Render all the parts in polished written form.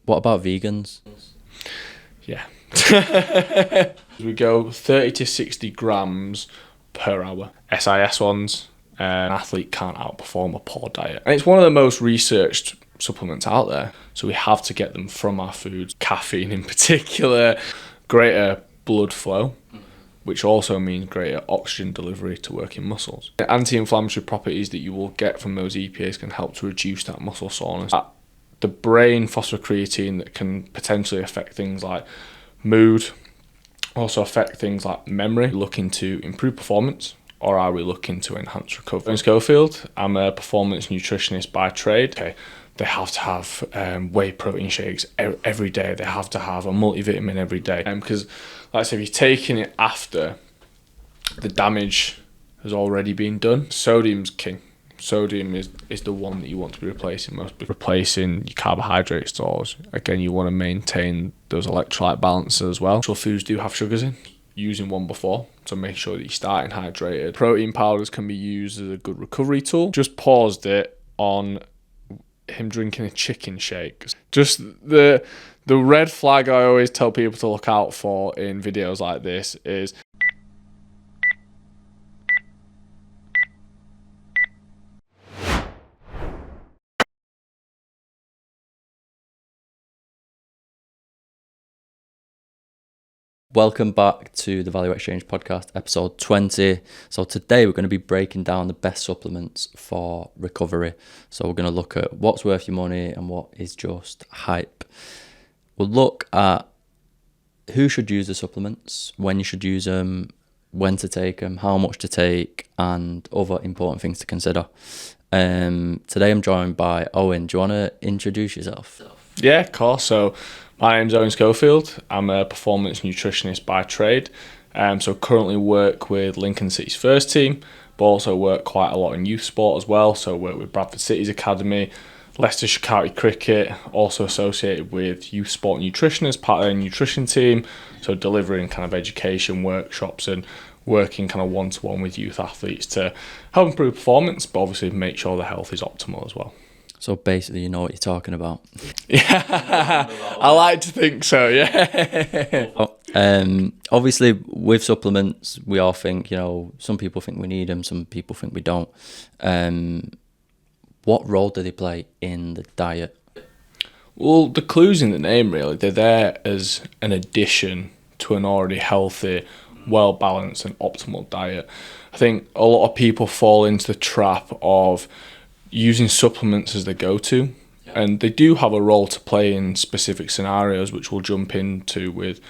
What about vegans? Yeah. We go 30 to 60 grams per hour. SIS ones, an athlete can't outperform a poor diet. And it's one of the most researched supplements out there. So we have to get them from our foods. Caffeine in particular, greater blood flow, which also means greater oxygen delivery to working muscles. The anti-inflammatory properties that you will get from those EPAs can help to reduce that muscle soreness. The brain phosphocreatine that can potentially affect things like mood, also affect things like memory. Looking to improve performance, or are we looking to enhance recovery? In Schofield, I'm a performance nutritionist by trade. Okay, they have to have whey protein shakes every day. They have to have a multivitamin every day. Because, like I said, if you're taking it after the damage has already been done, sodium's king. Sodium is the one that you want to be replacing replacing your carbohydrate stores. Again, you want to maintain those electrolyte balances as well. Natural foods do have sugars in. Using one before, so make sure that you're starting hydrated. Protein powders can be used as a good recovery tool. Just paused it on him drinking a chicken shake. Just the red flag I always tell people to look out for in videos like this is Welcome back to the Value Exchange Podcast, episode 20. So today we're going to be breaking down the best supplements for recovery. So we're going to look at what's worth your money and what is just hype. We'll look at who should use the supplements, when you should use them, when to take them, how much to take, and other important things to consider. Today I'm joined by Eoin. Do you want to introduce yourself? Yeah, of course. So my name's Eoin Schofield. I'm a performance nutritionist by trade. So currently work with Lincoln City's first team, but also work quite a lot in youth sport as well. So work with Bradford City's academy, Leicestershire County Cricket, also associated with youth sport nutrition as part of their nutrition team. So delivering kind of education workshops and working kind of one-to-one with youth athletes to help improve performance, but obviously make sure the health is optimal as well. So basically, you know what you're talking about. Yeah, I like to think so, yeah. Obviously, with supplements, we all think, some people think we need them, some people think we don't. What role do they play in the diet? Well, the clue's in the name, really. They're there as an addition to an already healthy, well-balanced and optimal diet. I think a lot of people fall into the trap of using supplements as the go-to, and they do have a role to play in specific scenarios, which we'll jump into with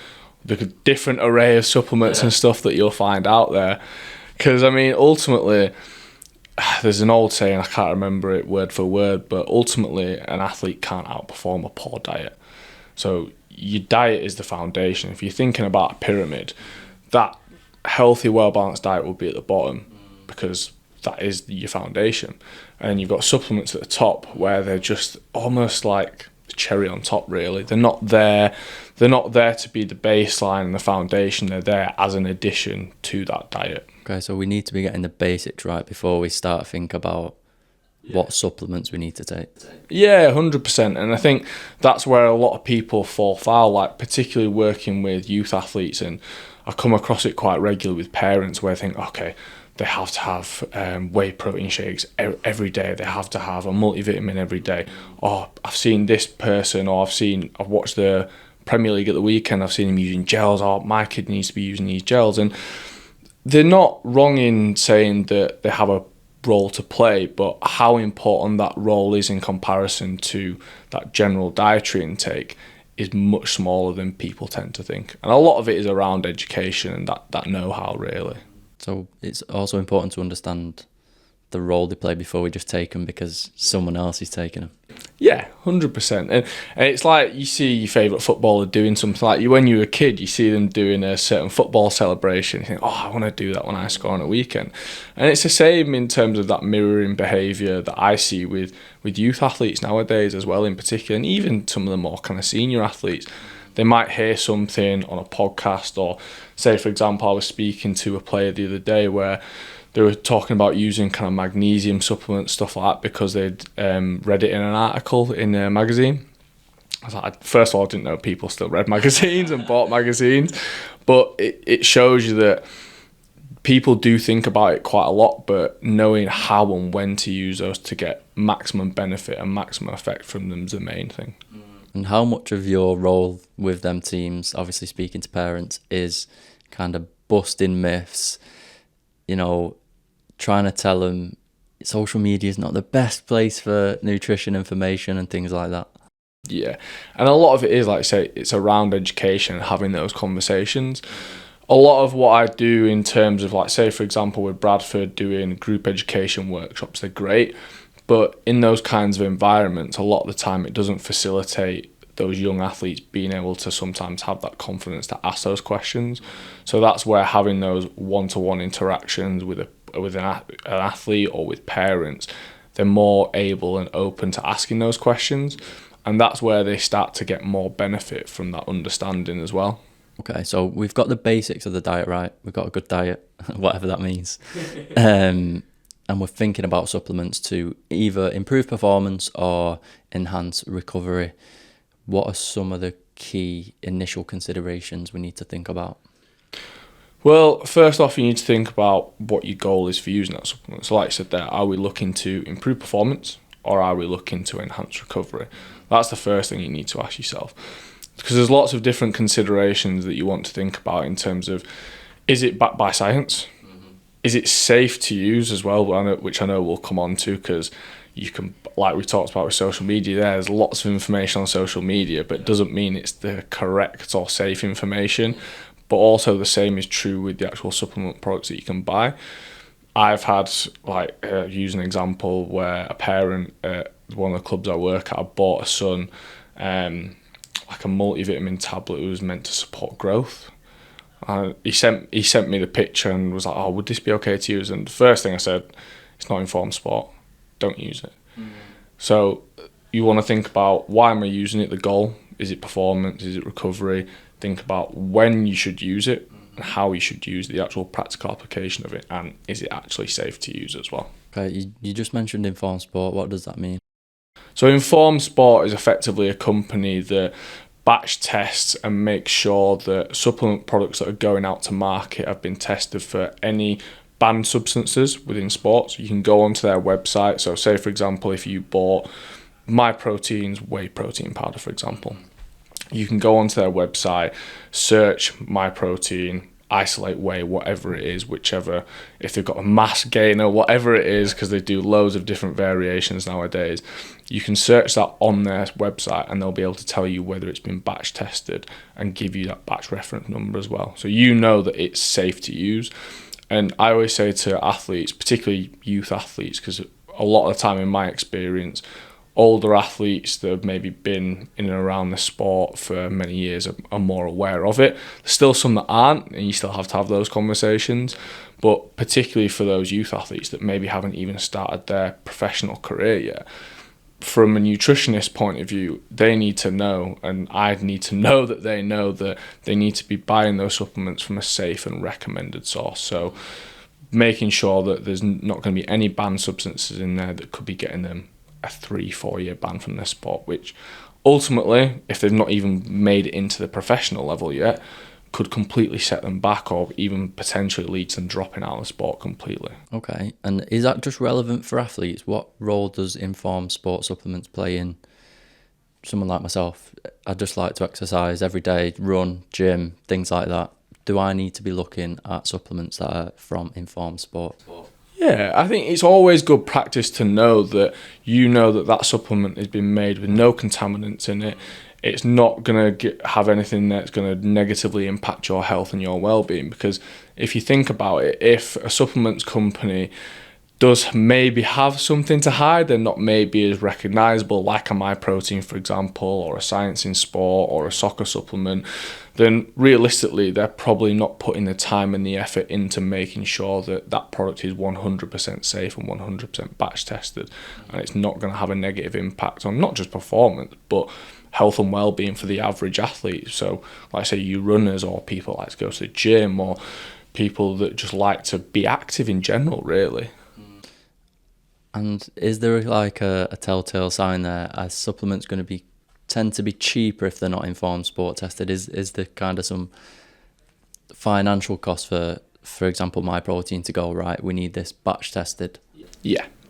the different array of supplements and stuff that you'll find out there. Because, I mean, ultimately, there's an old saying, I can't remember it word for word, but ultimately an athlete can't outperform a poor diet. So your diet is the foundation. If you're thinking about a pyramid, that healthy, well-balanced diet will be at the bottom because that is your foundation. And you've got supplements at the top where they're just almost like the cherry on top, really. They're not there to be the baseline and the foundation. They're there as an addition to that diet. Okay, so we need to be getting the basics right before we start to think about what supplements we need to take. Yeah, 100%. And I think that's where a lot of people fall foul, like particularly working with youth athletes. And I come across it quite regularly with parents where they think, okay, they have to have whey protein shakes every day. They have to have a multivitamin every day. Or I've seen this person, or I've watched the Premier League at the weekend. I've seen him using gels. Oh, my kid needs to be using these gels. And they're not wrong in saying that they have a role to play, but how important that role is in comparison to that general dietary intake is much smaller than people tend to think. And a lot of it is around education and that know-how, really. So it's also important to understand the role they play before we just take them because someone else is taking them. Yeah, 100%. And it's like you see your favourite footballer doing something like when you were a kid, you see them doing a certain football celebration. You think, oh, I want to do that when I score on a weekend. And it's the same in terms of that mirroring behaviour that I see with youth athletes nowadays as well in particular, and even some of the more kind of senior athletes. They might hear something on a podcast, or say, for example, I was speaking to a player the other day where they were talking about using kind of magnesium supplements, stuff like that, because they'd read it in an article in a magazine. I was like, first of all, I didn't know people still read magazines and bought magazines, but it shows you that people do think about it quite a lot, but knowing how and when to use those to get maximum benefit and maximum effect from them is the main thing. And how much of your role with them teams, obviously speaking to parents, is kind of busting myths, you know, trying to tell them social media is not the best place for nutrition information and things like that? Yeah, and a lot of it is, like I say, it's around education and having those conversations. A lot of what I do in terms of, like, say, for example, with Bradford doing group education workshops, they're great. But in those kinds of environments, a lot of the time it doesn't facilitate those young athletes being able to sometimes have that confidence to ask those questions. So that's where having those one-to-one interactions with an athlete or with parents, they're more able and open to asking those questions. And that's where they start to get more benefit from that understanding as well. Okay, so we've got the basics of the diet right. We've got a good diet, whatever that means. And we're thinking about supplements to either improve performance or enhance recovery. What are some of the key initial considerations we need to think about? Well, first off, you need to think about what your goal is for using that supplement. So like I said there, are we looking to improve performance or are we looking to enhance recovery? That's the first thing you need to ask yourself. Because there's lots of different considerations that you want to think about in terms of, is it backed by science? Is it safe to use as well, which I know we'll come on to, because you can, like we talked about with social media, there's lots of information on social media, but it doesn't mean it's the correct or safe information. But also the same is true with the actual supplement products that you can buy. I've had, use an example where a parent at one of the clubs I work at, bought a son like a multivitamin tablet that was meant to support growth. He sent me the picture and was like, "Oh, would this be okay to use?" And the first thing I said, "It's not informed sport. Don't use it." So you want to think about, why am I using it? The goal, is it performance? Is it recovery? Think about when you should use it and how you should use the actual practical application of it, and is it actually safe to use as well. Okay, you just mentioned informed sport. What does that mean? So Informed Sport is effectively a company that batch tests and makes sure that supplement products that are going out to market have been tested for any banned substances within sports. You can go onto their website. So say, for example, if you bought MyProtein's whey protein powder, for example, you can go onto their website, search MyProtein, isolate whey, whatever it is, whichever, if they've got a mass gainer, whatever it is, because they do loads of different variations nowadays, you can search that on their website and they'll be able to tell you whether it's been batch tested and give you that batch reference number as well. So you know that it's safe to use. And I always say to athletes, particularly youth athletes, because a lot of the time in my experience, older athletes that have maybe been in and around the sport for many years are more aware of it. There's still some that aren't, and you still have to have those conversations. But particularly for those youth athletes that maybe haven't even started their professional career yet, from a nutritionist point of view, they need to know, and I need to know that they need to be buying those supplements from a safe and recommended source. So making sure that there's not going to be any banned substances in there that could be getting them a 3-4 year ban from their sport, which ultimately, if they've not even made it into the professional level yet, could completely set them back or even potentially lead to them dropping out of the sport completely. Okay, and is that just relevant for athletes? What role does informed sport supplements play in someone like myself? I just like to exercise every day, run, gym, things like that. Do I need to be looking at supplements that are from informed sport? Yeah, I think it's always good practice to know that that supplement has been made with no contaminants in it. It's not going to have anything that's going to negatively impact your health and your well-being, because if you think about it, if a supplements company does maybe have something to hide, they're not maybe as recognisable, like a MyProtein, for example, or a Science in Sport or a soccer supplement, then realistically they're probably not putting the time and the effort into making sure that that product is 100% safe and 100% batch tested, and it's not going to have a negative impact on not just performance but health and well-being for the average athlete. So like I say, you runners or people like to go to the gym or people that just like to be active in general, really. And is there like a telltale sign there? Are supplements going to be tend to be cheaper if they're not informed sport tested? Is there kind of some financial cost for example, my protein to go, right, we need this batch tested?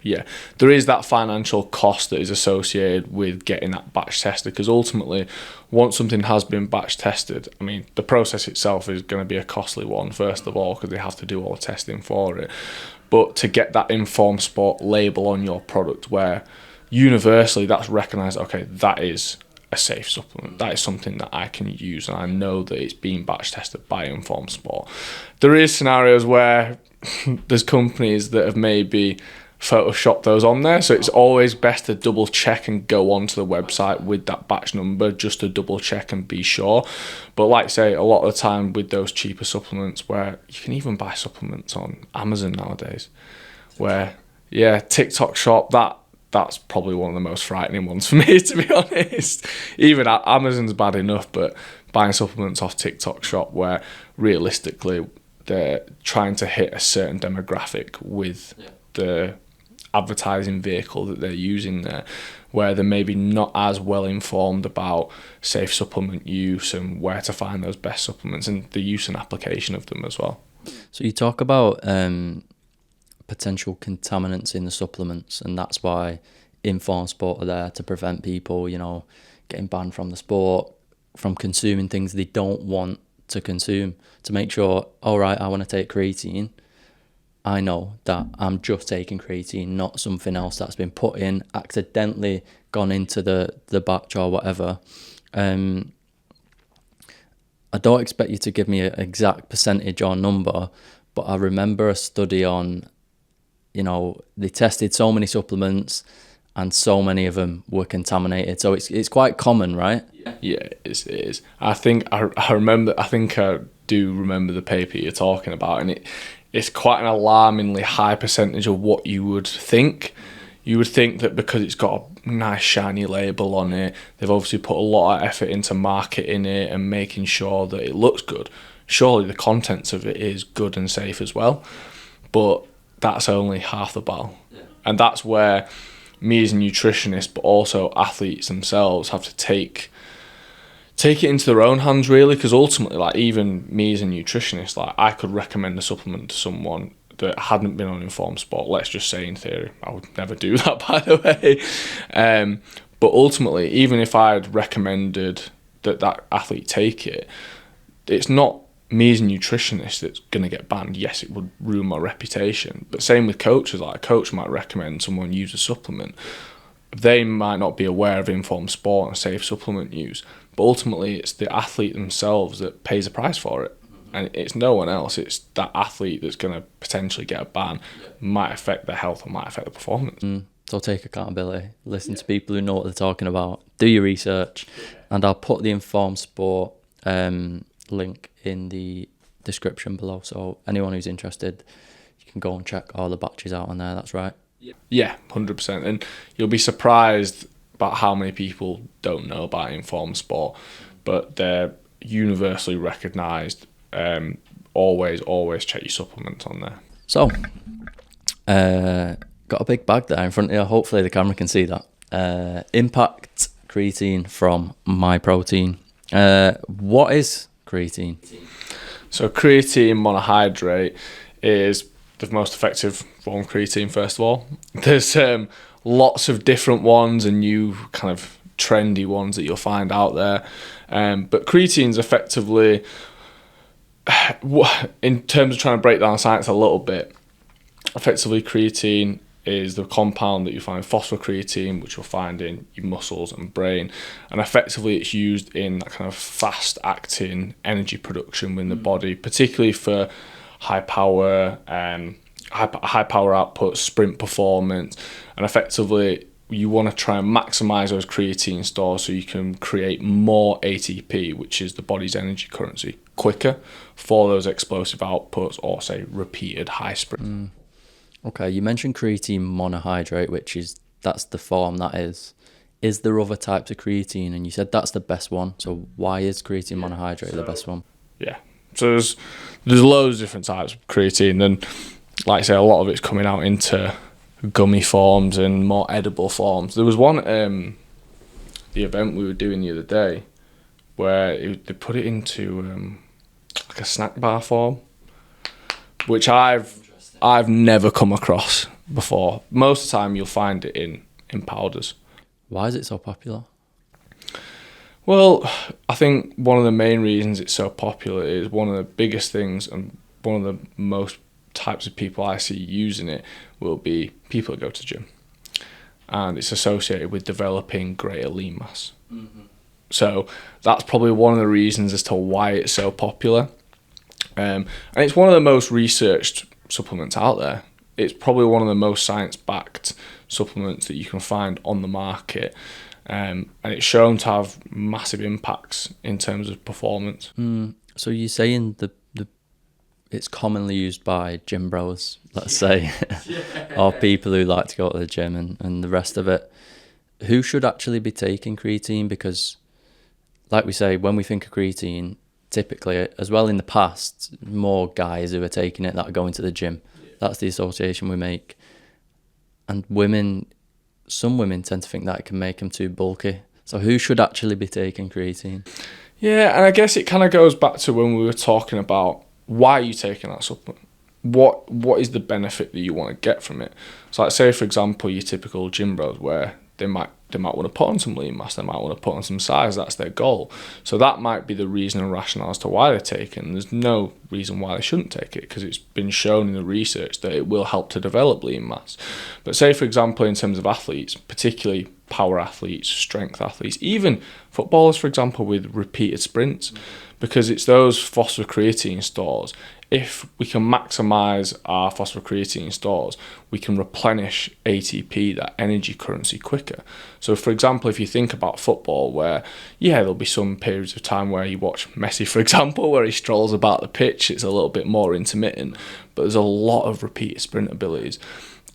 Yeah, there is that financial cost that is associated with getting that batch tested, because ultimately, once something has been batch tested, I mean, the process itself is going to be a costly one, first of all, because they have to do all the testing for it. But to get that informed sport label on your product, where universally that's recognised, okay, that is a safe supplement, that is something that I can use, and I know that it's been batch tested by informed sport. There is scenarios where there's companies that have maybe Photoshop those on there, so it's always best to double check and go onto the website with that batch number just to double check and be sure. But like I say, a lot of the time with those cheaper supplements, where you can even buy supplements on Amazon nowadays, where TikTok shop, that's probably one of the most frightening ones for me, to be honest. Even Amazon's bad enough, but buying supplements off TikTok shop, where realistically they're trying to hit a certain demographic with the advertising vehicle that they're using there, where they're maybe not as well informed about safe supplement use and where to find those best supplements and the use and application of them as well. So you talk about potential contaminants in the supplements, and that's why informed sport are there to prevent people, getting banned from the sport, from consuming things they don't want to consume, to make sure, all right, I want to take creatine, I know that I'm just taking creatine, not something else that's been put in, accidentally gone into the batch or whatever. I don't expect you to give me an exact percentage or number, but I remember a study on, they tested so many supplements and so many of them were contaminated. So it's quite common, right? Yeah, it is. I think I do remember the paper you're talking about, and it's quite an alarmingly high percentage of what you would think. You would think that because it's got a nice shiny label on it, they've obviously put a lot of effort into marketing it and making sure that it looks good. Surely the contents of it is good and safe as well. But that's only half the battle. Yeah. And that's where me as a nutritionist, but also athletes themselves, have to take it into their own hands, really, because ultimately, like, even me as a nutritionist, like, I could recommend a supplement to someone that hadn't been on informed sport. Let's just say, in theory, I would never do that, by the way. But ultimately, even if I had recommended that athlete take it, it's not me as a nutritionist that's going to get banned. Yes, it would ruin my reputation. But same with coaches. Like, a coach might recommend someone use a supplement. They might not be aware of informed sport and safe supplement use. But ultimately, it's the athlete themselves that pays the price for it. And it's no one else. It's that athlete that's going to potentially get a ban. Might affect their health or might affect the performance. So take accountability. Listen to people who know what they're talking about. Do your research. And I'll put the informed sport link in the description below. So anyone who's interested, you can go and check all the batches out on there. That's right. Yeah, 100%. And you'll be surprised about how many people don't know about informed sport, but they're universally recognised. Always check your supplements on there. So, got a big bag there in front of you. Hopefully the camera can see that. Impact creatine from MyProtein. What is creatine? So creatine monohydrate is the most effective form of creatine, first of all. There's lots of different ones and new kind of trendy ones that you'll find out there. But creatine's effectively, in terms of trying to break down science a little bit, effectively creatine is the compound that you find phosphocreatine, which you'll find in your muscles and brain, and effectively it's used in that kind of fast acting energy production within the body, particularly for high power output, sprint performance, and effectively you want to try and maximize those creatine stores so you can create more ATP, which is the body's energy currency, quicker for those explosive outputs or say repeated high sprint. Okay, you mentioned creatine monohydrate, that's the form that is. Is there other types of creatine? And you said that's the best one. So why is creatine monohydrate the best one? Yeah, so there's loads of different types of creatine, and like I say, a lot of it's coming out into gummy forms and more edible forms. There was one the event we were doing the other day, where they put it into like a snack bar form, which I've never come across before. Most of the time, you'll find it in powders. Why is it so popular? Well, I think one of the main reasons it's so popular is one of the biggest things, and one of the most types of people I see using it will be people that go to the gym. And it's associated with developing greater lean mass. Mm-hmm. So that's probably one of the reasons as to why it's so popular. And it's one of the most researched supplements out there. It's probably one of the most science-backed supplements that you can find on the market. And it's shown to have massive impacts in terms of performance. So you're saying it's commonly used by gym bros, let's say, or people who like to go to the gym and the rest of it. Who should actually be taking creatine? Because, like we say, when we think of creatine, typically, as well in the past, more guys who are taking it that are going to the gym. That's the association we make. And some women tend to think that it can make them too bulky. So who should actually be taking creatine? Yeah, and I guess it kind of goes back to when we were talking about why are you taking that supplement? What is the benefit that you want to get from it? So like say, for example, your typical gym bros where they might want to put on some lean mass, they might want to put on some size, that's their goal. So that might be the reason and rationale as to why they're taking. There's no reason why they shouldn't take it, because it's been shown in the research that it will help to develop lean mass. But say, for example, in terms of athletes, particularly power athletes, strength athletes, even footballers, for example, with repeated sprints, because it's those phosphocreatine stores. If we can maximize our phosphocreatine stores, we can replenish ATP, that energy currency, quicker. So, for example, if you think about football, where, there'll be some periods of time where you watch Messi, for example, where he strolls about the pitch, it's a little bit more intermittent, but there's a lot of repeated sprint abilities.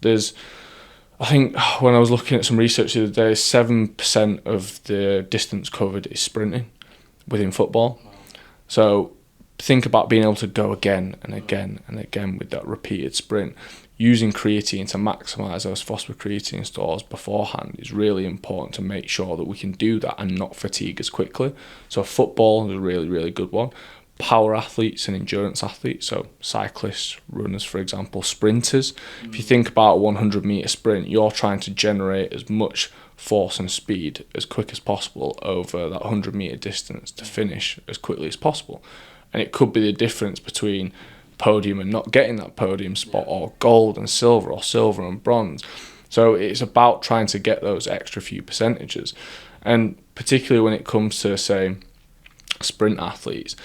I think when I was looking at some research the other day, 7% of the distance covered is sprinting within football. So think about being able to go again and again and again with that repeated sprint. Using creatine to maximise those phosphocreatine stores beforehand is really important to make sure that we can do that and not fatigue as quickly. So football is a really, really good one. Power athletes and endurance athletes, so cyclists, runners, for example, sprinters. If you think about a 100 metre sprint, you're trying to generate as much force and speed as quick as possible over that 100 metre distance to finish as quickly as possible. And it could be the difference between podium and not getting that podium spot, or gold and silver, or silver and bronze. So it's about trying to get those extra few percentages. And particularly when it comes to, say, sprint athletes,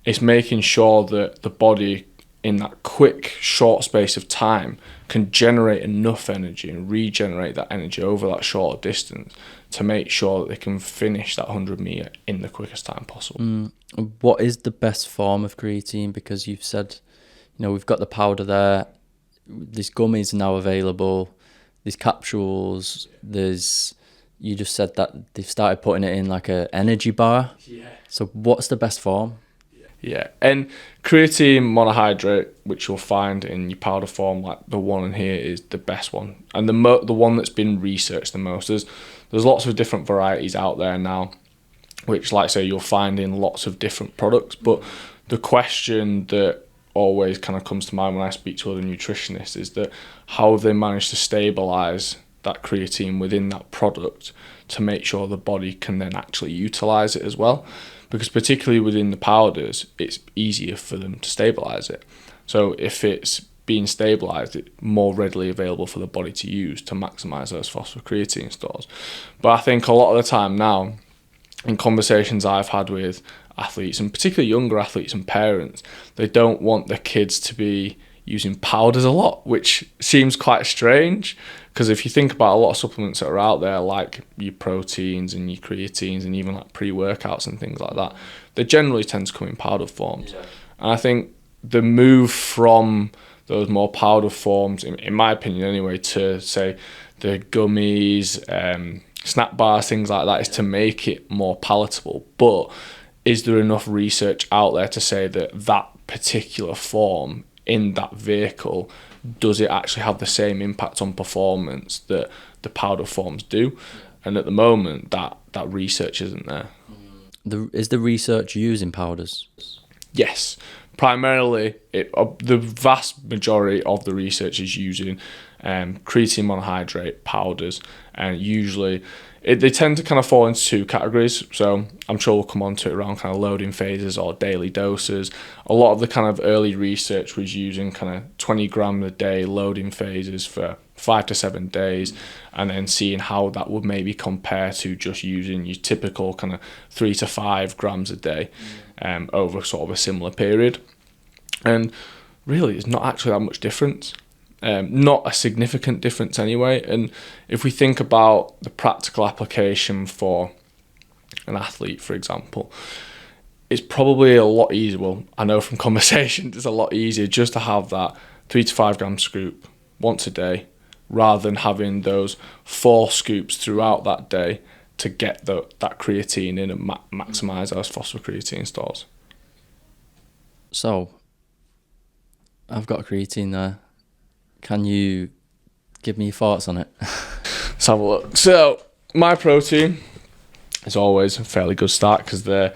it's making sure that the body in that quick, short space of time can generate enough energy and regenerate that energy over that short distance to make sure that they can finish that 100 metre in the quickest time possible. What is the best form of creatine? Because you've said, we've got the powder there, these gummies are now available, these capsules, you just said that they've started putting it in like an energy bar. Yeah. So what's the best form? Yeah, and creatine monohydrate, which you'll find in your powder form, like the one in here, is the best one, and the one that's been researched the most. There's lots of different varieties out there now, which, like I say, you'll find in lots of different products. But the question that always kind of comes to mind when I speak to other nutritionists is that how have they managed to stabilize that creatine within that product to make sure the body can then actually utilize it as well. Because particularly within the powders, it's easier for them to stabilize it. So if it's being stabilized, it's more readily available for the body to use to maximize those phosphocreatine stores. But I think a lot of the time now, in conversations I've had with athletes, and particularly younger athletes and parents, they don't want their kids to be using powders a lot, which seems quite strange, because if you think about a lot of supplements that are out there, like your proteins and your creatines and even like pre-workouts and things like that, they generally tend to come in powder forms. Yeah. And I think the move from those more powder forms, in my opinion anyway, to say the gummies, snack bars, things like that, is to make it more palatable. But is there enough research out there to say that that particular form in that vehicle, does it actually have the same impact on performance that the powder forms do? And at the moment, that research isn't there. Is the research using powders? Yes, primarily the vast majority of the research is using creatine monohydrate powders, and usually they tend to kind of fall into two categories. So I'm sure we'll come on to it around kind of loading phases or daily doses. A lot of the kind of early research was using kind of 20 grams a day loading phases for 5 to 7 days, and then seeing how that would maybe compare to just using your typical kind of 3 to 5 grams a day over sort of a similar period. And really, there's not actually that much difference. Not a significant difference anyway. And if we think about the practical application for an athlete, for example, it's probably a lot easier. Well, I know from conversations, it's a lot easier just to have that 3 to 5 gram scoop once a day, rather than having those 4 scoops throughout that day to get that creatine in and maximise those phosphocreatine stores. So, I've got creatine there. Can you give me your thoughts on it? Let's have a look. So, my protein is always a fairly good start because they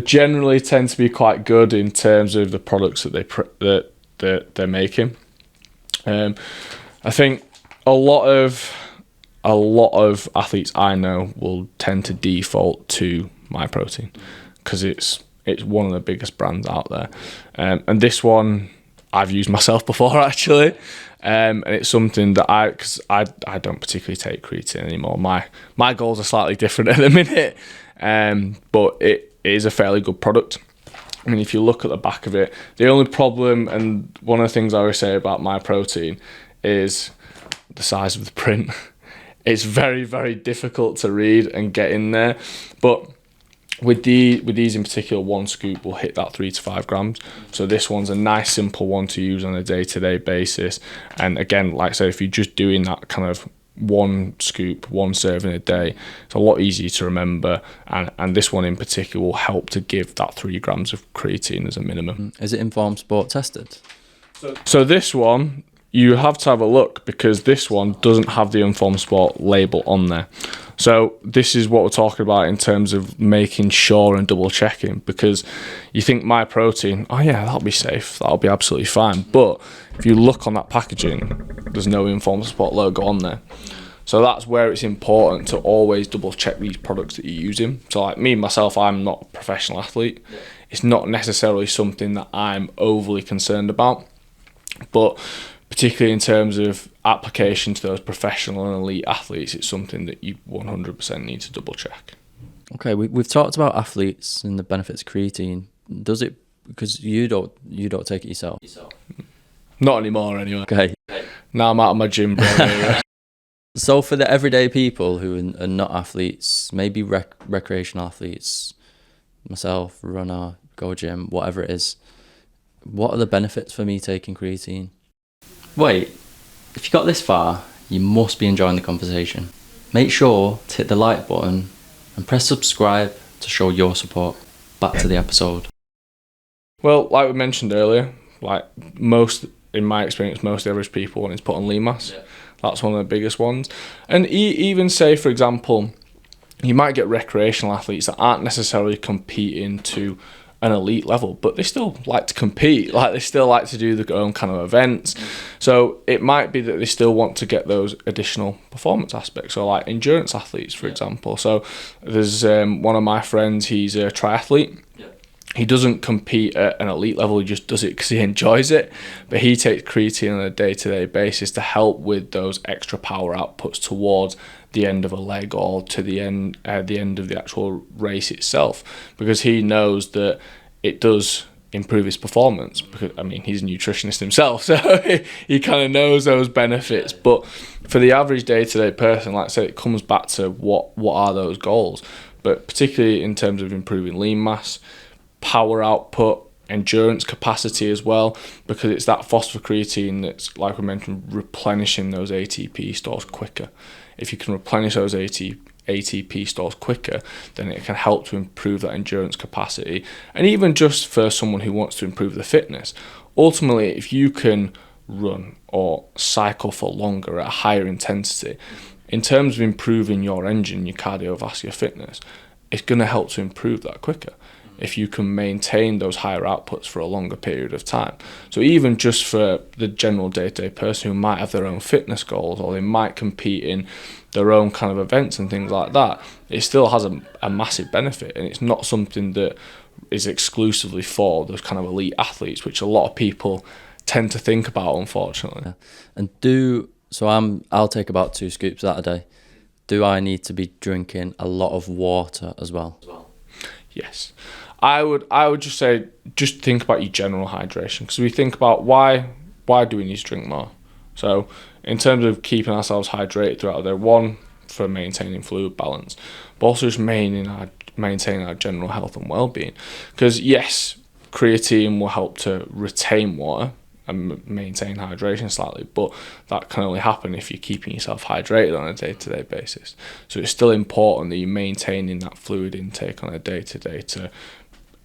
generally tend to be quite good in terms of the products that they're making. I think a lot of athletes I know will tend to default to my protein because it's one of the biggest brands out there, and this one I've used myself before actually, and it's something that because I don't particularly take creatine anymore. My goals are slightly different at the minute, but it is a fairly good product. I mean, if you look at the back of it, the only problem, and one of the things I always say about my protein, is the size of the print. It's very, very difficult to read and get in there, but with these in particular, 1 scoop will hit that 3 to 5 grams. So this one's a nice simple one to use on a day-to-day basis. And again, like I say, if you're just doing that kind of 1 scoop, 1 serving a day, it's a lot easier to remember. And this one in particular will help to give that 3 grams of creatine as a minimum. Is it Informed Sport tested? So this one, you have to have a look because this one doesn't have the Informed Sport label on there. So this is what we're talking about in terms of making sure and double checking, because you think my protein, oh yeah, that'll be safe, that'll be absolutely fine. But if you look on that packaging, there's no Informed Sport logo on there. So that's where it's important to always double check these products that you're using. So like me, myself, I'm not a professional athlete. It's not necessarily something that I'm overly concerned about, but particularly in terms of application to those professional and elite athletes, it's something that you 100% need to double check. Okay, we've talked about athletes and the benefits of creatine. Does it, because you don't take it yourself? Not anymore anyway. Okay. Now I'm out of my gym brain. So for the everyday people who are not athletes, maybe recreational athletes, myself, runner, go gym, whatever it is, what are the benefits for me taking creatine? Wait, if you got this far, you must be enjoying the conversation. Make sure to hit the like button and press subscribe to show your support. Back to the episode. Well, like we mentioned earlier, in my experience, most average people want to put on lean mass. Yeah. That's one of the biggest ones. And even say, for example, you might get recreational athletes that aren't necessarily competing to an elite level, but they still like to compete, like they still like to do their own kind of events. So it might be that they still want to get those additional performance aspects, so like endurance athletes, for example. So there's one of my friends, he's a triathlete. He doesn't compete at an elite level, he just does it because he enjoys it, but he takes creatine on a day-to-day basis to help with those extra power outputs towards the end of a leg or to the end of the actual race itself, because he knows that it does improve his performance, because I mean he's a nutritionist himself, so he kind of knows those benefits. But for the average day-to-day person, like I said, it comes back to what are those goals, but particularly in terms of improving lean mass, power output, endurance capacity as well, because it's that phosphocreatine that's, like we mentioned, replenishing those ATP stores quicker. If you can replenish those ATP stores quicker, then it can help to improve that endurance capacity. And even just for someone who wants to improve their fitness, ultimately, if you can run or cycle for longer at a higher intensity, in terms of improving your engine, your cardiovascular fitness, it's going to help to improve that quicker if you can maintain those higher outputs for a longer period of time. So even just for the general day-to-day person who might have their own fitness goals, or they might compete in their own kind of events and things like that, it still has a massive benefit, and it's not something that is exclusively for those kind of elite athletes, which a lot of people tend to think about, unfortunately. Yeah. And I'll take about 2 scoops of that a day. Do I need to be drinking a lot of water as well? Yes. I would just say, just think about your general hydration, because we think about why do we need to drink more. So in terms of keeping ourselves hydrated throughout the day, one, for maintaining fluid balance, but also just maintaining our general health and well-being. Because yes, creatine will help to retain water and maintain hydration slightly, but that can only happen if you're keeping yourself hydrated on a day-to-day basis. So it's still important that you're maintaining that fluid intake on a day-to-day to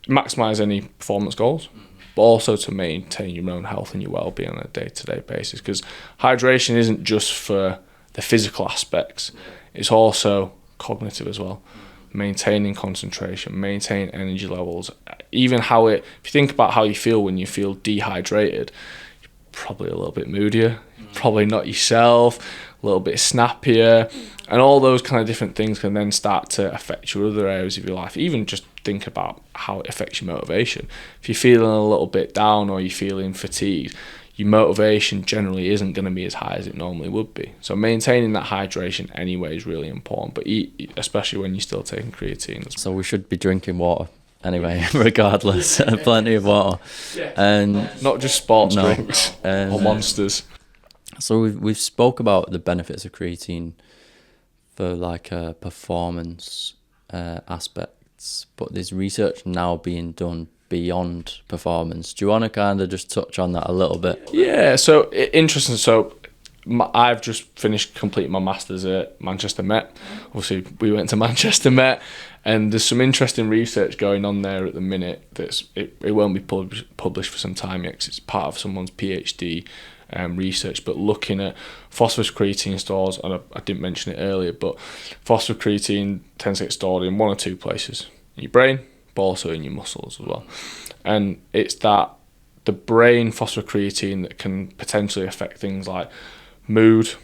maximize any performance goals, but also to maintain your own health and your well-being on a day-to-day basis, because hydration isn't just for the physical aspects, it's also cognitive as well. Maintaining concentration, maintaining energy levels, even if you think about how you feel when you feel dehydrated, you're probably a little bit moodier, probably not yourself, a little bit snappier, and all those kind of different things can then start to affect your other areas of your life. Even just think about how it affects your motivation. If you're feeling a little bit down or you're feeling fatigued, your motivation generally isn't going to be as high as it normally would be. So maintaining that hydration anyway is really important, but especially when you're still taking creatine. So we should be drinking water anyway, regardless. Plenty of water. And not just sports drinks or monsters. So we've spoke about the benefits of creatine for like performance aspects, but there's research now being done beyond performance. Do you want to kind of just touch on that a little bit? Yeah, so interesting. So I've just completed my Masters at Manchester Met. Obviously, we went to Manchester Met, and there's some interesting research going on there at the minute. It won't be published for some time yet, 'cause it's part of someone's PhD research, but looking at phosphorus creatine stores, and I didn't mention it earlier, but phosphorus creatine tends to get stored in 1 or 2 places: in your brain, but also in your muscles as well. And it's that the brain phosphocreatine that can potentially affect things like mood,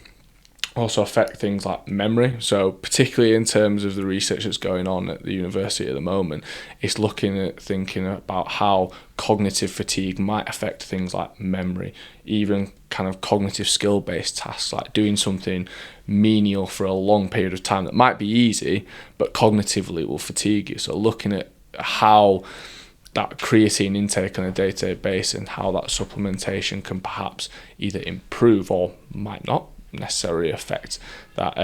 also affect things like memory. So particularly in terms of the research that's going on at the university at the moment, it's thinking about how cognitive fatigue might affect things like memory, even kind of cognitive skill-based tasks, like doing something menial for a long period of time that might be easy, but cognitively it will fatigue you. So looking at how that creatine intake on a day-to-day basis and how that supplementation can perhaps either improve or might not necessarily affect that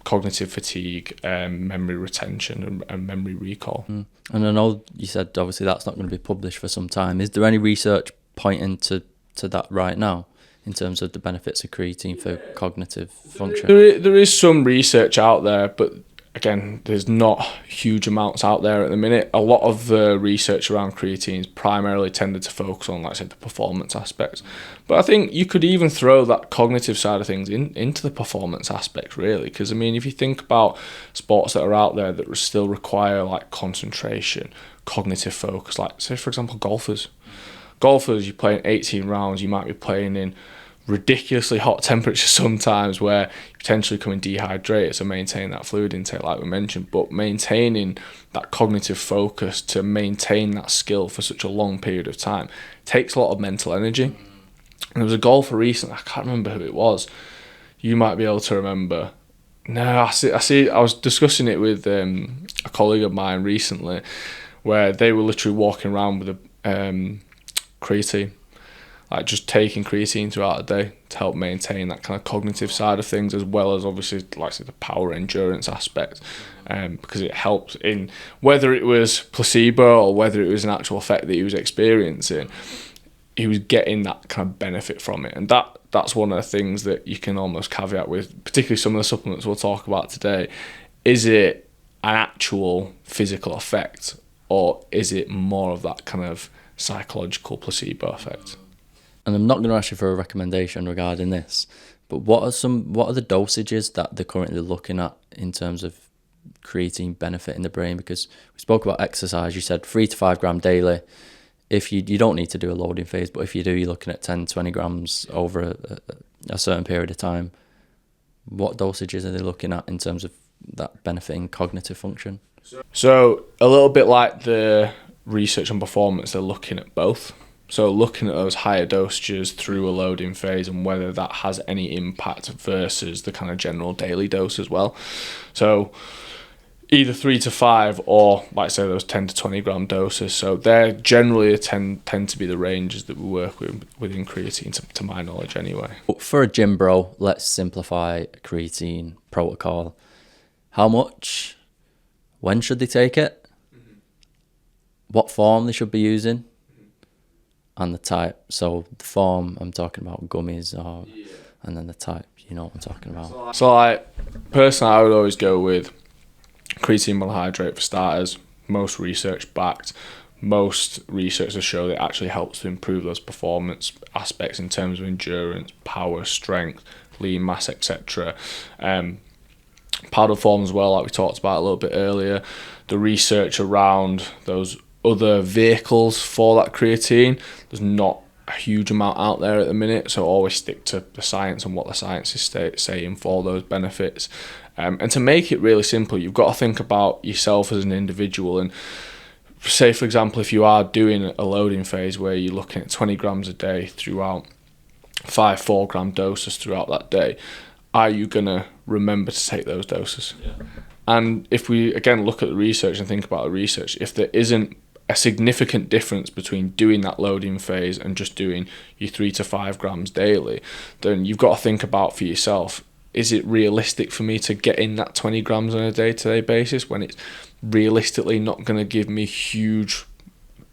cognitive fatigue, memory retention and memory recall. And I know you said obviously that's not going to be published for some time. Is there any research pointing to that right now in terms of the benefits of creatine for cognitive function? There is some research out there, but again, there's not huge amounts out there at the minute. A lot of the research around creatines primarily tended to focus on, like I said, the performance aspects. But I think you could even throw that cognitive side of things into the performance aspects, really. Because, I mean, if you think about sports that are out there that still require, like, concentration, cognitive focus, like, say, for example, golfers. Golfers, you're playing 18 rounds, you might be playing in ridiculously hot temperatures sometimes where you're potentially coming dehydrated, so maintain that fluid intake like we mentioned, but maintaining that cognitive focus to maintain that skill for such a long period of time takes a lot of mental energy. And there was a golfer recently, I can't remember who it was, you might be able to remember. No, I see. I was discussing it with a colleague of mine recently where they were literally walking around with a creatine, like just taking creatine throughout the day to help maintain that kind of cognitive side of things, as well as obviously, like I said, the power endurance aspect, because it helps in whether it was placebo or whether it was an actual effect that he was experiencing, he was getting that kind of benefit from it. And that's one of the things that you can almost caveat with, particularly some of the supplements we'll talk about today. Is it an actual physical effect, or is it more of that kind of psychological placebo effect? And I'm not going to ask you for a recommendation regarding this, But what are the dosages that they're currently looking at in terms of creatine benefit in the brain? Because we spoke about exercise. You said 3 to 5 gram daily. If you don't need to do a loading phase, but if you do, you're looking at 10, 20 grams over a certain period of time. What dosages are they looking at in terms of that benefiting cognitive function? So a little bit like the research on performance, they're looking at both. So looking at those higher dosages through a loading phase and whether that has any impact versus the kind of general daily dose as well. So either 3 to 5 or, like I say, those 10 to 20 gram doses. So they're generally tend to be the ranges that we work with within creatine, to my knowledge anyway. For a gym bro, let's simplify a creatine protocol. How much? When should they take it? Mm-hmm. What form they should be using? Mm-hmm. And the type. So the form, I'm talking about gummies, and then the type, you know what I'm talking about. So like, personally, I would always go with creatine monohydrate for starters. Most research backed. Most researchers show that it actually helps to improve those performance aspects in terms of endurance, power, strength, lean mass, etc. Powder form as well, like we talked about a little bit earlier. The research around those other vehicles for that creatine, there's not a huge amount out there at the minute, so always stick to the science and what the science is saying for those benefits. And to make it really simple, you've got to think about yourself as an individual. And say, for example, if you are doing a loading phase where you're looking at 20 grams a day throughout 5 4-gram doses throughout that day, are you going to remember to take those doses? Yeah. And if we, again, look at the research and think about the research, if there isn't a significant difference between doing that loading phase and just doing your 3 to 5 grams daily, then you've got to think about for yourself, is it realistic for me to get in that 20 grams on a day-to-day basis when it's realistically not going to give me huge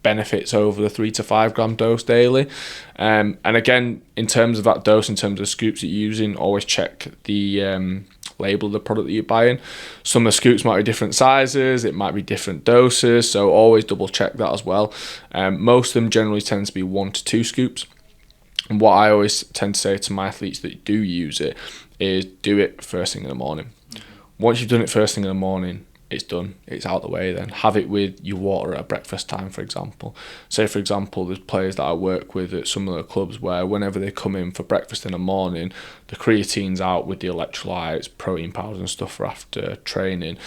benefits over the 3 to 5 gram dose daily? And again, in terms of that dose, in terms of the scoops that you're using, always check the label of the product that you're buying. Some of the scoops might be different sizes, it might be different doses, so always double check that as well. Most of them generally tend to be 1 to 2 scoops. And what I always tend to say to my athletes that do use it is do it first thing in the morning. Once you've done it first thing in the morning, it's done. It's out the way then. Have it with your water at breakfast time, for example. Say, for example, there's players that I work with at some of the clubs where whenever they come in for breakfast in the morning, the creatine's out with the electrolytes, protein powders and stuff for after training,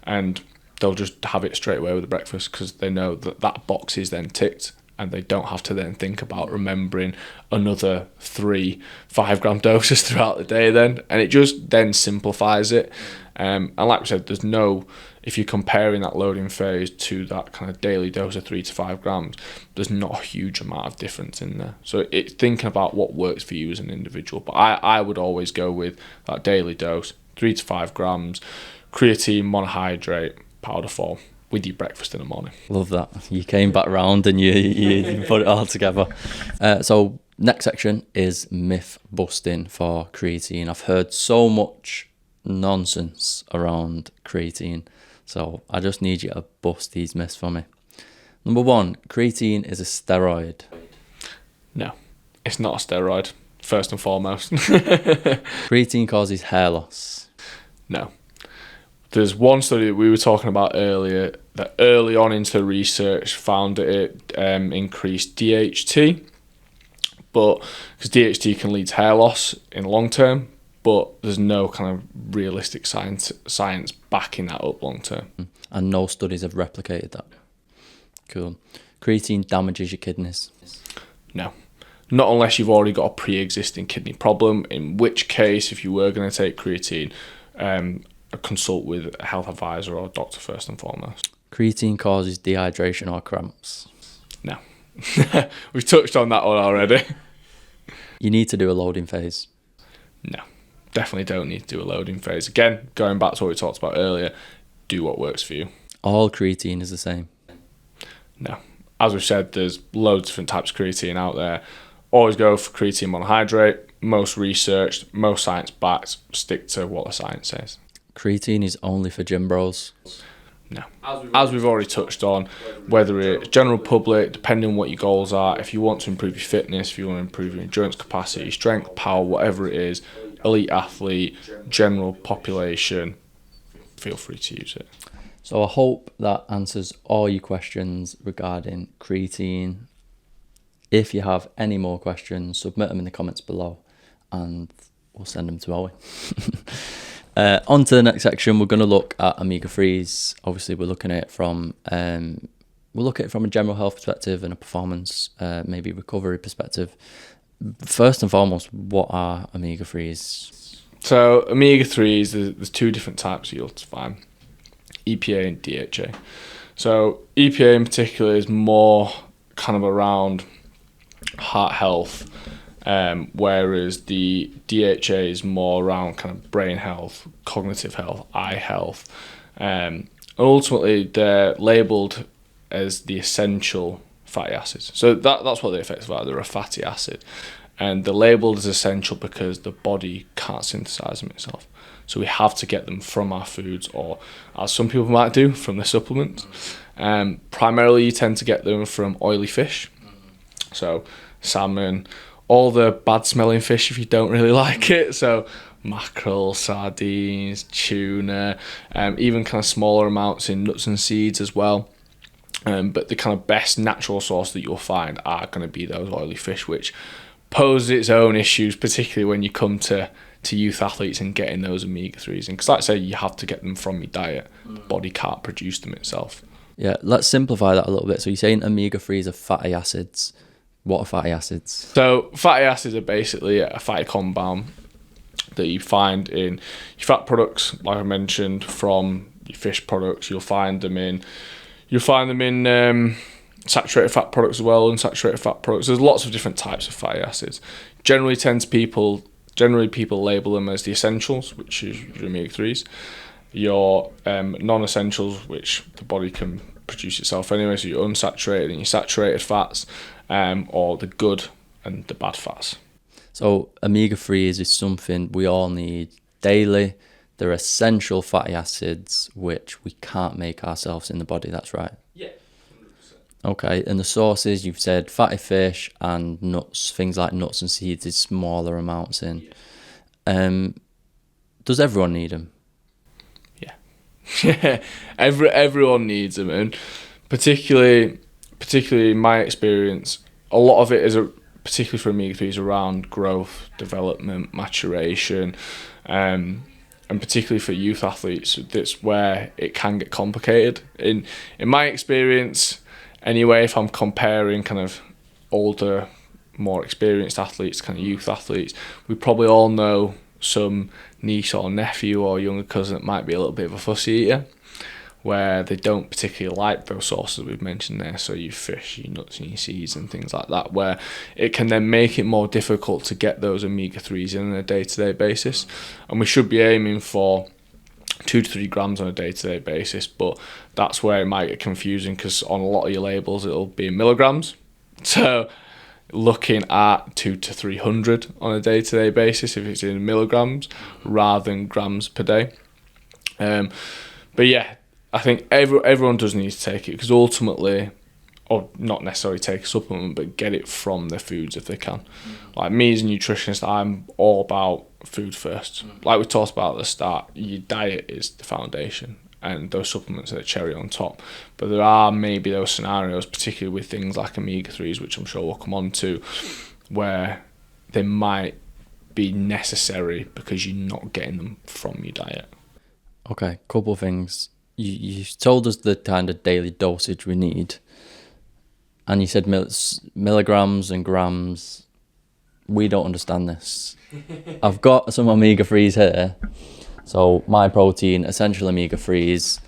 and they'll just have it straight away with the breakfast because they know that that box is then ticked, and they don't have to then think about remembering another 3 5-gram doses throughout the day then, and it just then simplifies it. And like we said, there's no, if you're comparing that loading phase to that kind of daily dose of 3 to 5 grams, there's not a huge amount of difference in there. So it's thinking about what works for you as an individual. But I would always go with that daily dose, 3 to 5 grams, creatine monohydrate, powder form, with your breakfast in the morning. Love that. You came back around and you put it all together. So next section is myth busting for creatine. I've heard so much nonsense around creatine, so I just need you to bust these myths for me. Number 1, creatine is a steroid. No, it's not a steroid, first and foremost. Creatine causes hair loss. No. There's one study that we were talking about earlier that early on into research found that it increased DHT, but because DHT can lead to hair loss in the long term, but there's no kind of realistic science backing that up long term. And no studies have replicated that. Cool. Creatine damages your kidneys. No. Not unless you've already got a pre-existing kidney problem, in which case, if you were going to take creatine, consult with a health advisor or a doctor first and foremost. Creatine causes dehydration or cramps. No. We've touched on that one already. You need to do a loading phase. No. Definitely don't need to do a loading phase. Again, going back to what we talked about earlier, do what works for you. All creatine is the same. No. As we've said, there's loads of different types of creatine out there. Always go for creatine monohydrate. Most researched, most science backed. Stick to what the science says. Creatine is only for gym bros. No. As we've already touched on, whether it's general public, depending on what your goals are, if you want to improve your fitness, if you want to improve your endurance capacity, strength, power, whatever it is, elite athlete, general population, feel free to use it. So I hope that answers all your questions regarding creatine. If you have any more questions, submit them in the comments below and we'll send them to Eoin. On to the next section, we're going to look at omega-3s. Obviously, we're looking at it from a general health perspective and a performance, maybe recovery perspective. First and foremost, what are omega-3s? So omega-3s, there's two different types you'll find, EPA and DHA. So EPA in particular is more kind of around heart health, whereas the DHA is more around kind of brain health, cognitive health, eye health. And ultimately, they're labelled as the essential fatty acids. So that's what they effectively are. They're a fatty acid. And they're labelled as essential because the body can't synthesize them itself. So we have to get them from our foods, or as some people might do, from the supplements. Primarily, you tend to get them from oily fish. So salmon, all the bad smelling fish if you don't really like it. So mackerel, sardines, tuna, even kind of smaller amounts in nuts and seeds as well. But the kind of best natural source that you'll find are going to be those oily fish, which pose its own issues, particularly when you come to youth athletes and getting those omega-3s. And because like I say, you have to get them from your diet. The body can't produce them itself. Yeah, let's simplify that a little bit. So you're saying omega-3s are fatty acids. What are fatty acids? So fatty acids are basically a fatty compound that you find in your fat products, like I mentioned, from your fish products. You'll find them in saturated fat products as well, unsaturated fat products. There's lots of different types of fatty acids. Generally, people label them as the essentials, which is your omega-3s. Your non-essentials, which the body can produce itself anyway, so your unsaturated and your saturated fats, or the good and the bad fats. So omega-3s is something we all need daily. They're essential fatty acids which we can't make ourselves in the body, that's right? Yeah, 100%. Okay, and the sources, you've said fatty fish and nuts, things like nuts and seeds is smaller amounts in. Yeah. Does everyone need them? Yeah, everyone needs them, and particularly in my experience, a lot of it is particularly for omega-3s around growth, development, maturation, and particularly for youth athletes, that's where it can get complicated. In my experience, anyway, if I'm comparing kind of older, more experienced athletes, kind of youth athletes, we probably all know some niece or nephew or younger cousin that might be a little bit of a fussy eater, where they don't particularly like those sources we've mentioned there, so your fish, your nuts and your seeds and things like that, where it can then make it more difficult to get those omega-3s in on a day-to-day basis. And we should be aiming for 2 to 3 grams on a day-to-day basis, but that's where it might get confusing, because on a lot of your labels it'll be in milligrams. So looking at 200 to 300 on a day-to-day basis if it's in milligrams rather than grams per day. But yeah, I think everyone does need to take it, because ultimately, or not necessarily take a supplement, but get it from their foods if they can. Like me as a nutritionist, I'm all about food first. Like we talked about at the start, your diet is the foundation, and those supplements are the cherry on top. But there are maybe those scenarios, particularly with things like omega-3s, which I'm sure we'll come on to, where they might be necessary because you're not getting them from your diet. Okay, couple of things. You told us the kind of daily dosage we need, and you said milligrams and grams. We don't understand this. I've got some omega-3s here. So my protein, essential omega-3s,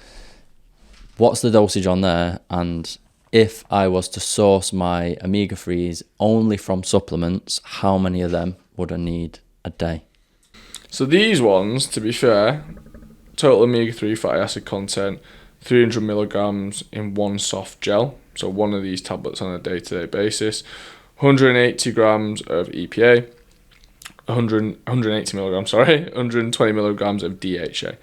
what's the dosage on there? And if I was to source my omega-3s only from supplements, how many of them would I need a day? So these ones, to be fair, total omega-3 fatty acid content, 300 milligrams in one soft gel. So one of these tablets on a day-to-day basis, 180 grams of EPA, 180 milligrams, 120 milligrams of DHA.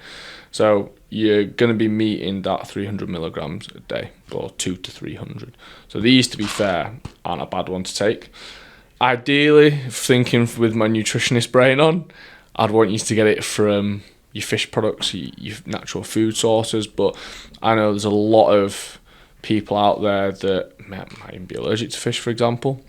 So you're going to be meeting that 300 milligrams a day, or 200 to 300. So these, to be fair, aren't a bad one to take. Ideally, thinking with my nutritionist brain on, I'd want you to get it from your fish products, your natural food sources. But I know there's a lot of people out there that might even be allergic to fish, for example,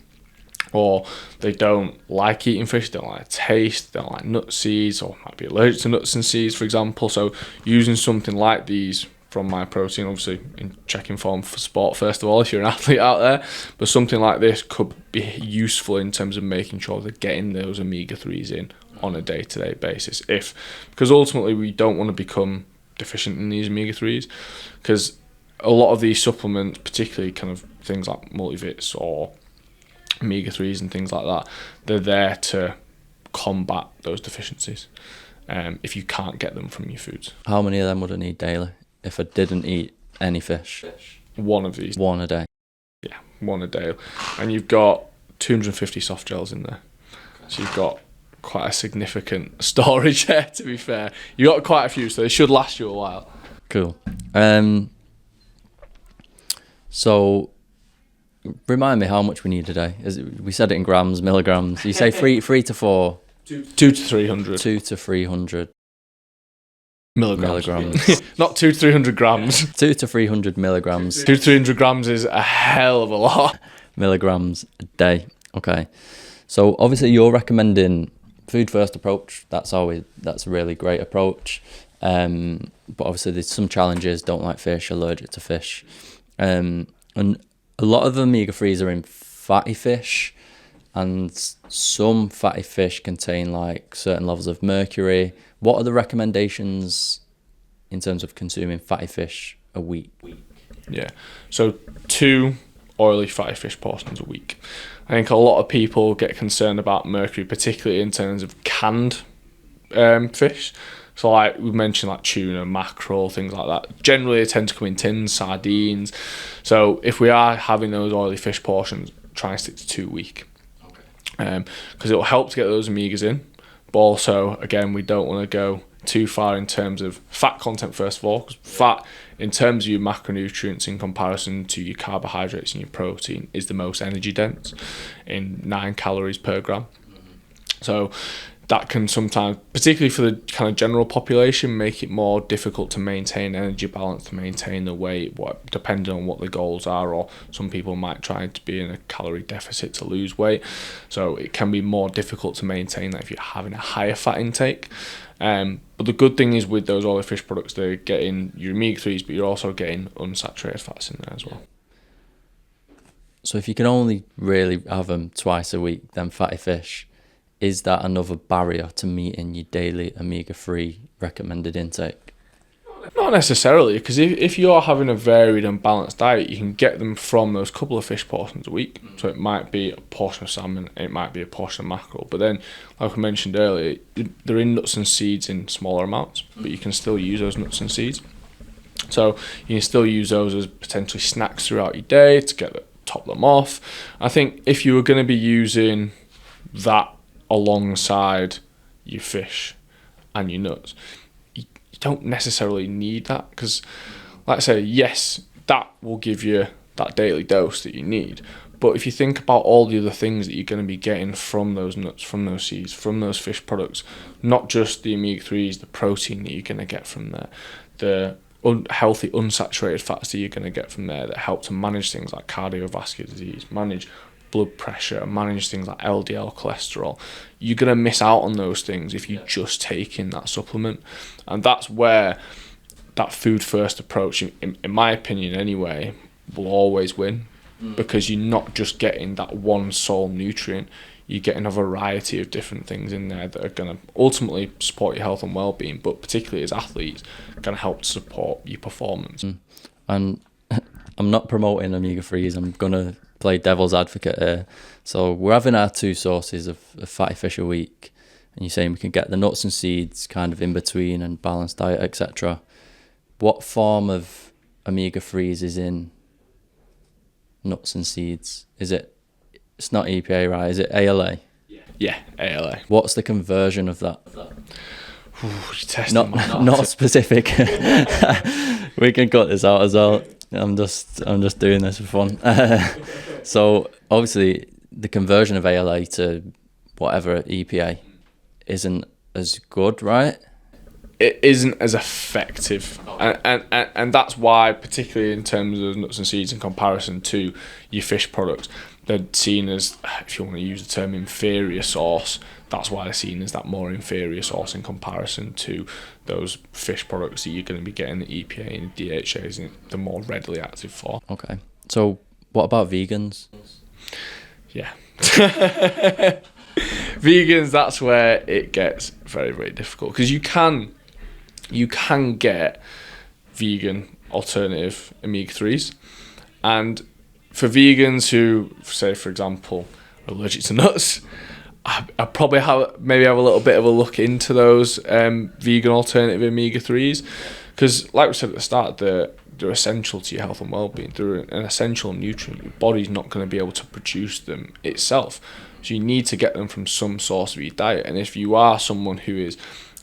or they don't like eating fish, they don't like the taste, they don't like nut seeds, or might be allergic to nuts and seeds, for example. So using something like these from My Protein, obviously in checking form for sport first of all, if you're an athlete out there, but something like this could be useful in terms of making sure they're getting those omega-3s in on a day-to-day basis. Because ultimately we don't want to become deficient in these omega-3s, because a lot of these supplements, particularly kind of things like Multivits or omega-3s and things like that, they're there to combat those deficiencies if you can't get them from your foods. How many of them would I need daily if I didn't eat any fish? One of these. One a day. Yeah, one a day. And you've got 250 soft gels in there. So you've got quite a significant storage there, to be fair. You've got quite a few, so they should last you a while. Cool. So remind me how much we need a day. We said it in grams, milligrams. You say 3 to 4. 2 to 300. 2 to 300 milligrams. Not 2 to 300 grams. 2 to 300 milligrams. 2 to 300 grams is a hell of a lot. Milligrams a day. Okay. So obviously you're recommending food first approach. That's a really great approach. But obviously there's some challenges. Don't like fish, allergic to fish. And a lot of omega-3s are in fatty fish, and some fatty fish contain like certain levels of mercury. What are the recommendations in terms of consuming fatty fish a week? Yeah, so 2 oily fatty fish portions a week. I think a lot of people get concerned about mercury, particularly in terms of canned fish. So like we mentioned, like tuna, mackerel, things like that. Generally, they tend to come in tins, sardines. So if we are having those oily fish portions, try and stick to 2 a week. Because it will help to get those omegas in. But also, again, we don't want to go too far in terms of fat content, first of all. Because fat, in terms of your macronutrients in comparison to your carbohydrates and your protein, is the most energy dense in 9 calories per gram. So that can sometimes, particularly for the kind of general population, make it more difficult to maintain energy balance, to maintain the weight, depending on what the goals are. Or some people might try to be in a calorie deficit to lose weight. So it can be more difficult to maintain that if you're having a higher fat intake. But the good thing is with those oily fish products, they're getting your omega-3s, but you're also getting unsaturated fats in there as well. So if you can only really have them twice a week, then fatty fish, is that another barrier to meeting your daily omega-3 recommended intake? Not necessarily, because if you're having a varied and balanced diet, you can get them from those couple of fish portions a week. So it might be a portion of salmon, it might be a portion of mackerel. But then, like I mentioned earlier, they're in nuts and seeds in smaller amounts, but you can still use those nuts and seeds. So you can still use those as potentially snacks throughout your day to top them off. I think if you were going to be using that alongside your fish and your nuts, you don't necessarily need that, because like I say, yes, that will give you that daily dose that you need, but if you think about all the other things that you're going to be getting from those nuts, from those seeds, from those fish products, not just the omega-3s, the protein that you're going to get from there, the healthy unsaturated fats that you're going to get from there that help to manage things like cardiovascular disease, manage blood pressure, manage things like LDL cholesterol, you're going to miss out on those things if you just take in that supplement. And that's where that food first approach, in my opinion anyway, will always win, because you're not just getting that one sole nutrient, you're getting a variety of different things in there that are going to ultimately support your health and well-being, but particularly as athletes, going to help to support your performance. And I'm not promoting omega-3s, I'm going to play devil's advocate here. So we're having our 2 sources of fatty fish a week, and you're saying we can get the nuts and seeds kind of in between and balanced diet, etc. What form of omega-3s is in nuts and seeds? It's not EPA, right? Is it ALA? Yeah, ALA. What's the conversion of that? Ooh, not specific. We can cut this out as well. I'm just doing this for fun. So obviously the conversion of ALA to whatever EPA isn't as good, right? It isn't as effective, and that's why, particularly in terms of nuts and seeds in comparison to your fish products, they're seen as, if you want to use the term, inferior source. That's why they're seen as that more inferior source in comparison to those fish products that you're going to be getting the EPA and DHAs in, the more readily active for. Okay, so what about vegans? Yeah. Vegans, that's where it gets very, very difficult, because you can get vegan alternative omega-3s, and for vegans who, say for example, are allergic to nuts, I probably have a little bit of a look into those vegan alternative omega-3s, because like we said at the start, they're essential to your health and well-being. They're an essential nutrient. Your body's not going to be able to produce them itself, so you need to get them from some source of your diet. And if you are someone who is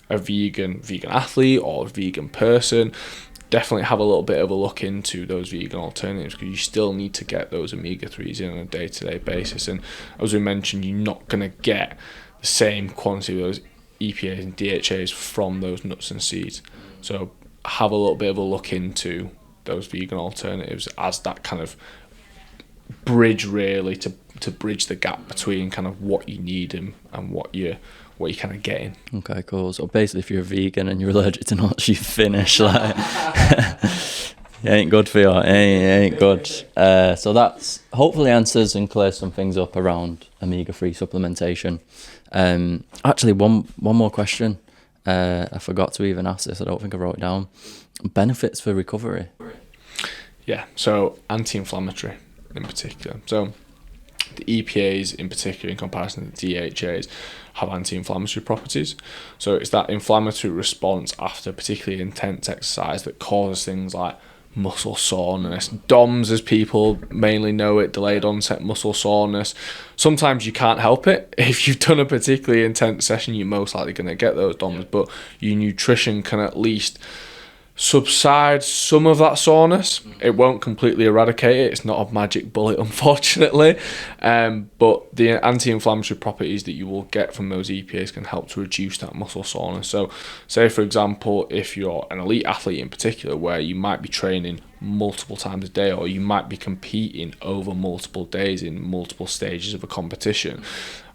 a vegan athlete or a vegan person, definitely have a little bit of a look into those vegan alternatives, because you still need to get those omega-3s in on a day-to-day basis. And as we mentioned, you're not going to get the same quantity of those EPAs and DHAs from those nuts and seeds. So have a little bit of a look into those vegan alternatives as that kind of bridge, really, to bridge the gap between kind of what you need and what you're kind of getting. Okay, cool. So basically, if you're a vegan and you're allergic to nuts, you finish. Like, it ain't good for you. It ain't good. So that's hopefully answers and clears some things up around omega-3 supplementation. Actually, one more question. I forgot to even ask this. I don't think I wrote it down. Benefits for recovery. Yeah, so anti-inflammatory in particular. So the EPAs in particular, in comparison to the DHAs, have anti-inflammatory properties. So it's that inflammatory response after particularly intense exercise that causes things like muscle soreness, DOMS as people mainly know it, delayed onset muscle soreness. Sometimes you can't help it. If you've done a particularly intense session, you're most likely going to get those DOMS, but your nutrition can at least subside some of that soreness. It won't completely eradicate it. It's not a magic bullet, unfortunately. But the anti-inflammatory properties that you will get from those EPAs can help to reduce that muscle soreness. So say, for example, if you're an elite athlete in particular, where you might be training multiple times a day, or you might be competing over multiple days in multiple stages of a competition,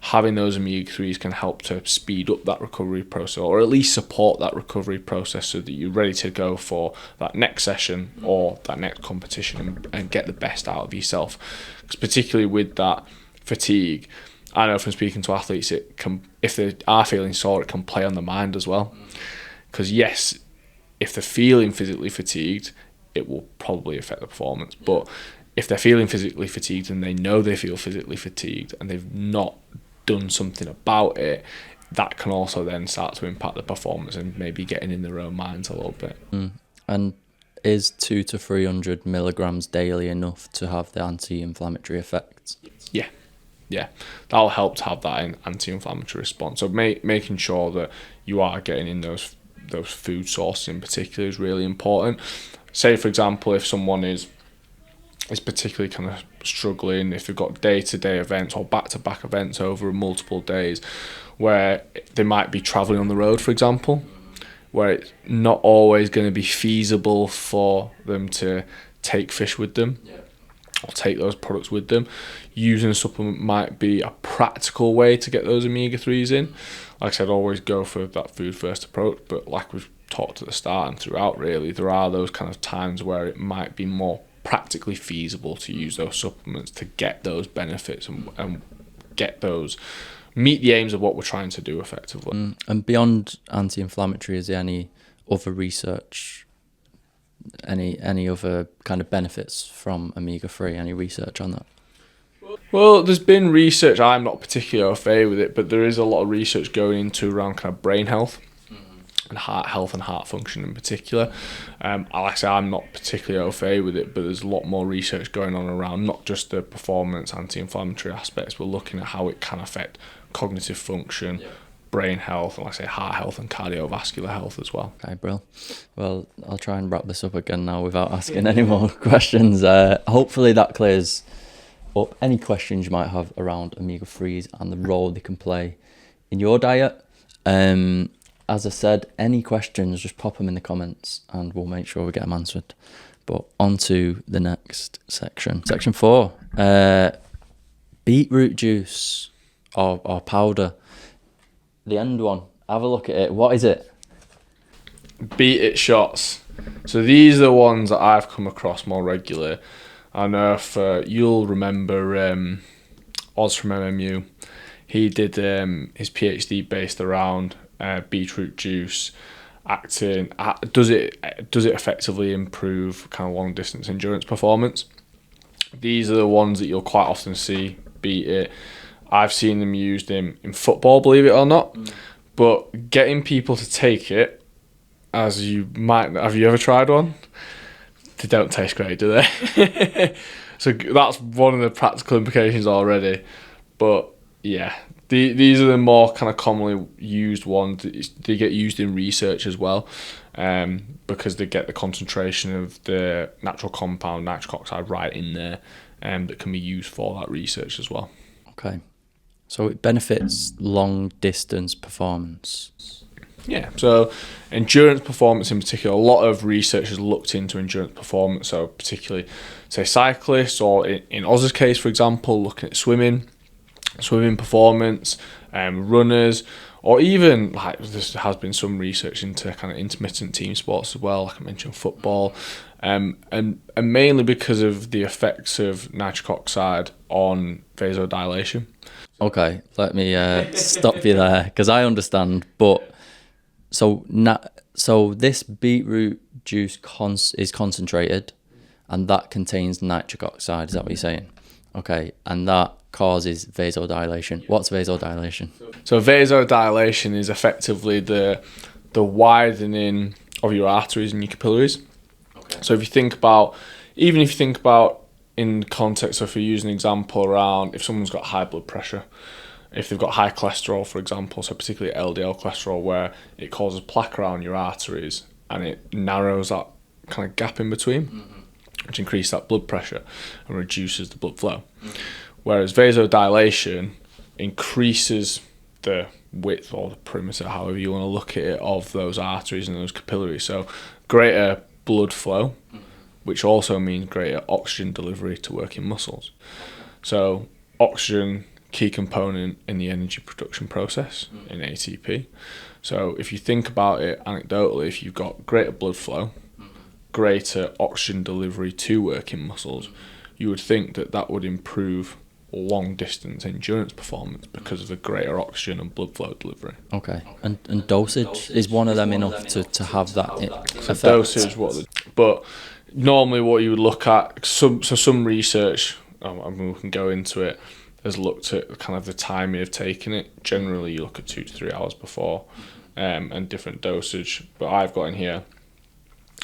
having those omega-3s can help to speed up that recovery process, or at least support that recovery process, so that you're ready to go for that next session or that next competition and get the best out of yourself. Because particularly with that fatigue, I know from speaking to athletes, it can, if they are feeling sore, it can play on the mind as well. Because yes, if they're feeling physically fatigued, it will probably affect the performance. But if they're feeling physically fatigued and they know they feel physically fatigued and they've not done something about it, that can also then start to impact the performance and maybe getting in their own minds a little bit. And is 200 to 300 milligrams daily enough to have the anti-inflammatory effects? Yeah, that'll help to have that anti-inflammatory response. So making sure that you are getting in those food sources in particular is really important. Say, for example, if someone is particularly kind of struggling, if they've got day-to-day events or back-to-back events over multiple days, where they might be traveling on the road, for example, where it's not always going to be feasible for them to take fish with them, or take those products with them, using a supplement might be a practical way to get those omega-3s in. Like I said, always go for that food first approach, but like we've talked at the start and throughout, really, there are those kind of times where it might be more practically feasible to use those supplements to get those benefits and get those, meet the aims of what we're trying to do effectively. And beyond anti-inflammatory, is there any other research, any other kind of benefits from omega-3? Any research on that? Well, there's been research. I'm not particularly au fait with it, but there is a lot of research going into around kind of brain health and heart health and heart function in particular. Like I say, I'm not particularly au fait with it, but there's a lot more research going on around not just the performance anti-inflammatory aspects, but looking at how it can affect cognitive function, brain health, and like I say, heart health and cardiovascular health as well. Okay, bro. Well, I'll try and wrap this up again now without asking any more questions. Hopefully that clears up any questions you might have around omega-3s and the role they can play in your diet. As I said, any questions, just pop them in the comments and we'll make sure we get them answered. But on to the next section. Section 4, beetroot juice or powder. The end one, have a look at it. What is it? Beat It shots. So these are the ones that I've come across more regularly. I know if you'll remember Oz from MMU, he did his PhD based around beetroot juice acting. Does it effectively improve kind of long distance endurance performance? These are the ones that you'll quite often see Beat It. I've seen them used in football, believe it or not. But getting people to take it, as you might, have you ever tried one? They don't taste great, do they? So that's one of the practical implications already. But yeah, these are the more kind of commonly used ones. They get used in research as well, because they get the concentration of the natural compound nitric oxide right in there, that can be used for that research as well. Okay, so it benefits long distance performance. Yeah, so endurance performance in particular, a lot of research has looked into endurance performance, so particularly, say, cyclists, or in Oz's case, for example, looking at swimming performance, runners, or even, like, there has been some research into kind of intermittent team sports as well, like I mentioned, football, and mainly because of the effects of nitric oxide on vasodilation. Okay, let me stop you there, because I understand, but so this beetroot juice is concentrated, and that contains nitric oxide. Is that what you're saying? Okay, and that causes vasodilation. What's vasodilation? So vasodilation is effectively the widening of your arteries and your capillaries. Okay. So if you think about in context, so if you use an example around if someone's got high blood pressure, if they've got high cholesterol, for example, so particularly LDL cholesterol, where it causes plaque around your arteries and it narrows that kind of gap in between, which increases that blood pressure and reduces the blood flow. Whereas vasodilation increases the width or the perimeter, however you want to look at it, of those arteries and those capillaries. So greater blood flow, which also means greater oxygen delivery to working muscles. So oxygen, key component in the energy production process in ATP. So if you think about it anecdotally, if you've got greater blood flow, greater oxygen delivery to working muscles, you would think that would improve long distance endurance performance because of the greater oxygen and blood flow delivery. Okay, and dosage is one of them enough to have that effect? So dosage, but normally what you would look at, some research, I mean, we can go into it, has looked at kind of the timing of taking it. Generally, you look at 2 to 3 hours before, and different dosage. But I've got in here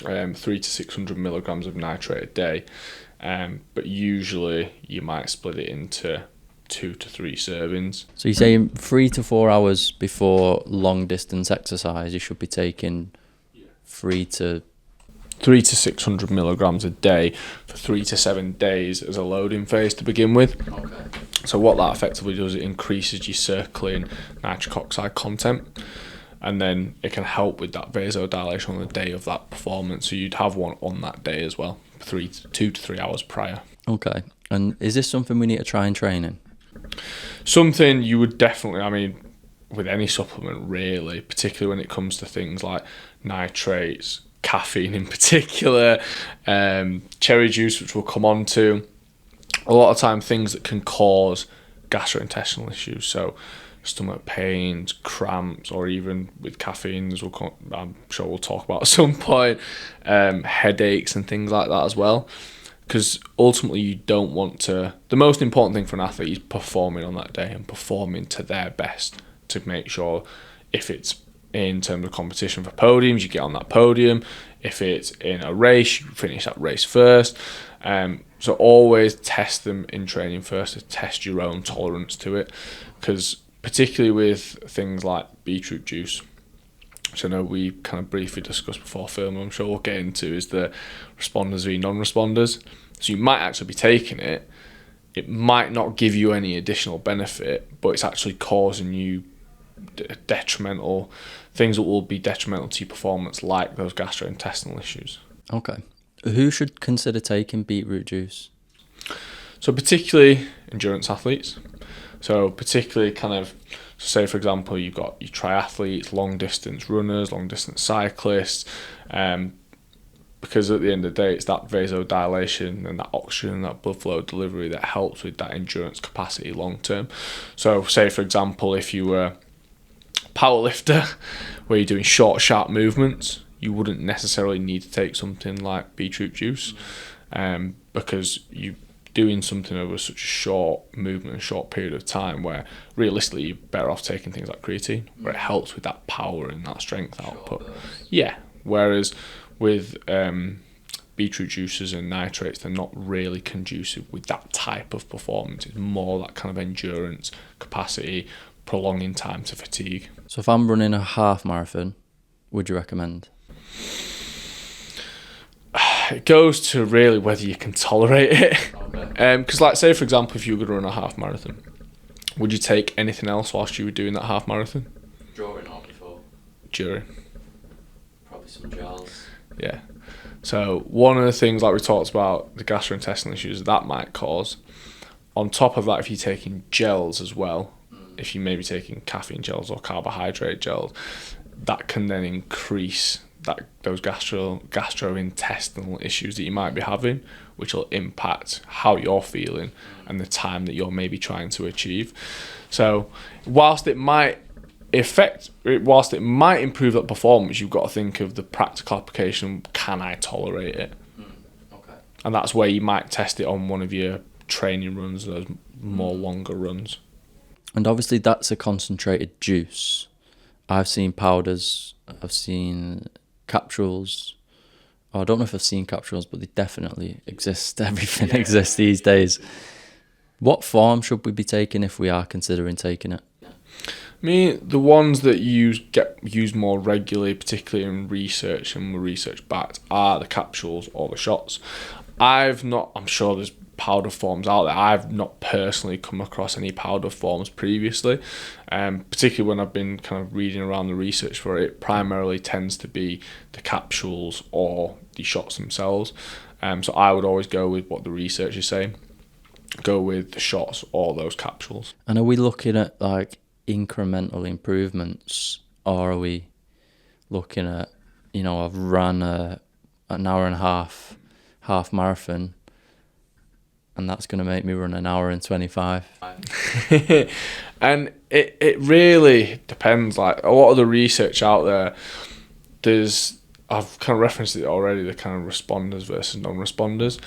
300 to 600 milligrams of nitrate a day. But usually you might split it into 2 to 3 servings. So you're saying 3 to 4 hours before long distance exercise, you should be taking 3 to 600 milligrams a day for 3 to 7 days as a loading phase to begin with. Okay. So what that effectively does, it increases your circulating nitric oxide content, and then it can help with that vasodilation on the day of that performance. So you'd have one on that day as well, 2 to 3 hours prior. Okay. And is this something we need to try in training? Something you would definitely, I mean, with any supplement really, particularly when it comes to things like nitrates, caffeine in particular, cherry juice, which we'll come on to, a lot of time things that can cause gastrointestinal issues, so stomach pains, cramps, or even with caffeine, as I'm sure we'll talk about at some point, headaches and things like that as well. Because ultimately you don't want to, the most important thing for an athlete is performing on that day and performing to their best, to make sure if it's in terms of competition for podiums, you get on that podium. If it's in a race, you finish that race first. So always test them in training first, to test your own tolerance to it. Because particularly with things like beetroot juice, which I know we kind of briefly discussed before film, I'm sure we'll get into, is the responders v non-responders. So you might actually be taking it, it might not give you any additional benefit, but it's actually causing you detrimental things that will be detrimental to your performance, like those gastrointestinal issues. Okay. Who should consider taking beetroot juice? So particularly endurance athletes. So particularly say for example, you've got your triathletes, long distance runners, long distance cyclists, because at the end of the day, it's that vasodilation and that oxygen, that blood flow delivery that helps with that endurance capacity long term. So say for example, if you were a powerlifter where you're doing short, sharp movements, you wouldn't necessarily need to take something like beetroot juice, because you're doing something over such a short movement, a short period of time, where realistically you're better off taking things like creatine, where it helps with that power and that strength output. Yeah, whereas with beetroot juices and nitrates, they're not really conducive with that type of performance. It's more that kind of endurance capacity, prolonging time to fatigue. So if I'm running a half marathon, would you recommend? It goes to really whether you can tolerate it. Because like say for example, if you were going to run a half marathon, would you take anything else whilst you were doing that half marathon? During or before? During. Probably some gels. Yeah. So one of the things, like we talked about, the gastrointestinal issues that might cause. On top of that, if you're taking gels as well, if you may be taking caffeine gels or carbohydrate gels, that can then increase those gastrointestinal issues that you might be having, which will impact how you're feeling and the time that you're maybe trying to achieve. So whilst it might improve that performance, you've got to think of the practical application. Can I tolerate it? Okay. And that's where you might test it on one of your training runs, those more longer runs. And obviously that's a concentrated juice. I've seen powders, I've seen capsules. I don't know if I've seen capsules, but they definitely exist. Everything exists these days. What form should we be taking if we are considering taking it? The ones that get used more regularly, particularly in research and were research backed, are the capsules or the shots. I'm sure there's powder forms out there. I've not personally come across any powder forms previously, particularly when I've been kind of reading around the research for it. It primarily tends to be the capsules or the shots themselves. So I would always go with what the research is saying. Go with the shots or those capsules. And are we looking at like incremental improvements, or are we looking at, I've ran an hour and a half marathon, and that's going to make me run an hour and 25. And it really depends. Like a lot of the research out there, I've kind of referenced it already, the kind of responders versus non-responders.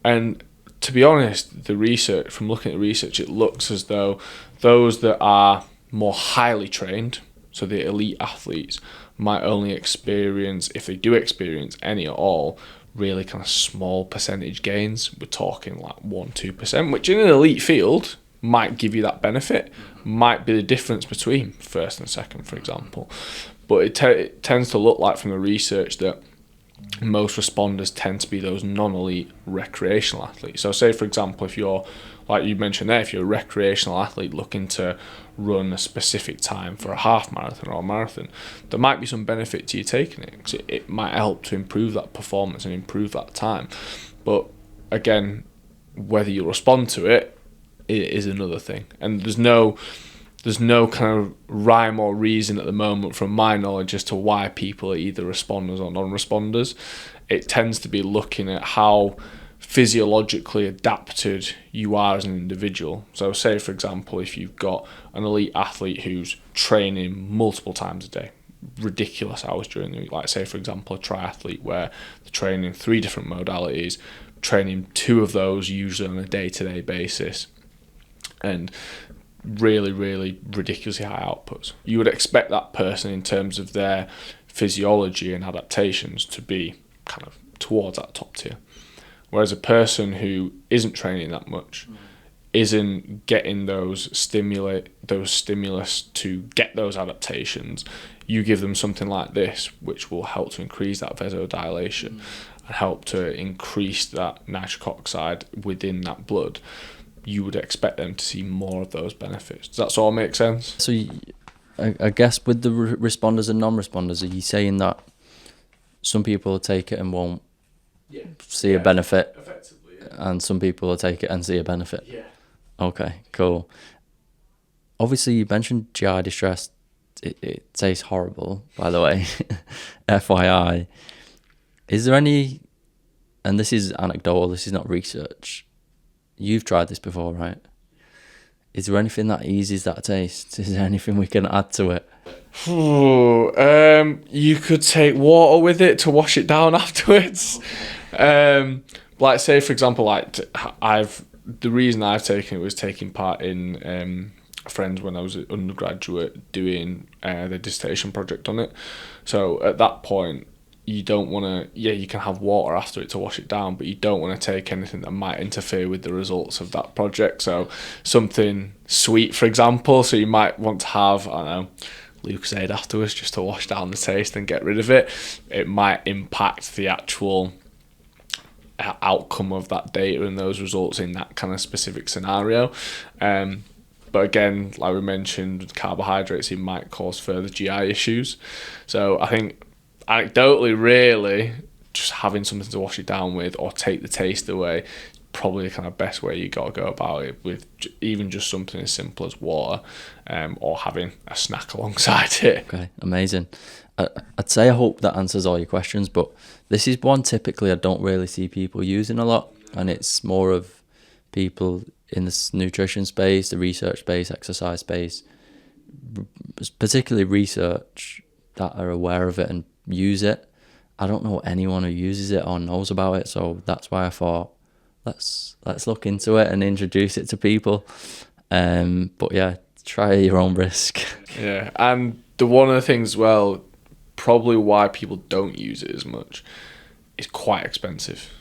And to be honest, from looking at the research, it looks as though those that are more highly trained, so the elite athletes, might only experience, if they do experience any at all, really kind of small percentage gains. We're talking like 1-2%, which in an elite field might give you that benefit, might be the difference between first and second, for example. But it tends to look like from the research that most responders tend to be those non-elite recreational athletes. So say for example, if you're, like you mentioned there, if you're a recreational athlete looking to run a specific time for a half marathon or a marathon, there might be some benefit to you taking it, because it might help to improve that performance and improve that time. But again, whether you respond to it is another thing. And there's no kind of rhyme or reason at the moment, from my knowledge, as to why people are either responders or non-responders. It tends to be looking at how physiologically adapted you are as an individual. So say for example, if you've got an elite athlete who's training multiple times a day, ridiculous hours during the week, like say for example a triathlete where they're training 3 different modalities, training 2 of those usually on a day-to-day basis, and really, really ridiculously high outputs. You would expect that person, in terms of their physiology and adaptations, to be kind of towards that top tier. Whereas a person who isn't training that much, isn't getting those stimulus to get those adaptations, you give them something like this, which will help to increase that vasodilation and help to increase that nitric oxide within that blood, you would expect them to see more of those benefits. Does that sort of make sense? So I guess with the responders and non-responders, are you saying that some people will take it and won't see a benefit, effectively, and some people will take it and see a benefit? yeah. Okay, cool. Obviously, you mentioned GI distress. It tastes horrible, by the way. FYI. Is there any, and this is anecdotal, this is not research. You've tried this before, right? Is there anything that eases that taste? Is there anything we can add to it? You could take water with it to wash it down afterwards. Like say for example, like the reason I've taken it was taking part in friends when I was an undergraduate doing the dissertation project on it. So at that point, you don't want to, you can have water after it to wash it down, but you don't want to take anything that might interfere with the results of that project. So something sweet, for example, so you might want to have, I don't know, Lucozade afterwards just to wash down the taste and get rid of it. It might impact the actual outcome of that data and those results in that kind of specific scenario. But again, like we mentioned, with carbohydrates, it might cause further GI issues. So I think anecdotally, really, just having something to wash it down with or take the taste away, probably the kind of best way you got to go about it, with even just something as simple as water, or having a snack alongside it. Okay, amazing. I'd say I hope that answers all your questions, but this is one typically I don't really see people using a lot, and it's more of people in the nutrition space, the research space, exercise space, particularly research, that are aware of it and use it. I don't know anyone who uses it or knows about it, so that's why I thought let's look into it and introduce it to people. But yeah, try at your own risk. Yeah, and one of the things as well, probably why people don't use it as much, is quite expensive.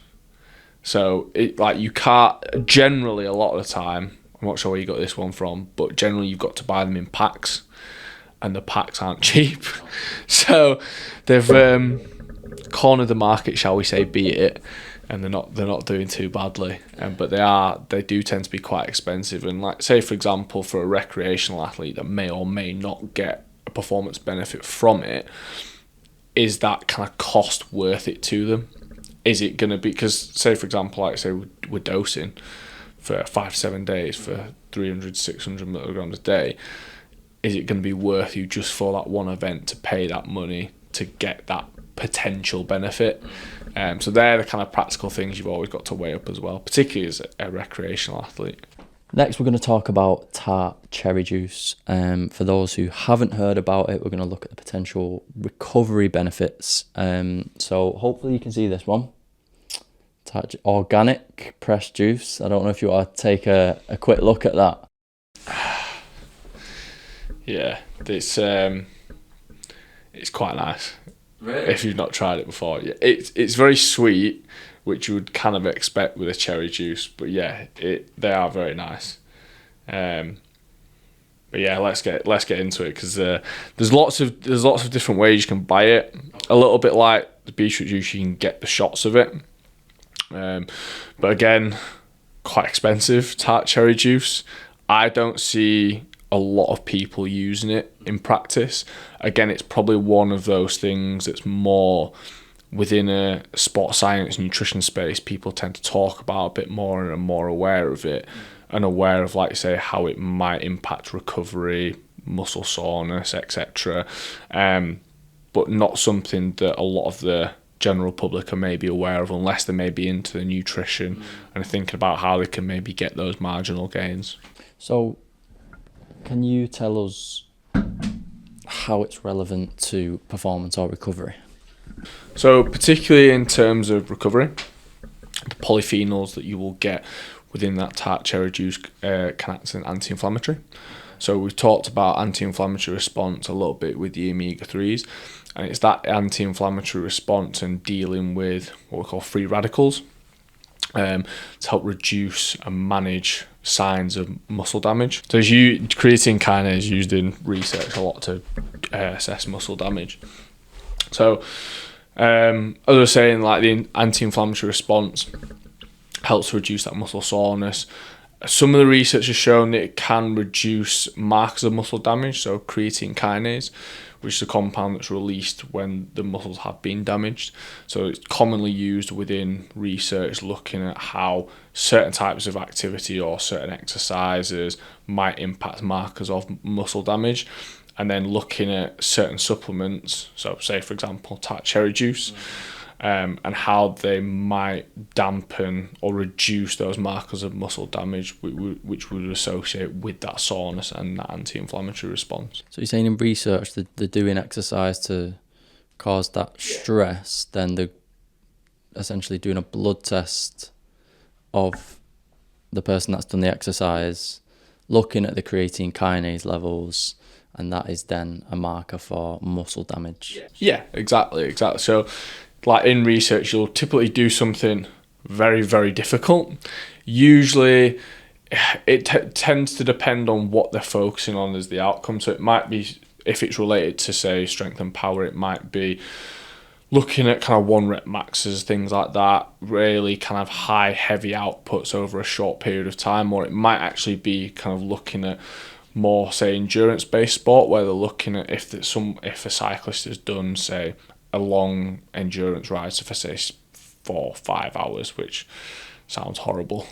So it, like, you can't, generally a lot of the time, I'm not sure where you got this one from, but generally you've got to buy them in packs, and the packs aren't cheap. So they've cornered the market, shall we say, beat it, and they're not doing too badly. But they do tend to be quite expensive. And like, say for example, for a recreational athlete that may or may not get a performance benefit from it, is that kind of cost worth it to them? Is it going to be, because say for example, like say we're dosing for 5 to 7 days for 300, 600 milligrams a day, is it going to be worth you just for that one event to pay that money to get that potential benefit? So they're the kind of practical things you've always got to weigh up as well, particularly as a recreational athlete. Next, we're going to talk about Tart Cherry Juice. For those who haven't heard about it, we're going to look at the potential recovery benefits. So hopefully you can see this one. Tart organic pressed juice. I don't know if you want to take a quick look at that. Yeah, it's quite nice. Really? If you've not tried it before. Yeah, it's very sweet, which you would kind of expect with a cherry juice, but yeah, they are very nice. But yeah, let's get into it, because there's lots of different ways you can buy it. A little bit like the beetroot juice, you can get the shots of it. But again, quite expensive. Tart cherry juice, I don't see a lot of people using it in practice. Again, it's probably one of those things that's more within a sports science nutrition space. People tend to talk about a bit more and are more aware of it, and aware of, like say, how it might impact recovery, muscle soreness, etc. But not something that a lot of the general public are maybe aware of, unless they may be into the nutrition and thinking about how they can maybe get those marginal gains. So can you tell us how it's relevant to performance or recovery? So particularly in terms of recovery, the polyphenols that you will get within that tart cherry juice can act as an anti-inflammatory. So we've talked about anti-inflammatory response a little bit with the omega-3s, and it's that anti-inflammatory response and dealing with what we call free radicals to help reduce and manage signs of muscle damage. So creatine kinase is used in research a lot to assess muscle damage. So as I was saying, like the anti-inflammatory response helps to reduce that muscle soreness. Some of the research has shown that it can reduce markers of muscle damage, so creatine kinase, which is a compound that's released when the muscles have been damaged. So it's commonly used within research looking at how certain types of activity or certain exercises might impact markers of muscle damage. And then looking at certain supplements, so say for example Tart Cherry Juice, and how they might dampen or reduce those markers of muscle damage which would associate with that soreness and that anti-inflammatory response. So you're saying in research that they're doing exercise to cause that stress, then they're essentially doing a blood test of the person that's done the exercise, looking at the creatine kinase levels, and that is then a marker for muscle damage. Yeah, exactly. So like in research, you'll typically do something very, very difficult. Usually it tends to depend on what they're focusing on as the outcome. So it might be, if it's related to say strength and power, it might be looking at kind of 1 rep maxes, things like that, really kind of high, heavy outputs over a short period of time. Or it might actually be kind of looking at more, say, endurance-based sport, where they're looking at if a cyclist has done, say, a long endurance ride, so for say 4 or 5 hours, which sounds horrible.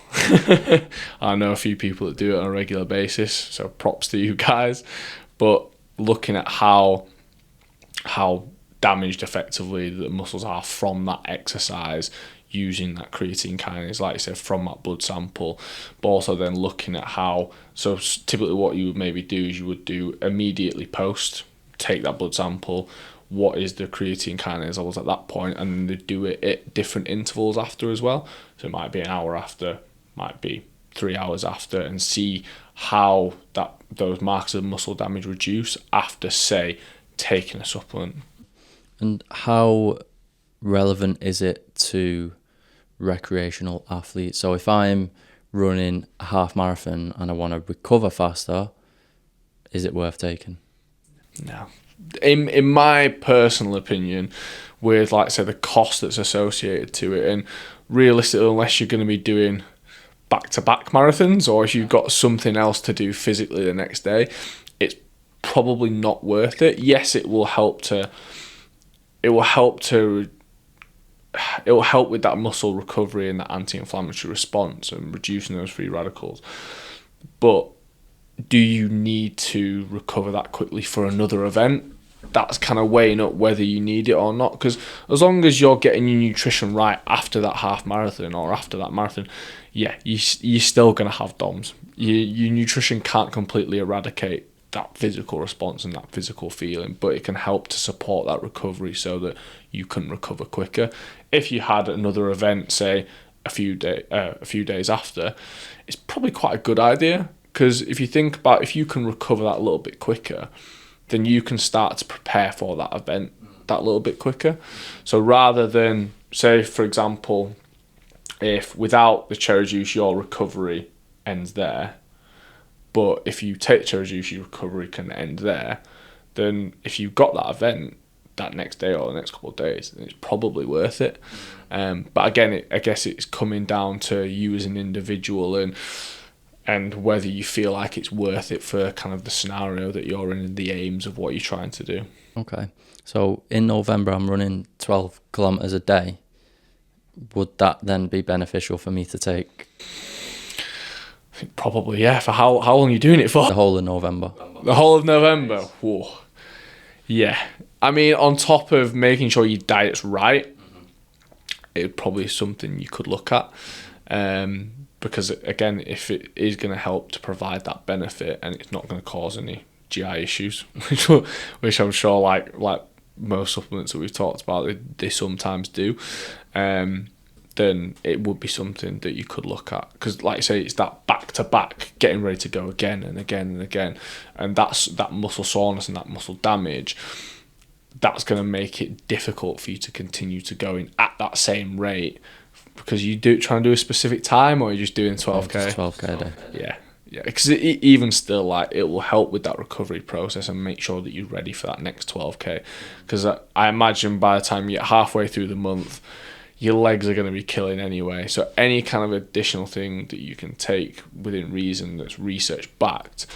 I know a few people that do it on a regular basis, so props to you guys. But looking at how damaged effectively the muscles are from that exercise, using that creatine kinase, like I said, from that blood sample, but also then looking at how, so typically what you would maybe do is you would do immediately post, take that blood sample, what is the creatine kinase levels at that point, and then they do it at different intervals after as well. So it might be an hour after, might be 3 hours after, and see how those markers of muscle damage reduce after, say, taking a supplement. And how relevant is it to recreational athletes? So if I'm running a half marathon and I want to recover faster, is it worth taking? No. In my personal opinion, with, like I say, the cost that's associated to it, and realistically, unless you're going to be doing back-to-back marathons, or if you've got something else to do physically the next day, it's probably not worth it. Yes, it will help with that muscle recovery and that anti-inflammatory response and reducing those free radicals. But do you need to recover that quickly for another event? That's kind of weighing up whether you need it or not. Because as long as you're getting your nutrition right after that half marathon or after that marathon, yeah, you're still going to have DOMs. Your nutrition can't completely eradicate that physical response and that physical feeling, but it can help to support that recovery so that you can recover quicker. If you had another event, say a few days after, it's probably quite a good idea, because if you think about, if you can recover that a little bit quicker, then you can start to prepare for that event that little bit quicker. So rather than, say for example, if without the cherry juice your recovery ends there, but if you take cherry juice, your recovery can end there, then if you've got that event that next day or the next couple of days, then it's probably worth it. But again, I guess it's coming down to you as an individual and whether you feel like it's worth it for kind of the scenario that you're in and the aims of what you're trying to do. Okay. So in November, I'm running 12 kilometers a day. Would that then be beneficial for me to take? I think probably, yeah. For how long are you doing it for? The whole of November. The whole of November? Whoa. Yeah. I mean, on top of making sure your diet's right, it probably is something you could look at. Because, again, if it is going to help to provide that benefit and it's not going to cause any GI issues, which I'm sure, like most supplements that we've talked about, they sometimes do, then it would be something that you could look at. Because, like I say, it's that back-to-back, getting ready to go again and again and again. And that's that muscle soreness and that muscle damage. That's going to make it difficult for you to continue to go in at that same rate. Because you trying to do a specific time, or you're just doing 12k? Just 12k a day. Yeah. Because even still, like, it will help with that recovery process and make sure that you're ready for that next 12k. Because I imagine by the time you get halfway through the month, your legs are going to be killing anyway. So any kind of additional thing that you can take within reason that's research backed,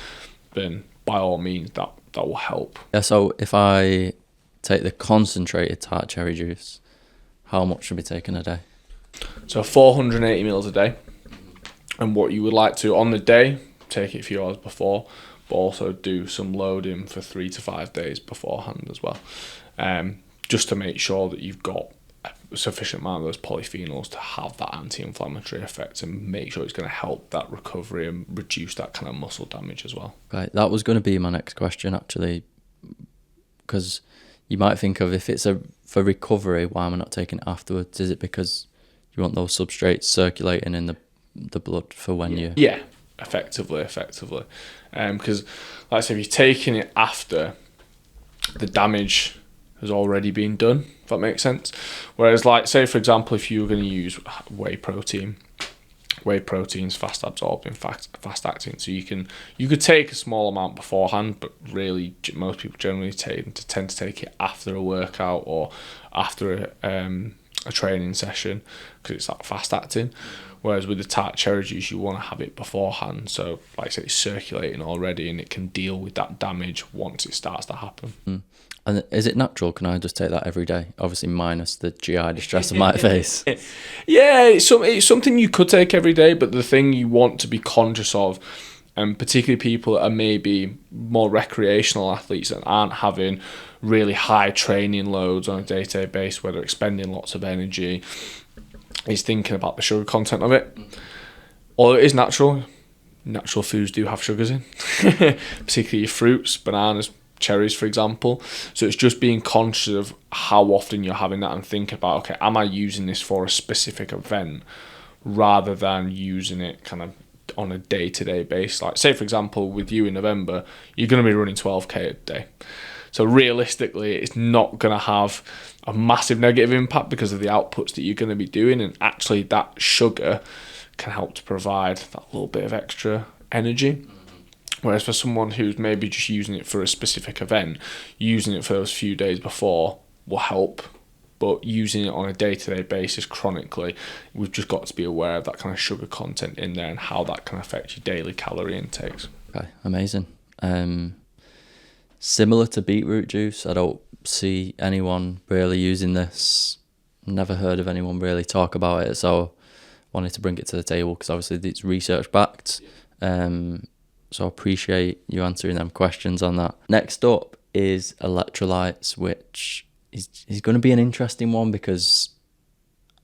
then by all means that will help. Yeah, so if I take the concentrated tart cherry juice, how much should be taken a day? So 480 mils a day. And what you would like to, on the day, take it a few hours before, but also do some loading for 3 to 5 days beforehand as well. Just to make sure that you've got a sufficient amount of those polyphenols to have that anti-inflammatory effect and make sure it's going to help that recovery and reduce that kind of muscle damage as well. Right, that was going to be my next question actually, because you might think of, if it's for recovery, why am I not taking it afterwards? Is it because you want those substrates circulating in the blood for when you... Yeah, effectively. Because, like I said, if you're taking it after, the damage has already been done, if that makes sense. Whereas, like, say, for example, if you were going to use whey protein's fast absorbing, fast acting, so you could take a small amount beforehand, but really most people generally tend to take it after a workout or after a training session, because it's that fast acting. Whereas with the tart cherry juice, you want to have it beforehand, so like I say, it's circulating already and it can deal with that damage once it starts to happen. And is it natural? Can I just take that every day? Obviously minus the GI distress I might face. Yeah, it's something you could take every day, but the thing you want to be conscious of, and particularly people that are maybe more recreational athletes and aren't having really high training loads on a day-to-day basis, where they're expending lots of energy, is thinking about the sugar content of it. Although it is natural foods do have sugars in, particularly your fruits, bananas, cherries, for example. So it's just being conscious of how often you're having that and thinking about, okay, am I using this for a specific event rather than using it kind of on a day-to-day basis. Like, say, for example, with you in November, you're going to be running 12k a day. So realistically, it's not going to have a massive negative impact because of the outputs that you're going to be doing. And actually, that sugar can help to provide that little bit of extra energy. Whereas for someone who's maybe just using it for a specific event, using it for those few days before will help. But using it on a day-to-day basis chronically, we've just got to be aware of that kind of sugar content in there and how that can affect your daily calorie intakes. Okay, amazing. Similar to beetroot juice, I don't see anyone really using this. Never heard of anyone really talk about it, so wanted to bring it to the table because obviously it's research backed. So I appreciate you answering them questions on that. Next up is electrolytes, which is going to be an interesting one because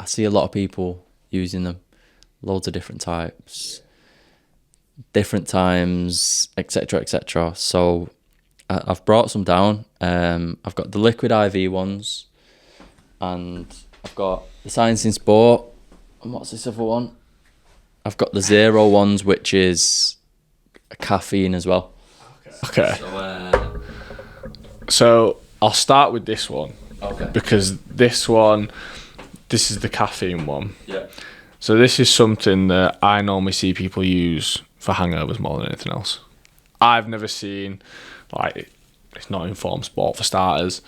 I see a lot of people using them, loads of different types, different times, etc., etc. So I've brought some down. I've got the liquid IV ones, and I've got the Science in Sport. And what's this other one? I've got the zero ones, which is caffeine as well. Okay. So I'll start with this one. Okay. Because this is the caffeine one. Yeah. So this is something that I normally see people use for hangovers more than anything else. I've never seen, like, it's not informed sport for starters.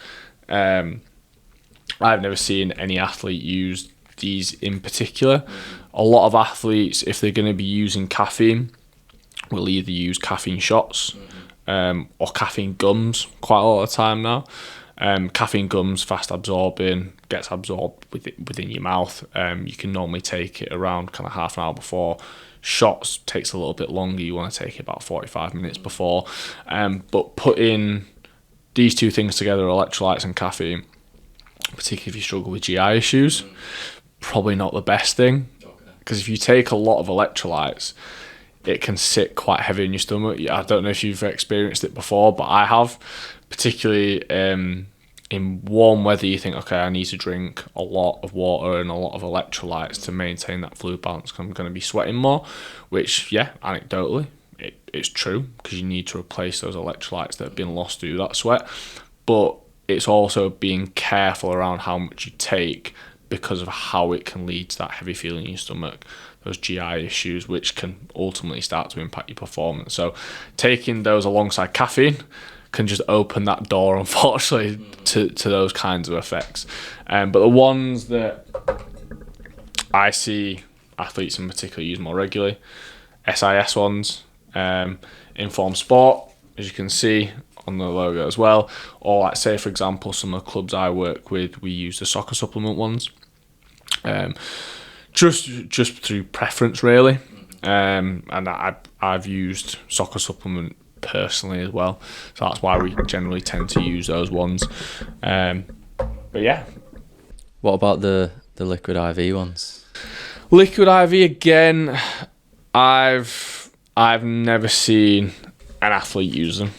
I've never seen any athlete use these in particular. A lot of athletes, if they're going to be using caffeine, will either use caffeine shots or caffeine gums quite a lot of the time now. Caffeine gums, fast absorbing, gets absorbed within your mouth. You can normally take it around kind of half an hour before. Shots takes a little bit longer. You want to take it about 45 minutes before. But putting these two things together, electrolytes and caffeine, particularly if you struggle with GI issues, probably not the best thing. Because if you take a lot of electrolytes, it can sit quite heavy in your stomach. I don't know if you've experienced it before, but I have. Particularly in warm weather, you think, okay, I need to drink a lot of water and a lot of electrolytes to maintain that fluid balance because I'm going to be sweating more, which, yeah, anecdotally, it's true because you need to replace those electrolytes that have been lost through that sweat. But it's also being careful around how much you take because of how it can lead to that heavy feeling in your stomach, those GI issues, which can ultimately start to impact your performance. So taking those alongside caffeine can just open that door, unfortunately, to those kinds of effects. But the ones that I see athletes in particular use more regularly. SIS ones, Inform Sport, as you can see on the logo as well. Or like say, for example, some of the clubs I work with, we use the soccer supplement ones. Just through preference, really. And I've used soccer supplement personally as well. So that's why we generally tend to use those ones. But yeah. What about the liquid IV ones? Liquid IV again, I've never seen an athlete use them.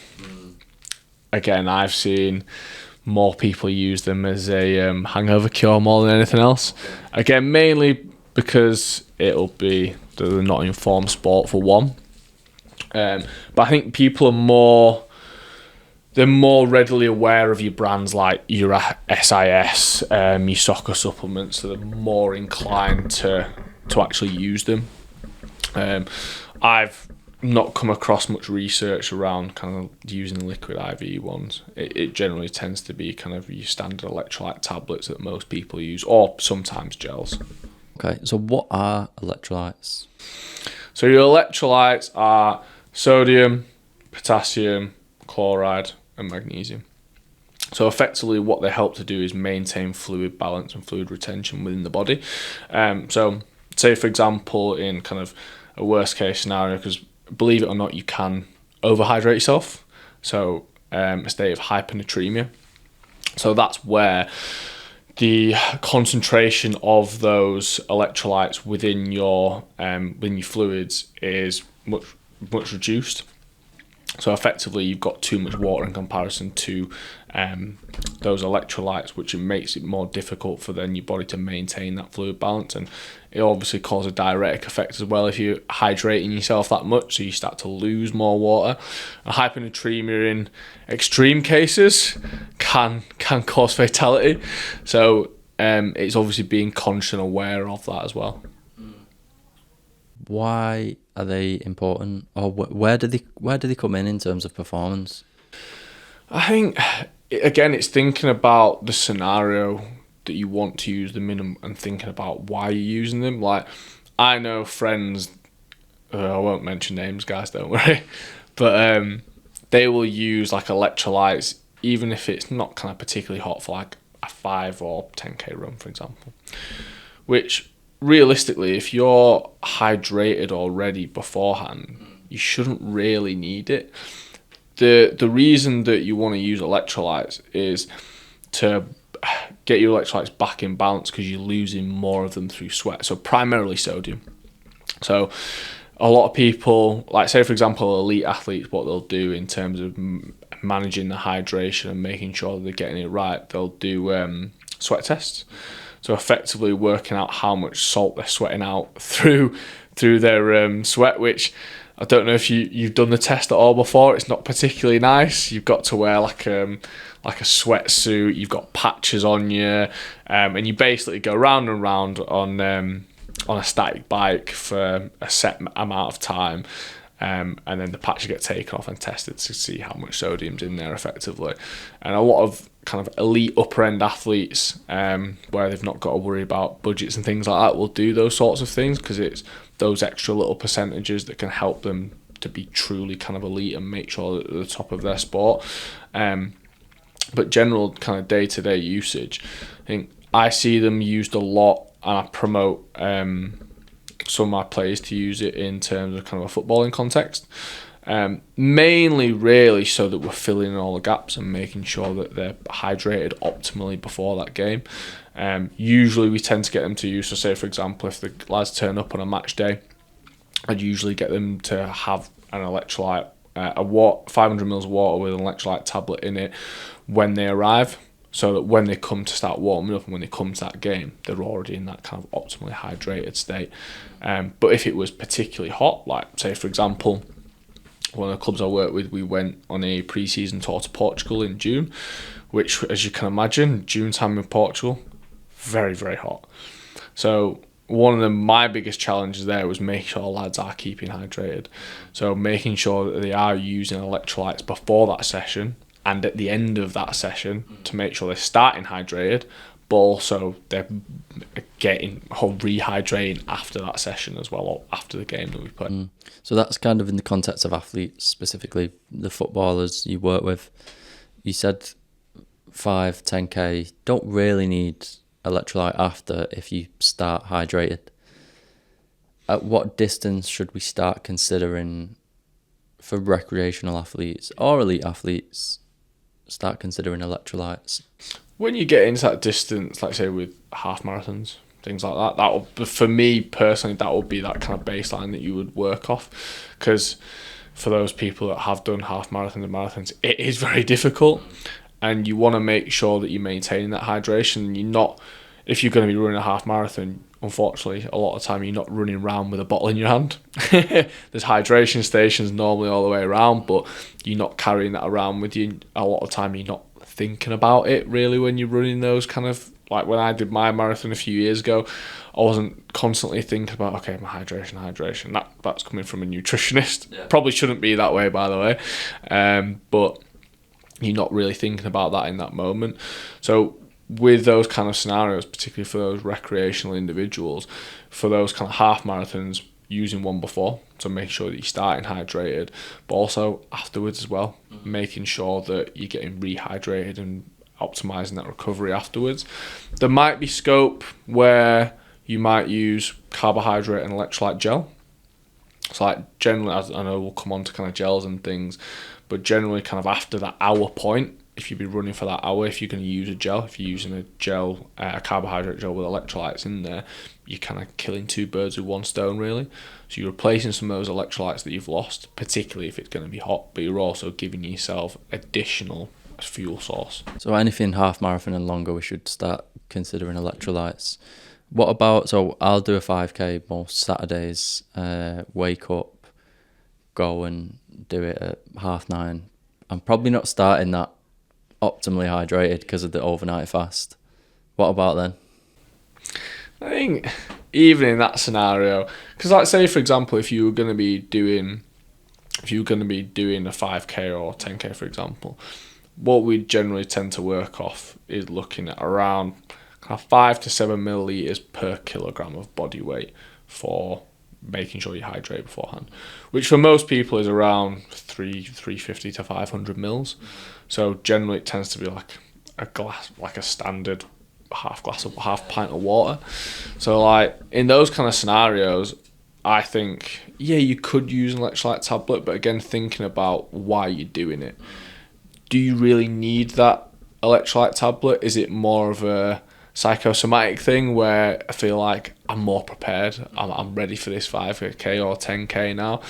Again, I've seen more people use them as a hangover cure more than anything else. Again, mainly because they're not informed sport for one. But I think people are they're more readily aware of your brands like your SIS, your soccer supplements, so they're more inclined to actually use them. I've not come across much research around kind of using liquid IV ones. It generally tends to be kind of your standard electrolyte tablets that most people use, or sometimes gels. Okay, so what are electrolytes? So your electrolytes are sodium, potassium, chloride, and magnesium. So effectively what they help to do is maintain fluid balance and fluid retention within the body. So say, for example, in kind of a worst case scenario, because believe it or not, you can overhydrate yourself. So a state of hypernatremia. So that's where the concentration of those electrolytes within your fluids is much reduced. So effectively, you've got too much water in comparison to those electrolytes, which makes it more difficult for then your body to maintain that fluid balance. And it obviously causes a diuretic effect as well if you're hydrating yourself that much, so you start to lose more water. And hypernatremia in extreme cases can cause fatality. So it's obviously being conscious and aware of that as well. Why are they important, or where do they come in terms of performance? I think again, it's thinking about the scenario that you want to use them in and thinking about why you're using them. Like, I know friends, I won't mention names, guys, don't worry, but they will use like electrolytes even if it's not kind of particularly hot, for like a 5 or 10k run, for example, which realistically, if you're hydrated already beforehand, you shouldn't really need it. The reason that you want to use electrolytes is to get your electrolytes back in balance, because you're losing more of them through sweat. So primarily sodium. So a lot of people, like say for example elite athletes, what they'll do in terms of managing the hydration and making sure that they're getting it right, they'll do sweat tests. So effectively working out how much salt they're sweating out through their sweat, which I don't know if you've done the test at all before. It's not particularly nice. You've got to wear like a sweatsuit. You've got patches on you, and you basically go round and round on a static bike for a set amount of time. And then the patches get taken off and tested to see how much sodium's in there effectively. And a lot of kind of elite upper end athletes, where they've not got to worry about budgets and things like that, will do those sorts of things, because it's those extra little percentages that can help them to be truly kind of elite and make sure that they're the top of their sport. But general kind of day-to-day usage, I think I see them used a lot, and I promote some of my players to use it in terms of kind of a footballing context. Mainly really so that we're filling in all the gaps and making sure that they're hydrated optimally before that game. Usually we tend to get them to use, so say for example, if the lads turn up on a match day, I'd usually get them to have an electrolyte, 500 mils of water with an electrolyte tablet in it when they arrive, so that when they come to start warming up and when they come to that game, they're already in that kind of optimally hydrated state. But if it was particularly hot, like say for example, one of the clubs I work with, we went on a pre-season tour to Portugal in June, which, as you can imagine, June time in Portugal, very, very hot. So one of my biggest challenges there was making sure lads are keeping hydrated. So making sure that they are using electrolytes before that session and at the end of that session to make sure they're starting hydrated, but also they're getting or rehydrating after that session as well, or after the game that we play. So that's kind of in the context of athletes, specifically the footballers you work with. You said 5, 10K don't really need electrolyte after if you start hydrated. At what distance should we start considering for recreational athletes or elite athletes, start considering electrolytes? When you get into that distance, like say with half marathons, things like that, for me personally, that would be that kind of baseline that you would work off. Because for those people that have done half marathons and marathons, it is very difficult, and you want to make sure that you're maintaining that hydration. You're not, if you're going to be running a half marathon, unfortunately, a lot of the time you're not running around with a bottle in your hand. There's hydration stations normally all the way around, but you're not carrying that around with you. A lot of the time you're not thinking about it really when you're running those kind of, like when I did my marathon a few years ago, I wasn't constantly thinking about, okay, my hydration. That's coming from a nutritionist. Yeah. Probably shouldn't be that way, by the way. But you're not really thinking about that in that moment. So with those kind of scenarios, particularly for those recreational individuals, for those kind of half marathons, using one before to make sure that you're starting hydrated, but also afterwards as well, making sure that you're getting rehydrated and optimizing that recovery afterwards. There might be scope where you might use carbohydrate and electrolyte gel. So like generally, I know we'll come on to kind of gels and things, but generally kind of after that hour point, if you'd be running for that hour, if you're going to use a gel, if you're using a gel, a carbohydrate gel with electrolytes in there, you're kind of killing two birds with one stone really. So you're replacing some of those electrolytes that you've lost, particularly if it's going to be hot, but you're also giving yourself additional fuel source. So anything half marathon and longer, we should start considering electrolytes. What about, so I'll do a 5K most Saturdays, wake up, go and do it at 9:30. I'm probably not starting that optimally hydrated because of the overnight fast. What about then? I think even in that scenario, because like say for example, if you were going to be doing a 5K or 10K for example, what we generally tend to work off is looking at around kind of 5 to 7 milliliters per kilogram of body weight for making sure you hydrate beforehand, which for most people is around 350 to 500 mils. So generally it tends to be like a glass, like a standard half pint of water. So like in those kind of scenarios, I think, yeah, you could use an electrolyte tablet, but again, thinking about why you're doing it. Do you really need that electrolyte tablet? Is it more of a psychosomatic thing where I feel like I'm more prepared, I'm ready for this 5K or 10K now?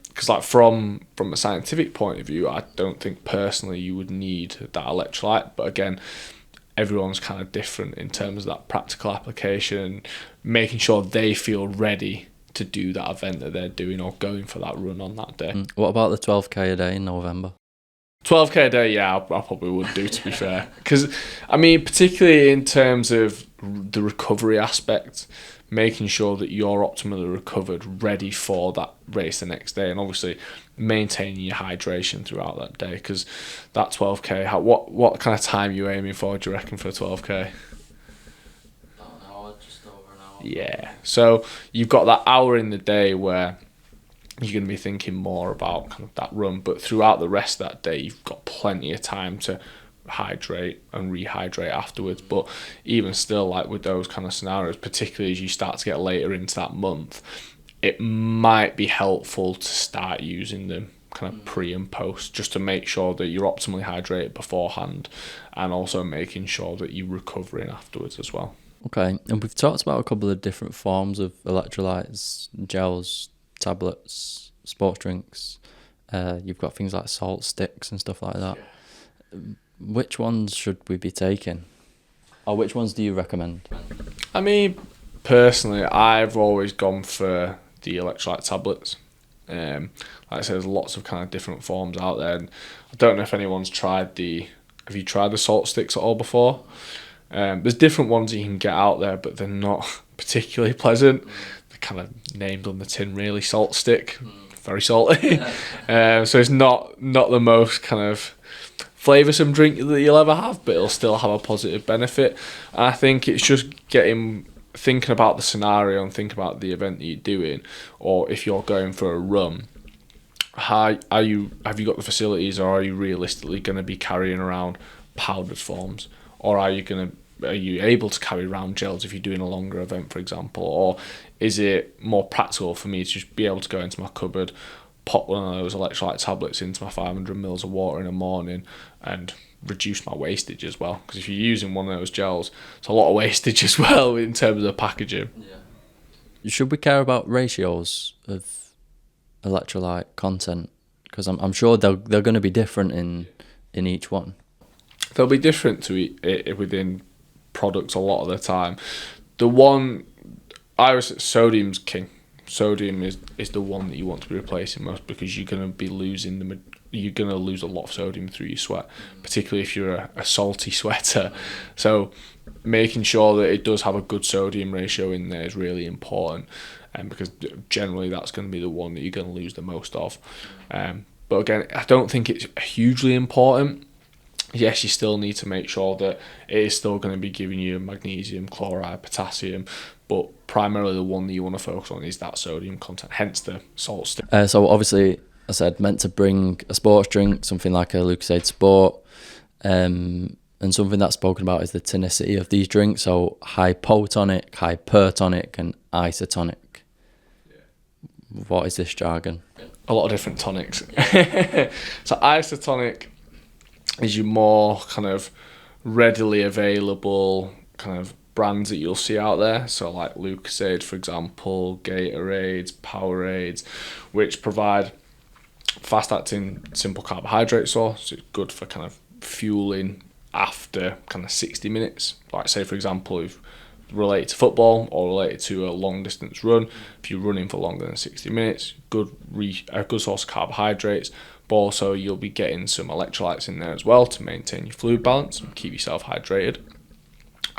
Because like from a scientific point of view, I don't think personally you would need that electrolyte, but again, everyone's kind of different in terms of that practical application, making sure they feel ready to do that event that they're doing or going for that run on that day. What about the 12K a day in November? 12K a day, yeah, I probably would do, to be fair. Because, I mean, particularly in terms of the recovery aspect, making sure that you're optimally recovered, ready for that race the next day, and obviously maintaining your hydration throughout that day. Because that 12K, what kind of time are you aiming for, do you reckon, for a 12K? About an hour, just over an hour. Yeah, so you've got that hour in the day where you're going to be thinking more about kind of that run, but throughout the rest of that day, you've got plenty of time to hydrate and rehydrate afterwards. But even still, like with those kind of scenarios, particularly as you start to get later into that month, it might be helpful to start using them kind of pre and post, just to make sure that you're optimally hydrated beforehand, and also making sure that you're recovering afterwards as well. Okay, and we've talked about a couple of different forms of electrolytes, gels, tablets, sports drinks. You've got things like salt sticks and stuff like that. Which ones should we be taking? Or which ones do you recommend? I mean, personally, I've always gone for the electrolyte tablets. Like I said, there's lots of kind of different forms out there, and I don't know if anyone's tried have you tried the salt sticks at all before? There's different ones you can get out there, but they're not particularly pleasant. They're kind of named on the tin, really, salt stick, very salty. So it's not the most kind of flavoursome drink that you'll ever have, but it'll still have a positive benefit. And I think it's just thinking about the scenario and thinking about the event that you're doing, or if you're going for a run. Have you got the facilities, or are you realistically going to be carrying around powdered forms, or are you able to carry around gels if you're doing a longer event, for example? Or is it more practical for me to just be able to go into my cupboard, pop one of those electrolyte tablets into my 500 mils of water in the morning and reduce my wastage as well? Because if you're using one of those gels, it's a lot of wastage as well in terms of the packaging. Yeah. Should we care about ratios of electrolyte content? Because I'm sure they're going to be different in each one. They'll be different within products a lot of the time. The one sodium's king. Sodium is the one that you want to be replacing most, because you're going to lose a lot of sodium through your sweat, particularly if you're a salty sweater. So making sure that it does have a good sodium ratio in there is really important, because generally that's going to be the one that you're going to lose the most of. But again, I don't think it's hugely important. Yes, you still need to make sure that it is still going to be giving you magnesium, chloride, potassium, but primarily the one that you want to focus on is that sodium content, hence the salt stick. So obviously, I said meant to bring a sports drink, something like a Lucozade Sport, and something that's spoken about is the tonicity of these drinks, so hypotonic, hypertonic, and isotonic. Yeah. What is this jargon? A lot of different tonics. So isotonic is your more kind of readily available kind of brands that you'll see out there. So like Lucozade, for example, Gatorades, Powerades, which provide fast-acting simple carbohydrate source. It's good for kind of fueling after kind of 60 minutes. Like say, for example, if related to football or related to a long-distance run, if you're running for longer than 60 minutes, a good source of carbohydrates. But also you'll be getting some electrolytes in there as well to maintain your fluid balance and keep yourself hydrated.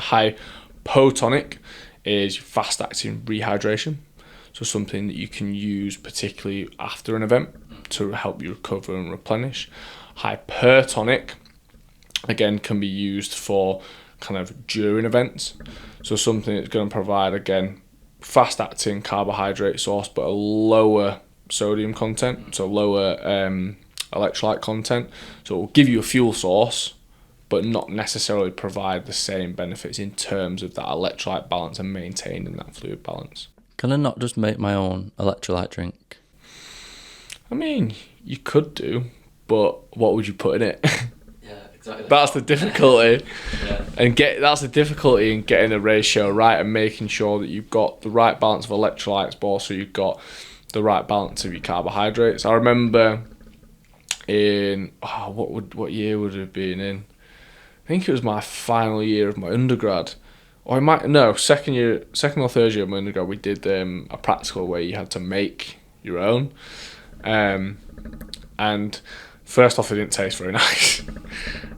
Hypotonic is fast-acting rehydration, so something that you can use particularly after an event to help you recover and replenish. Hypertonic, again, can be used for kind of during events, so something that's going to provide, again, fast-acting carbohydrate source but a lower sodium content, so lower electrolyte content, so it will give you a fuel source but not necessarily provide the same benefits in terms of that electrolyte balance and maintaining that fluid balance. Can I not just make my own electrolyte drink? I mean, you could do, but what would you put in it? Yeah, exactly. That's the difficulty. Yeah. And that's the difficulty in getting the ratio right and making sure that you've got the right balance of electrolytes, but also you've got the right balance of your carbohydrates. I remember in what year would it have been in? I think it was my final year of my undergrad, or second or third year of my undergrad. We did a practical where you had to make your own, and first off, it didn't taste very nice,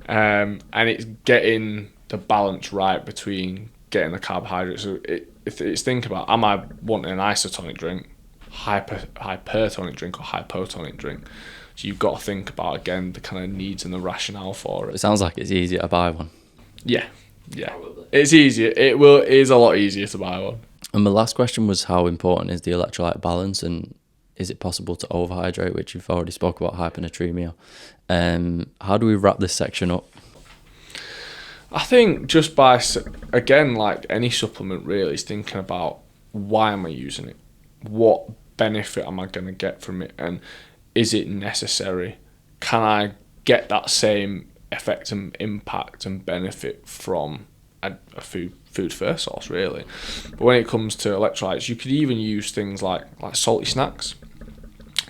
and it's getting the balance right between getting the carbohydrates. So it's think about, am I wanting an isotonic drink, hypertonic drink, or hypotonic drink? So you've got to think about, again, the kind of needs and the rationale for it. It sounds like it's easier to buy one. Yeah. Probably. It's easier. It is a lot easier to buy one. And my last question was, how important is the electrolyte balance, and is it possible to overhydrate, which you've already spoke about, hyponatremia. How do we wrap this section up? I think just by, again, like any supplement really, is thinking about, why am I using it? What benefit am I going to get from it? And is it necessary? Can I get that same effect and impact and benefit from a food first source, really? But when it comes to electrolytes, you could even use things like salty snacks.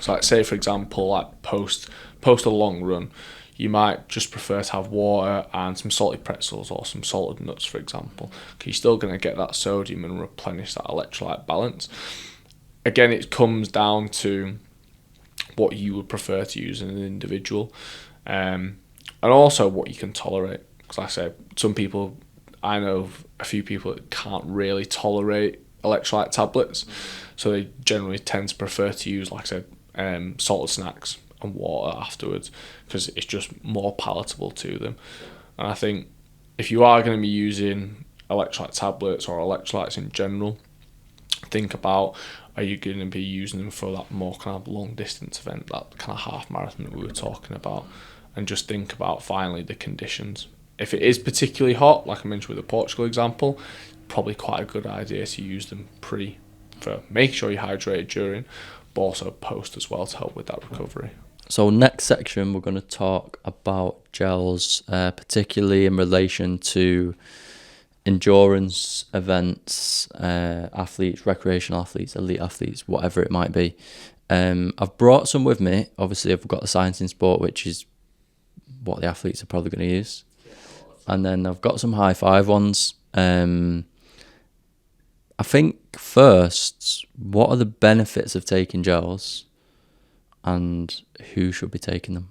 So like, say for example, like post a long run, you might just prefer to have water and some salty pretzels or some salted nuts, for example, because you're still going to get that sodium and replenish that electrolyte balance. Again, it comes down to what you would prefer to use in an individual, and also what you can tolerate. Because like I said, some people, I know a few people that can't really tolerate electrolyte tablets, so they generally tend to prefer to use, like I said, salted snacks and water afterwards, because it's just more palatable to them. And I think if you are going to be using electrolyte tablets or electrolytes in general, think about, are you going to be using them for that more kind of long distance event, that kind of half marathon that we were talking about, and just think about finally the conditions. If it is particularly hot, like I mentioned with the Portugal example, probably quite a good idea to use them for making sure you're hydrated during, but also post as well to help with that recovery. So next section, we're going to talk about gels, particularly in relation to endurance events, athletes, recreational athletes, elite athletes, whatever it might be. I've brought some with me. Obviously, I've got the Science in Sport, which is what the athletes are probably going to use. And then I've got some high five ones. I think first, what are the benefits of taking gels and who should be taking them?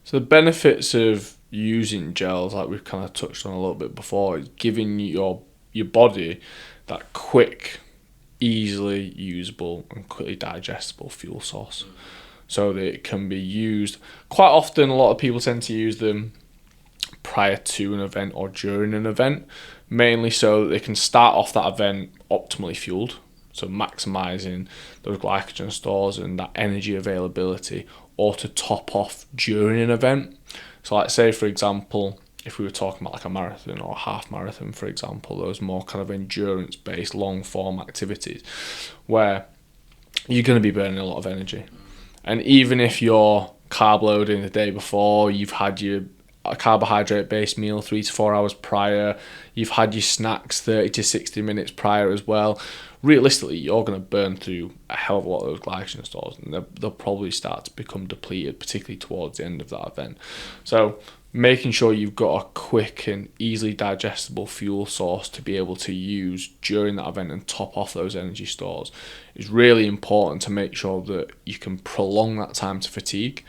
So the benefits of using gels, like we've kind of touched on a little bit before, is giving your body that quick, easily usable and quickly digestible fuel source. So that it can be used quite often. A lot of people tend to use them prior to an event or during an event, mainly so that they can start off that event optimally fueled, so maximizing those glycogen stores and that energy availability, or to top off during an event. So like say for example, if we were talking about like a marathon or a half marathon, for example, those more kind of endurance based long form activities where you're going to be burning a lot of energy. And even if you're carb loading the day before, you've had your a carbohydrate-based meal 3 to 4 hours prior, you've had your snacks 30 to 60 minutes prior as well, realistically, you're going to burn through a hell of a lot of those glycogen stores, and they'll probably start to become depleted, particularly towards the end of that event. So making sure you've got a quick and easily digestible fuel source to be able to use during that event and top off those energy stores is really important, to make sure that you can prolong that time to fatigue,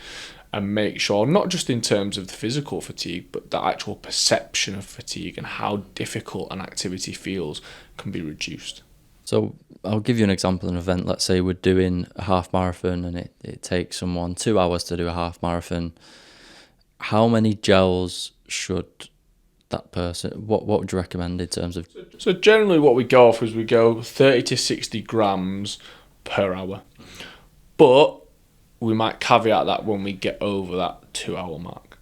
and make sure, not just in terms of the physical fatigue, but the actual perception of fatigue and how difficult an activity feels can be reduced. So I'll give you an example of an event. Let's say we're doing a half marathon and it takes someone 2 hours to do a half marathon. How many gels should that person, what would you recommend in terms of? So generally what we go off is we go 30 to 60 grams per hour. But we might caveat that when we get over that 2 hour mark.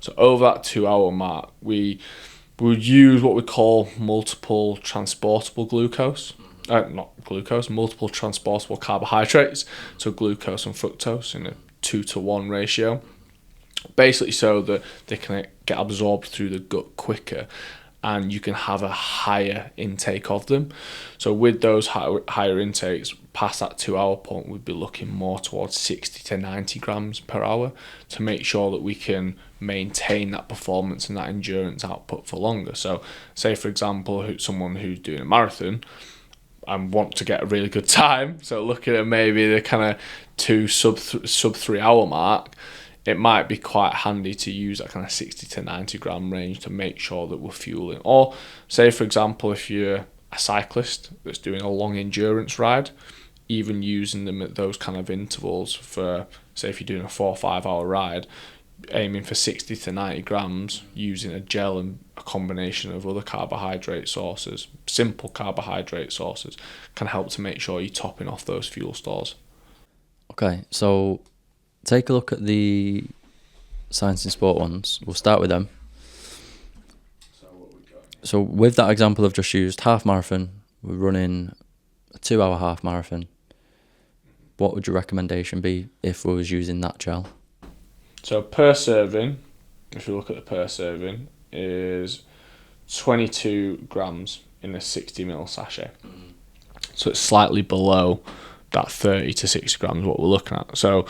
So over that 2 hour mark, we would use what we call multiple transportable glucose. Multiple transportable carbohydrates. So glucose and fructose in a 2-to-1 ratio. Basically so that they can get absorbed through the gut quicker and you can have a higher intake of them. So with those higher intakes, past that 2 hour point, we'd be looking more towards 60 to 90 grams per hour to make sure that we can maintain that performance and that endurance output for longer. So say for example, someone who's doing a marathon and want to get a really good time, so looking at maybe the kind of sub 3 hour mark, it might be quite handy to use that kind of 60 to 90 gram range to make sure that we're fueling. Or say for example, if you're a cyclist that's doing a long endurance ride, even using them at those kind of intervals for, say if you're doing a 4 or 5 hour ride, aiming for 60 to 90 grams, using a gel and a combination of other carbohydrate sources, simple carbohydrate sources, can help to make sure you're topping off those fuel stores. Okay, so take a look at the Science in Sport ones. We'll start with them. So with that example I've just used, half marathon, we're running a 2 hour half marathon. What would your recommendation be if we was using that gel? So per serving, if you look at the per serving, is 22 grams in a 60 ml sachet. So it's slightly below that 30 to 60 grams what we're looking at. So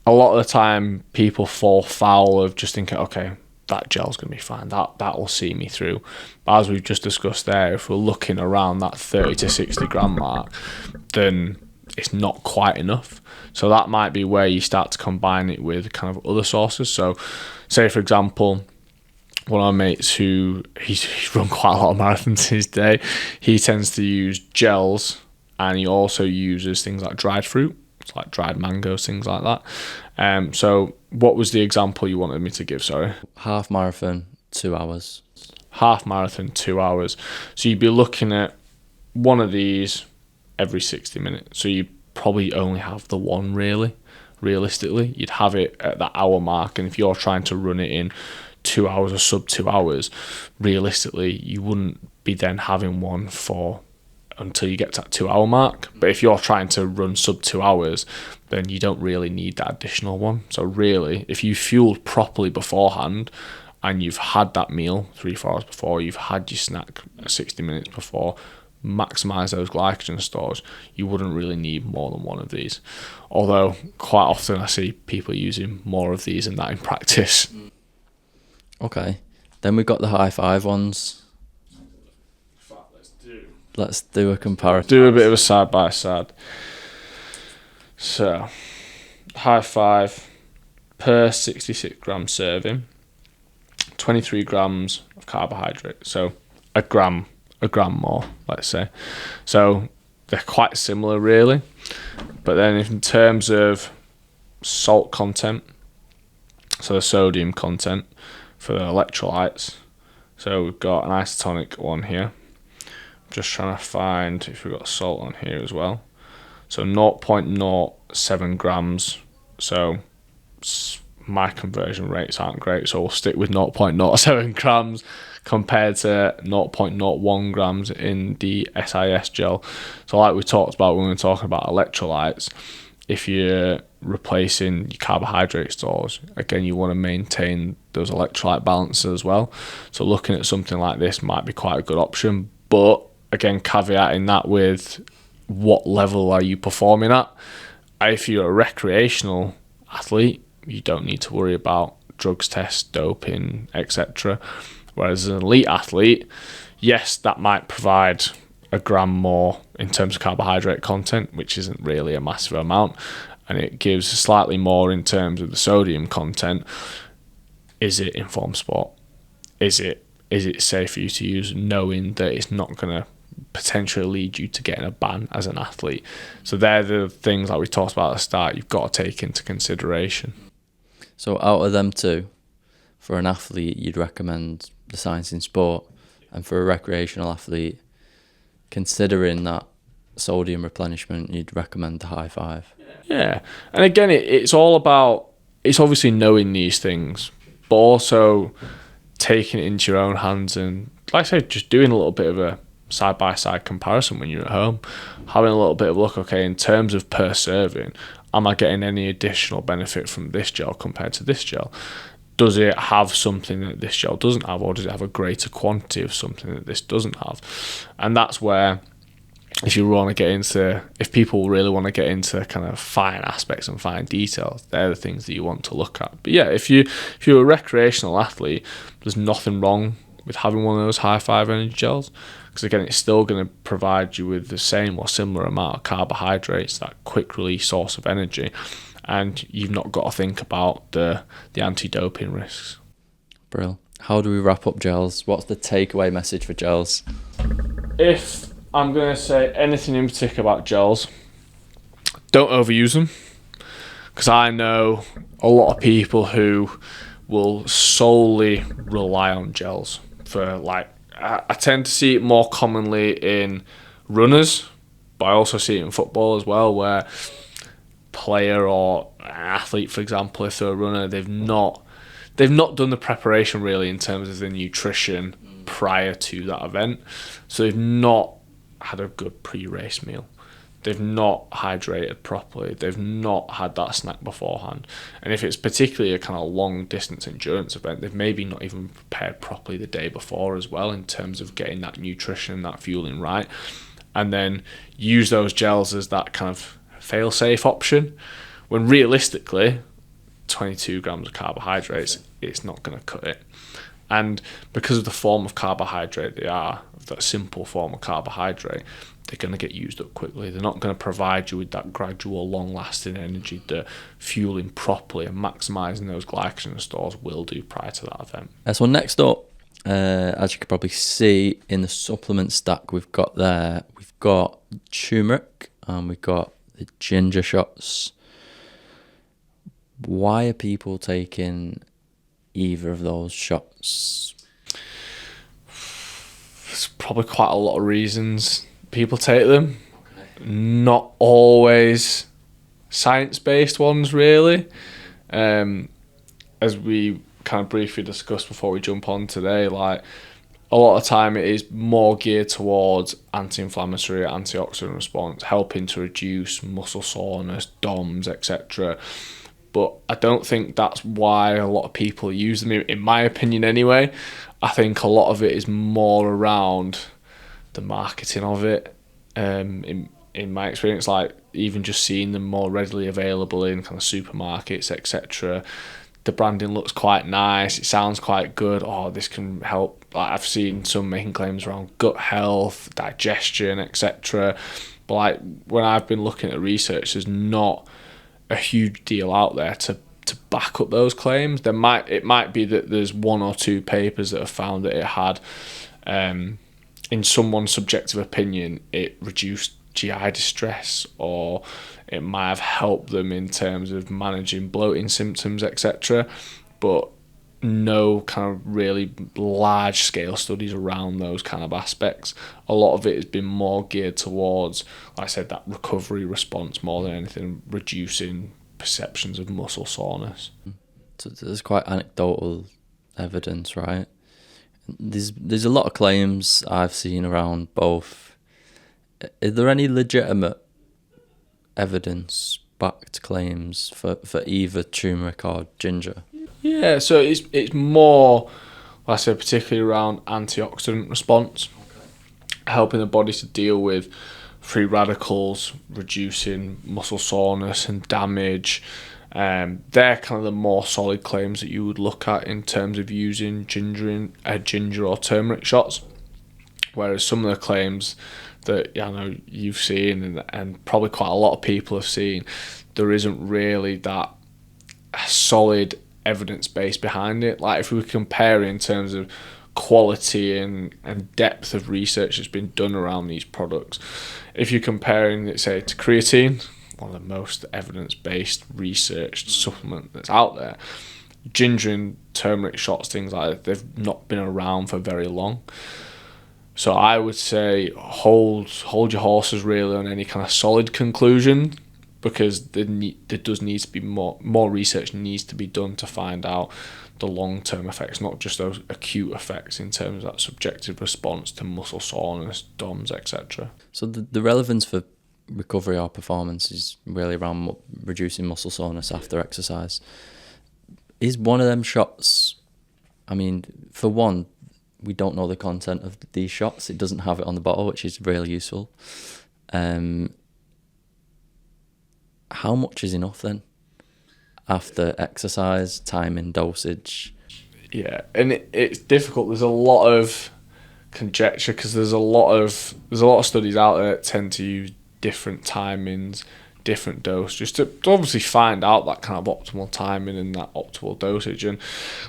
a lot of the time people fall foul of just thinking, okay, that gel's going to be fine, that will see me through. But as we've just discussed there, if we're looking around that 30 to 60 gram mark, then it's not quite enough. So that might be where you start to combine it with kind of other sources. So say for example, one of our mates who he's run quite a lot of marathons in his day, he tends to use gels, and he also uses things like dried fruit It's like dried mangoes, things like that. So what was the example you wanted me to give? Sorry. Half marathon, 2 hours. Half marathon, 2 hours. So you'd be looking at one of these every 60 minutes. So you probably only have the one realistically. You'd have it at that hour mark. And if you're trying to run it in 2 hours or sub 2 hours, realistically, you wouldn't be then having one for until you get to that 2 hour mark. But if you're trying to run sub 2 hours, then you don't really need that additional one. So really, if you fueled properly beforehand, and you've had that meal 3-4 hours before, you've had your snack 60 minutes before, maximize those glycogen stores, you wouldn't really need more than one of these. Although quite often I see people using more of these than that in practice. Okay. Then we've got the high five ones. Let's do a comparison. Do a bit of a side by side. So, high five per 66 gram serving. 23 grams of carbohydrate, so a gram more, let's say. So they're quite similar really, but then in terms of salt content, so the sodium content for the electrolytes, so we've got an isotonic one here. I'm just trying to find if we've got salt on here as well. So 0.07 grams, so my conversion rates aren't great, so we'll stick with 0.07 grams compared to 0.01 grams in the SIS gel. So like we talked about when we were talking about electrolytes, if you're replacing your carbohydrate stores, again, you want to maintain those electrolyte balances as well. So looking at something like this might be quite a good option, but again, caveating that with what level are you performing at. If you're a recreational athlete, you don't need to worry about drugs tests, doping, etc. Whereas as an elite athlete, yes, that might provide a gram more in terms of carbohydrate content, which isn't really a massive amount, and it gives slightly more in terms of the sodium content. Is it informed sport? Is it safe for you to use, knowing that it's not going to potentially lead you to getting a ban as an athlete? So they're the things like we talked about at the start you've got to take into consideration. So out of them two, for an athlete, you'd recommend the Science in Sport, and for a recreational athlete, considering that sodium replenishment, you'd recommend the high five. Yeah, and again, it's all about, it's obviously knowing these things, but also taking it into your own hands and, like I said, just doing a little bit of a side-by-side comparison when you're at home, having a little bit of a look, okay, in terms of per serving, am I getting any additional benefit from this gel compared to this gel? Does it have something that this gel doesn't have, or does it have a greater quantity of something that this doesn't have? And that's where, if people really want to get into kind of fine aspects and fine details, they're the things that you want to look at. But yeah, if you're a recreational athlete, there's nothing wrong with having one of those high five energy gels, because again, it's still going to provide you with the same or similar amount of carbohydrates, that quick release source of energy, and you've not got to think about the anti-doping risks. Brill. How do we wrap up gels? What's the takeaway message for gels? If I'm going to say anything in particular about gels, don't overuse them, because I know a lot of people who will solely rely on gels for, like, I tend to see it more commonly in runners, but I also see it in football as well, where player or an athlete, for example, if they're a runner, they've not done the preparation really in terms of the nutrition prior to that event. So they've not had a good pre-race meal. They've not hydrated properly. They've not had that snack beforehand. And if it's particularly a kind of long distance endurance event, they've maybe not even prepared properly the day before as well in terms of getting that nutrition, that fueling right. And then use those gels as that kind of fail-safe option, when realistically 22 grams of carbohydrates, it's not going to cut it. And because of the form of carbohydrate they are, that simple form of carbohydrate, they're going to get used up quickly. They're not going to provide you with that gradual, long-lasting energy that fueling properly and maximising those glycogen stores will do prior to that event. So next up, as you can probably see in the supplement stack we've got there, we've got turmeric and we've got the ginger shots. Why are people taking either of those shots? There's probably quite a lot of reasons people take them. Okay. Not always science-based ones, really. As we kind of briefly discussed before we jump on today, like a lot of time it is more geared towards anti-inflammatory, antioxidant response, helping to reduce muscle soreness, DOMS, etc. But I don't think that's why a lot of people use them, in my opinion anyway. I think a lot of it is more around the marketing of it. In my experience, like even just seeing them more readily available in kind of supermarkets, etc. The branding looks quite nice. It sounds quite good. Oh, this can help. Like I've seen some making claims around gut health, digestion, etc. But like when I've been looking at research, there's not a huge deal out there to back up those claims. It might be that there's one or two papers that have found that it had, in someone's subjective opinion, it reduced GI distress, or it might have helped them in terms of managing bloating symptoms, etc. But no kind of really large scale studies around those kind of aspects. A lot of it has been more geared towards, like I said, that recovery response more than anything, reducing perceptions of muscle soreness. So there's quite anecdotal evidence, right? There's a lot of claims I've seen around both. Is there any legitimate evidence-backed claims for either turmeric or ginger? Yeah, so it's more, like I said, particularly around antioxidant response, helping the body to deal with free radicals, reducing muscle soreness and damage. They're kind of the more solid claims that you would look at in terms of using ginger or turmeric shots. Whereas some of the claims that I know you've seen and probably quite a lot of people have seen, there isn't really that solid evidence base behind it. Like if we were comparing in terms of quality and depth of research that's been done around these products, if you're comparing it, say, to creatine, one of the most evidence-based researched supplement that's out there, ginger and turmeric shots, things like that, they've not been around for very long. So I would say hold your horses really on any kind of solid conclusion, because there does need to be more research needs to be done to find out the long-term effects, not just those acute effects in terms of that subjective response to muscle soreness, DOMS, etc. So the relevance for recovery or performance is really around reducing muscle soreness after exercise. Is one of them shots, I mean, for one, we don't know the content of these shots. It doesn't have it on the bottle, which is really useful. How much is enough then after exercise, timing, dosage? Yeah, and it's difficult. There's a lot of conjecture because there's a lot of studies out there that tend to use different timings, different dose, just to obviously find out that kind of optimal timing and that optimal dosage. And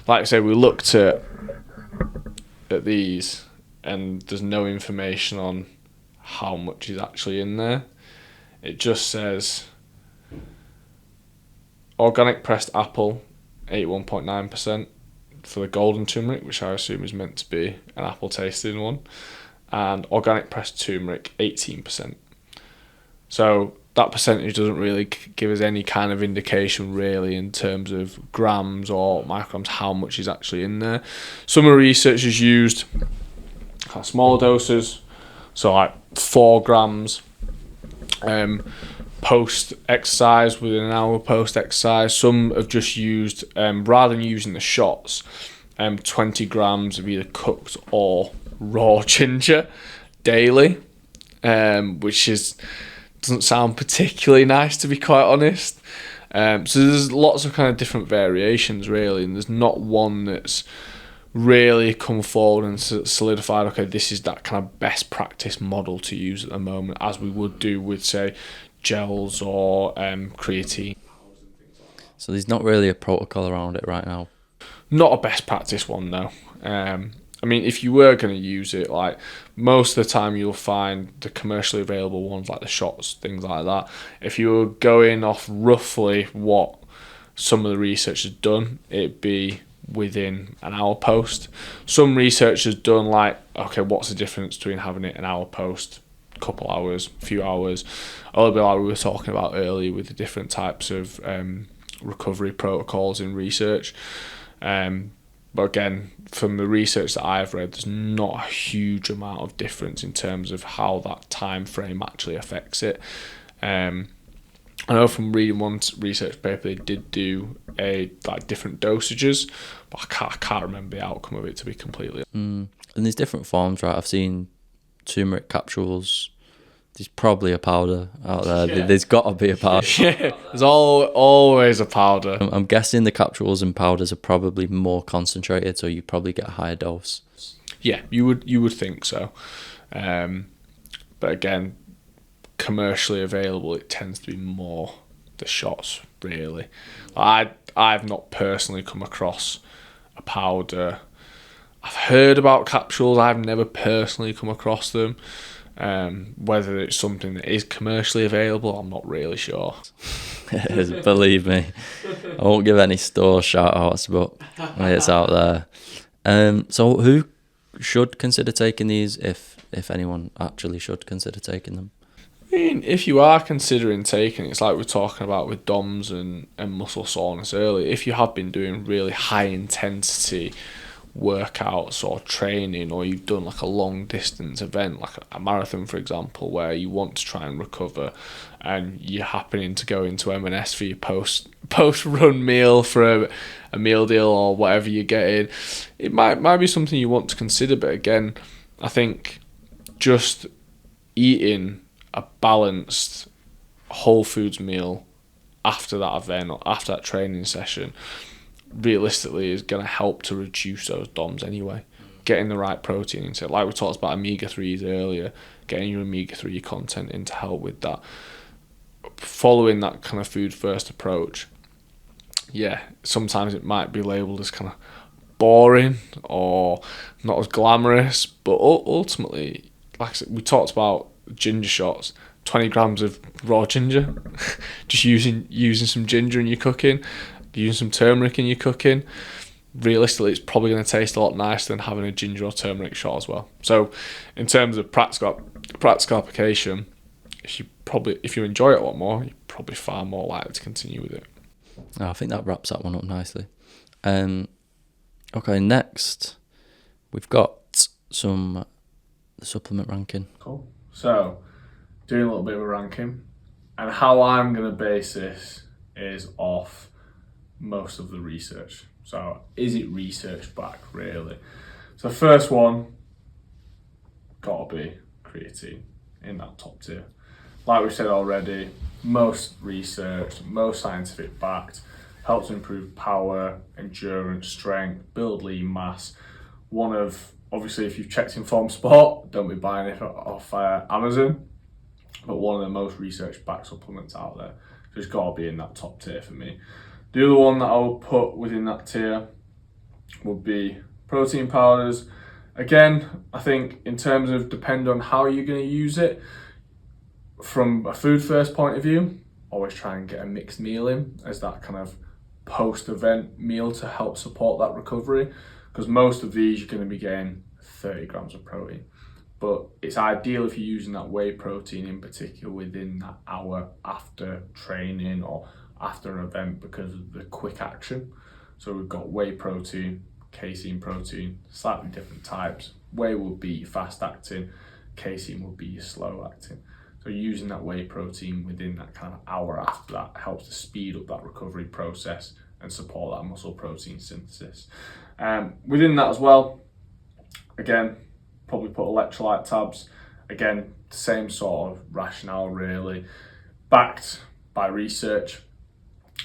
like I said, we looked at these and there's no information on how much is actually in there. It just says organic pressed apple 81.9% for the golden turmeric, which I assume is meant to be an apple tasting one, and organic pressed turmeric 18%. So that percentage doesn't really give us any kind of indication really in terms of grams or micrograms how much is actually in there. Some of the research has used smaller doses, so like 4 grams post exercise, within an hour post exercise. Some have just used, rather than using the shots, 20 grams of either cooked or raw ginger daily, which doesn't sound particularly nice, to be quite honest. So there's lots of kind of different variations really, and there's not one that's really come forward and solidified, okay, this is that kind of best practice model to use at the moment, as we would do with, say, gels or creatine. So there's not really a protocol around it right now? Not a best practice one, no. I mean, if you were going to use it, like most of the time you'll find the commercially available ones like the shots, things like that. If you were going off roughly what some of the research has done, it'd be within an hour post. Some research has done like, okay, what's the difference between having it an hour post, couple hours, few hours, a little bit like we were talking about earlier with the different types of recovery protocols in research. But again, from the research that I've read, there's not a huge amount of difference in terms of how that time frame actually affects it. I know from reading one research paper, they did do different dosages, but I can't remember the outcome of it, to be completely honest. And there's different forms, right? I've seen turmeric capsules. There's probably a powder out there. Yeah. There's got to be a powder. Yeah, there's always a powder. I'm guessing the capsules and powders are probably more concentrated, so you probably get a higher dose. Yeah, you would think so. But again, commercially available, it tends to be more the shots, really. I've not personally come across a powder. I've heard about capsules. I've never personally come across them. Whether it's something that is commercially available, I'm not really sure. It is, believe me. I won't give any store shout outs, but it's out there. So who should consider taking these, if anyone actually should consider taking them? I mean, if you are considering taking it, it's like we're talking about with DOMs and muscle soreness earlier. If you have been doing really high intensity workouts or training, or you've done like a long distance event like a marathon, for example, where you want to try and recover, and you're happening to go into M&S for your post run meal for a meal deal or whatever you're getting, it might be something you want to consider. But again, I think just eating a balanced whole foods meal after that event or after that training session realistically is going to help to reduce those DOMs anyway. Getting the right protein into it, like we talked about omega-3s earlier, getting your omega-3 content in to help with that. Following that kind of food first approach, yeah, sometimes it might be labelled as kind of boring or not as glamorous, but ultimately, like I said, we talked about ginger shots, 20 grams of raw ginger, just using some ginger in your cooking, using some turmeric in your cooking, realistically it's probably going to taste a lot nicer than having a ginger or turmeric shot as well. So in terms of practical application, if you enjoy it a lot more, you're probably far more likely to continue with it. I think that wraps that one up nicely. Okay, next we've got some supplement ranking. Cool. So doing a little bit of a ranking, and how I'm going to base this is off most of the research. So is it research backed, really? So first one, gotta be creatine in that top tier. Like we said already, most research, most scientific backed, helps improve power, endurance, strength, build lean mass. One of, obviously if you've checked Informed Sport, don't be buying it off Amazon, but one of the most research backed supplements out there. So it's gotta be in that top tier for me. The other one that I would put within that tier would be protein powders. Again, I think in terms of depend on how you're going to use it, from a food first point of view, always try and get a mixed meal in as that kind of post-event meal to help support that recovery, because most of these you're going to be getting 30 grams of protein. But it's ideal if you're using that whey protein in particular within that hour after training or after an event, because of the quick action. So we've got whey protein, casein protein, slightly different types. Whey will be fast acting, casein will be your slow acting. So using that whey protein within that kind of hour after that helps to speed up that recovery process and support that muscle protein synthesis. Within that as well, again, probably put electrolyte tabs. Again, same sort of rationale really, backed by research,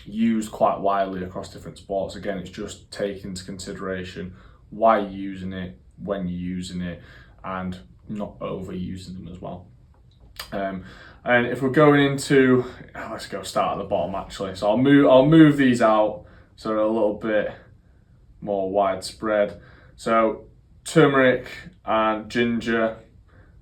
used quite widely across different sports. Again, it's just taking into consideration why you're using it, when you're using it, and not overusing them as well. And if we're going into, let's go start at the bottom actually. So I'll move these out so they're a little bit more widespread. So Turmeric and ginger,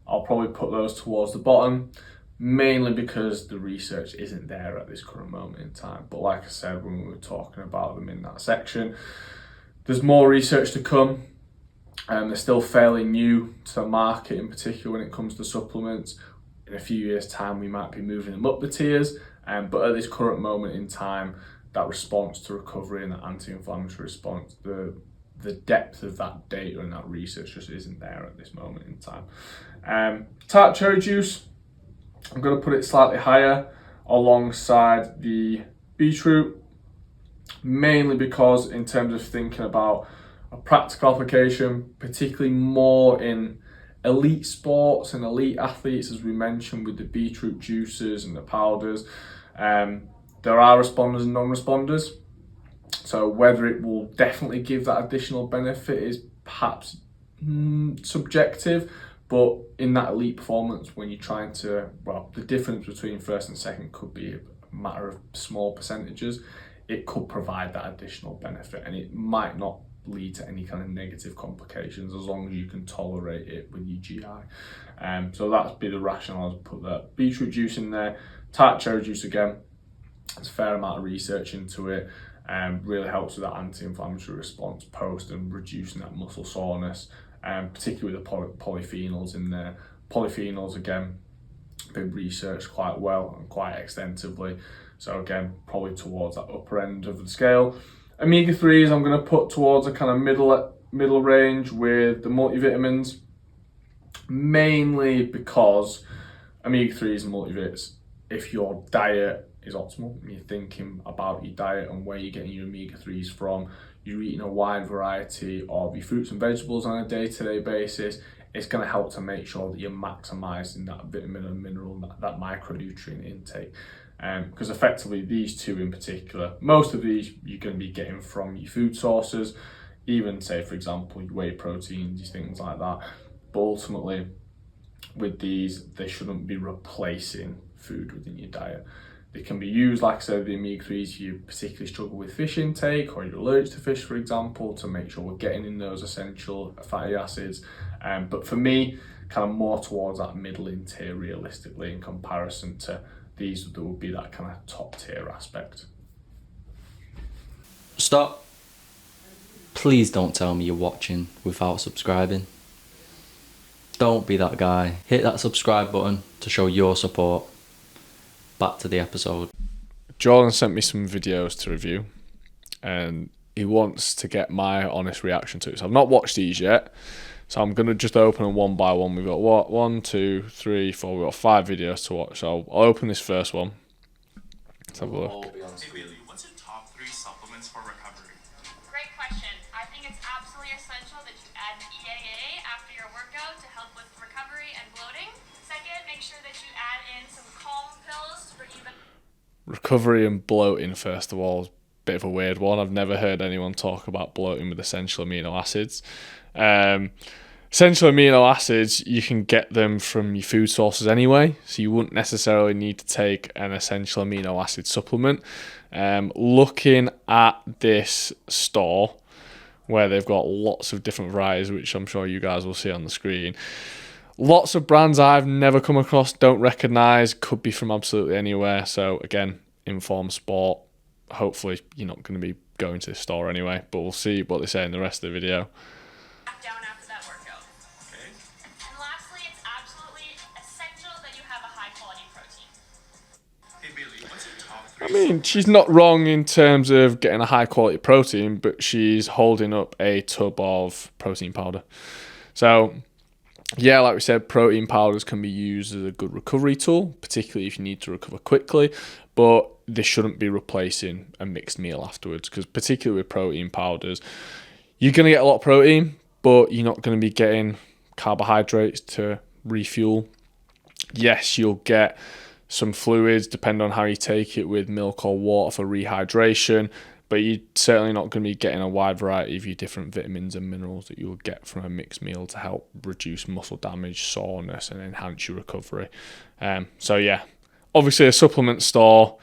I'll probably put those towards the bottom, mainly because the research isn't there at this current moment in time. But like I said, when we were talking about them in that section, there's more research to come. They're still fairly new to the market, in particular when it comes to supplements. In a few years' time, we might be moving them up the tiers, but at this current moment in time, that response to recovery and that anti-inflammatory response, the depth of that data and that research just isn't there at this moment in time. Tart Cherry Juice, I'm going to put it slightly higher alongside the beetroot, mainly because in terms of thinking about a practical application, particularly more in elite sports and elite athletes, as we mentioned with the beetroot juices and the powders, there are responders and non-responders. So whether it will definitely give that additional benefit is perhaps subjective, but in that elite performance, when you're trying to, well, the difference between first and second could be a matter of small percentages. It could provide that additional benefit, and it might not lead to any kind of negative complications as long as you can tolerate it with your GI. So that'd be the rationale to put that beetroot juice in there. Tart cherry juice, again, there's a fair amount of research into it. Really helps with that anti-inflammatory response post and reducing that muscle soreness, particularly with the polyphenols in there. Polyphenols, again, been researched quite well and quite extensively. So again, probably towards that upper end of the scale. Omega-3s, I'm going to put towards a kind of middle range with the multivitamins, mainly because omega-3s and multivits, if your diet is optimal and you're thinking about your diet and where you're getting your omega-3s from, you're eating a wide variety of your fruits and vegetables on a day-to-day basis, it's going to help to make sure that you're maximizing that vitamin and mineral, that micronutrient intake. Because effectively these two in particular, most of these you're going to be getting from your food sources, even say for example your whey proteins, things like that. But ultimately with these, they shouldn't be replacing food within your diet. They can be used, like I said, the omega-3s if you particularly struggle with fish intake or you're allergic to fish, for example, to make sure we're getting in those essential fatty acids. But for me, kind of more towards that middling tier realistically in comparison to these that would be that kind of top tier aspect. Stop. Please don't tell me you're watching without subscribing. Don't be that guy. Hit that subscribe button to show your support. Back to the episode. Jordan sent me some videos to review and he wants to get my honest reaction to it. So I've not watched these yet. So I'm going to just open them one by one. We've got what? 1, 2, 3, 4. We've got 5 videos to watch. So I'll open this first one. Let's have a look. Hey Bailey, what's your top 3 supplements for recovery? Great question. I think it's absolutely essential that you add an EAA after your workout to help with recovery and bloating. Second, make sure that you add in some calm pills for even... Recovery and bloating, first of all, is a bit of a weird one. I've never heard anyone talk about bloating with essential amino acids. Essential amino acids, you can get them from your food sources anyway, so you wouldn't necessarily need to take an essential amino acid supplement. Looking at this store where they've got lots of different varieties, which I'm sure you guys will see on the screen, lots of brands I've never come across, don't recognise, could be from absolutely anywhere. So again, informed sport, hopefully you're not going to be going to this store anyway, but we'll see what they say in the rest of the video. down after that workout. Okay. And lastly, it's absolutely essential that you have a high quality protein. Hey Bailey, what's your top 3? I mean, she's not wrong in terms of getting a high quality protein, but she's holding up a tub of protein powder. So yeah, like we said, protein powders can be used as a good recovery tool, particularly if you need to recover quickly, but they shouldn't be replacing a mixed meal afterwards, because particularly with protein powders, you're going to get a lot of protein, but you're not going to be getting carbohydrates to refuel. Yes, you'll get some fluids, depending on how you take it, with milk or water for rehydration, but you're certainly not going to be getting a wide variety of your different vitamins and minerals that you'll get from a mixed meal to help reduce muscle damage, soreness, and enhance your recovery. So yeah, obviously a supplement store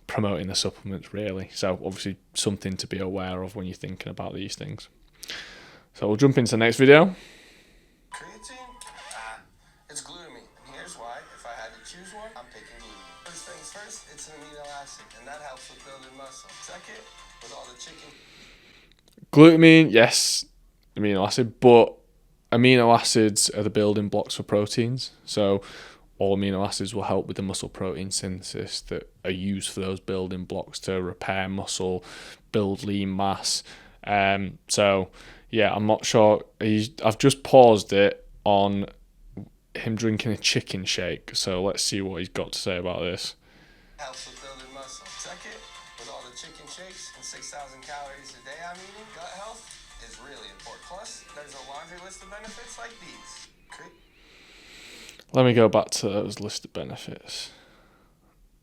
promoting the supplements really. So obviously something to be aware of when you're thinking about these things. So we'll jump into the next video. Creatine? It's glutamine. And here's why. If I had to choose one, I'm picking glutamine. First things first, it's an amino acid, and that helps with building muscle. Second, with all the chicken. Glutamine, yes, amino acid, but amino acids are the building blocks for proteins. So all amino acids will help with the muscle protein synthesis that are used for those building blocks to repair muscle, build lean mass. So yeah, I'm not sure. I've just paused it on him drinking a chicken shake. So let's see what he's got to say about this. Helps with building muscle. Second, with all the chicken shakes and 6,000 calories a day I'm eating, gut health is really important. Plus, there's a laundry list of benefits like these. Let me go back to those listed benefits.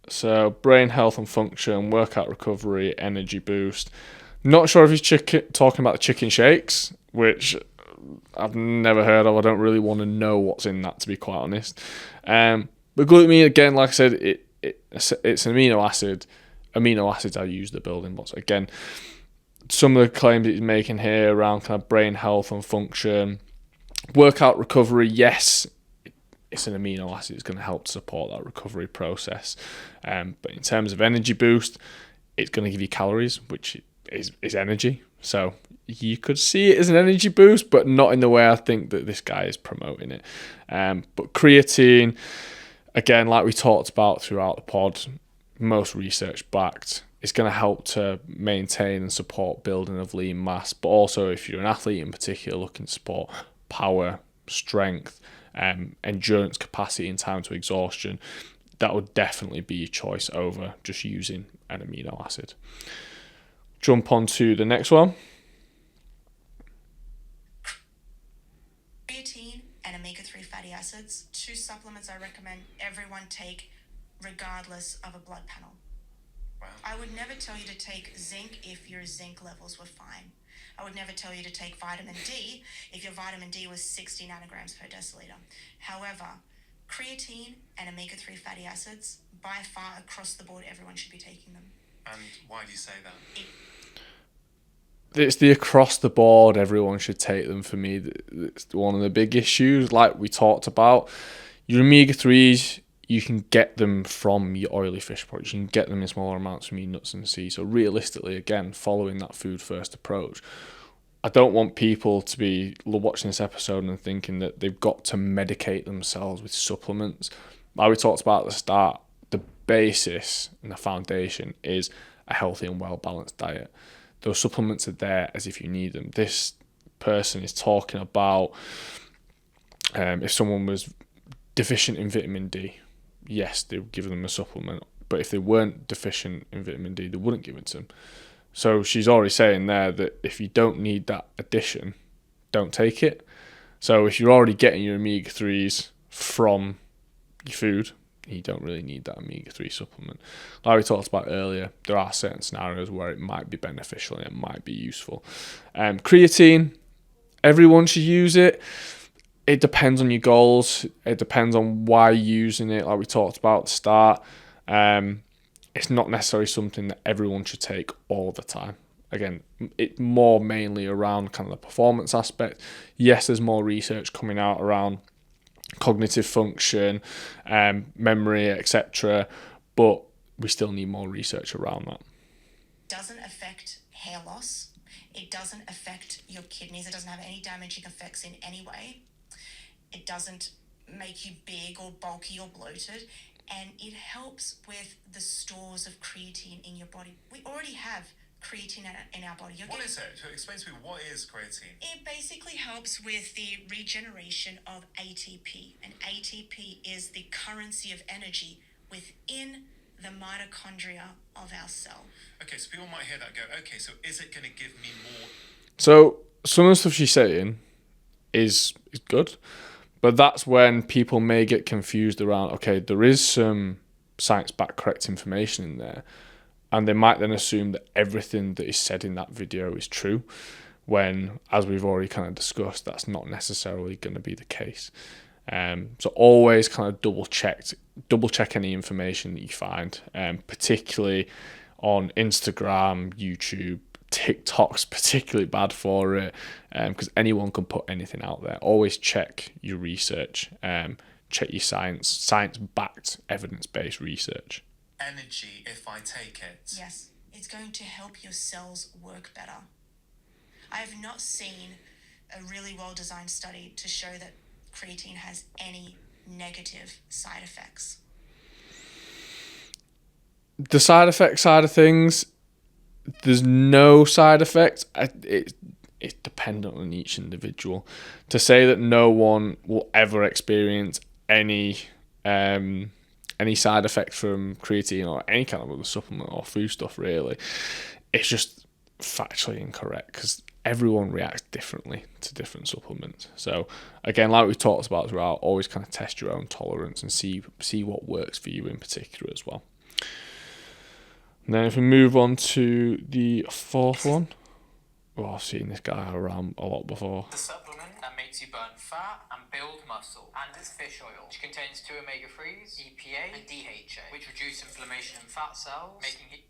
So brain health and function, workout recovery, energy boost. Not sure if he's talking about the chicken shakes, which I've never heard of. I don't really want to know what's in that, to be quite honest. But glutamine, again, like I said, it's an amino acid. Amino acids are used the building blocks. Again, some of the claims he's making here around kind of brain health and function, workout recovery, yes, it's an amino acid. It's going to help to support that recovery process. But in terms of energy boost, it's going to give you calories, which is energy. So you could see it as an energy boost, but not in the way I think that this guy is promoting it. But creatine, again, like we talked about throughout the pod, most research backed. It's going to help to maintain and support building of lean mass, but also if you're an athlete in particular looking to support power, strength, endurance capacity in time to exhaustion, that would definitely be your choice over just using an amino acid. Jump on to the next one. Creatine and omega-3 fatty acids, 2 supplements I recommend everyone take regardless of a blood panel. Wow. I would never tell you to take zinc if your zinc levels were fine. I would never tell you to take vitamin D if your vitamin D was 60 nanograms per deciliter. However, creatine and omega-3 fatty acids, by far across the board, everyone should be taking them. And why do you say that? It's the across the board, everyone should take them for me. It's one of the big issues, like we talked about. Your omega-3s, you can get them from your oily fish products. You can get them in smaller amounts from your nuts and seeds. So realistically, again, following that food first approach, I don't want people to be watching this episode and thinking that they've got to medicate themselves with supplements. Like we talked about at the start, the basis and the foundation is a healthy and well-balanced diet. Those supplements are there as if you need them. This person is talking about if someone was deficient in vitamin D, yes, they would give them a supplement. But if they weren't deficient in vitamin D, they wouldn't give it to them. So she's already saying there that if you don't need that addition, don't take it. So if you're already getting your omega-3s from your food, you don't really need that omega-3 supplement. Like we talked about earlier, there are certain scenarios where it might be beneficial and it might be useful. Creatine, everyone should use it. It depends on your goals. It depends on why you're using it, like we talked about at the start. It's not necessarily something that everyone should take all the time. Again, it's more mainly around kind of the performance aspect. Yes, there's more research coming out around cognitive function, memory, etc. But we still need more research around that. Doesn't affect hair loss. It doesn't affect your kidneys. It doesn't have any damaging effects in any way. It doesn't make you big or bulky or bloated. And it helps with the stores of creatine in your body. We already have creatine in our body. What is it? Explain to me, what is creatine? It basically helps with the regeneration of ATP. And ATP is the currency of energy within the mitochondria of our cell. Okay, so people might hear that and go, okay, so is it going to give me more? So some of the stuff she's saying is good. But that's when people may get confused around, okay, there is some science-backed correct information in there. And they might then assume that everything that is said in that video is true, when, as we've already kind of discussed, that's not necessarily going to be the case. So always kind of double check any information that you find, particularly on Instagram, YouTube, TikTok's particularly bad for it, because anyone can put anything out there. Always check your research, check your science-backed, evidence-based research. Energy if I take it. Yes, it's going to help your cells work better. I have not seen a really well-designed study to show that creatine has any negative side effects. The side effect side of things, there's no side effects. It's dependent on each individual. To say that no one will ever experience any side effects from creatine or any kind of other supplement or food stuff, really, it's just factually incorrect, because everyone reacts differently to different supplements. So again, like we talked about throughout, always kind of test your own tolerance and see what works for you in particular as well. And then if we move on to the fourth one, I've seen this guy around a lot before. The supplement that makes you burn fat and build muscle, and it's fish oil, which contains 2 omega-3s, EPA and DHA, which reduce inflammation in fat cells, making it...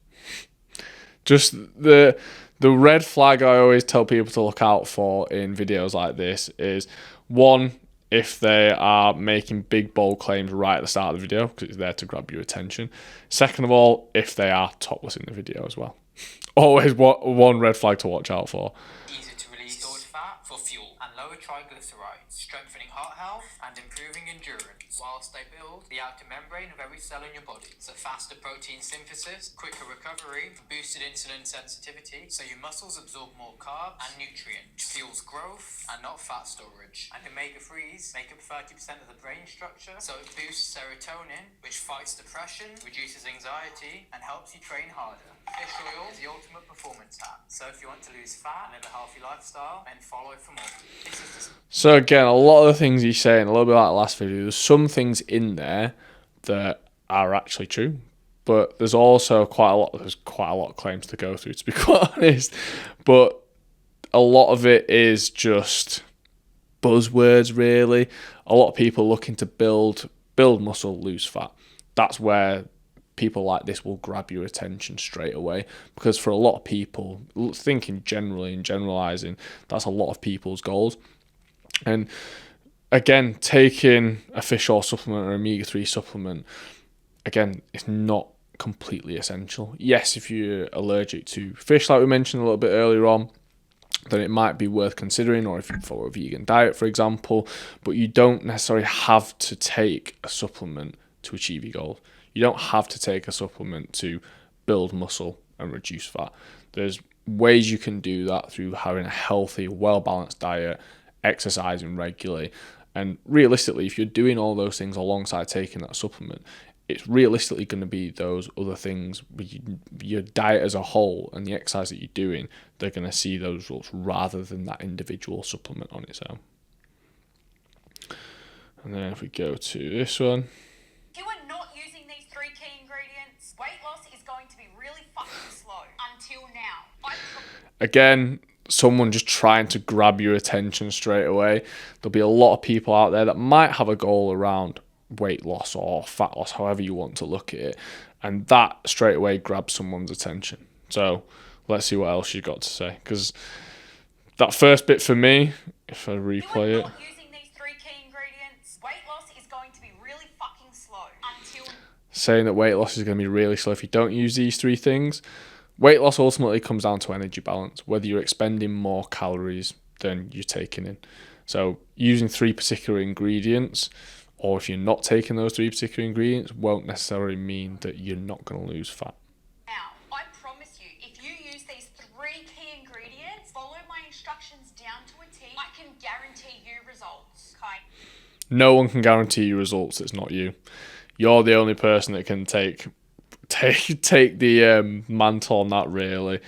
Just the red flag I always tell people to look out for in videos like this is, one, if they are making big bold claims right at the start of the video, because it's there to grab your attention. Second of all, if they are topless in the video as well. Always one red flag to watch out for. Easier to release stored fat for fuel and lower triglycerides, strengthening heart health and improving endurance, whilst they build the outer membrane of every cell in your body. So faster protein synthesis, quicker recovery, boosted insulin sensitivity, so your muscles absorb more carbs and nutrients, fuels growth and not fat storage. And omega-3s make up 30% of the brain structure, so it boosts serotonin, which fights depression, reduces anxiety, and helps you train harder. Fish oil is the ultimate performance hack. So if you want to lose fat and live a healthy lifestyle, then follow for more. So again, a lot of the things he's saying, a little bit like the last video, there's some things in there that are actually true, but there's also quite a lot of claims to go through, to be quite honest. But a lot of it is just buzzwords, really. A lot of people looking to build muscle, lose fat. That's where people like this will grab your attention straight away, because for a lot of people, thinking generally and generalizing, that's a lot of people's goals. And again, taking a fish oil supplement or omega-3 supplement, again, it's not completely essential. Yes, if you're allergic to fish, like we mentioned a little bit earlier on, then it might be worth considering, or if you follow a vegan diet, for example, but you don't necessarily have to take a supplement to achieve your goals. You don't have to take a supplement to build muscle and reduce fat. There's ways you can do that through having a healthy, well-balanced diet, exercising regularly. And realistically, if you're doing all those things alongside taking that supplement, it's realistically going to be those other things, your diet as a whole and the exercise that you're doing, they're going to see those results rather than that individual supplement on its own. And then if we go to this one. If you are not using these 3 key ingredients, weight loss is going to be really fucking slow. Until now. Again, someone just trying to grab your attention straight away. There'll be a lot of people out there that might have a goal around weight loss or fat loss, however you want to look at it, and that straight away grabs someone's attention. So let's see what else you got to say, because that first bit for me, if I replay it, using these 3 key ingredients, weight loss is going to be really fucking slow. Until saying that weight loss is going to be really slow if you don't use these 3 things. Weight loss ultimately comes down to energy balance, whether you're expending more calories than you're taking in. So using 3 particular ingredients, or if you're not taking those 3 particular ingredients, won't necessarily mean that you're not going to lose fat. now, I promise you, if you use these 3 key ingredients, follow my instructions down to a T, I can guarantee you results. Okay? No one can guarantee you results. It's not you. You're the only person that can take the mantle on that, really.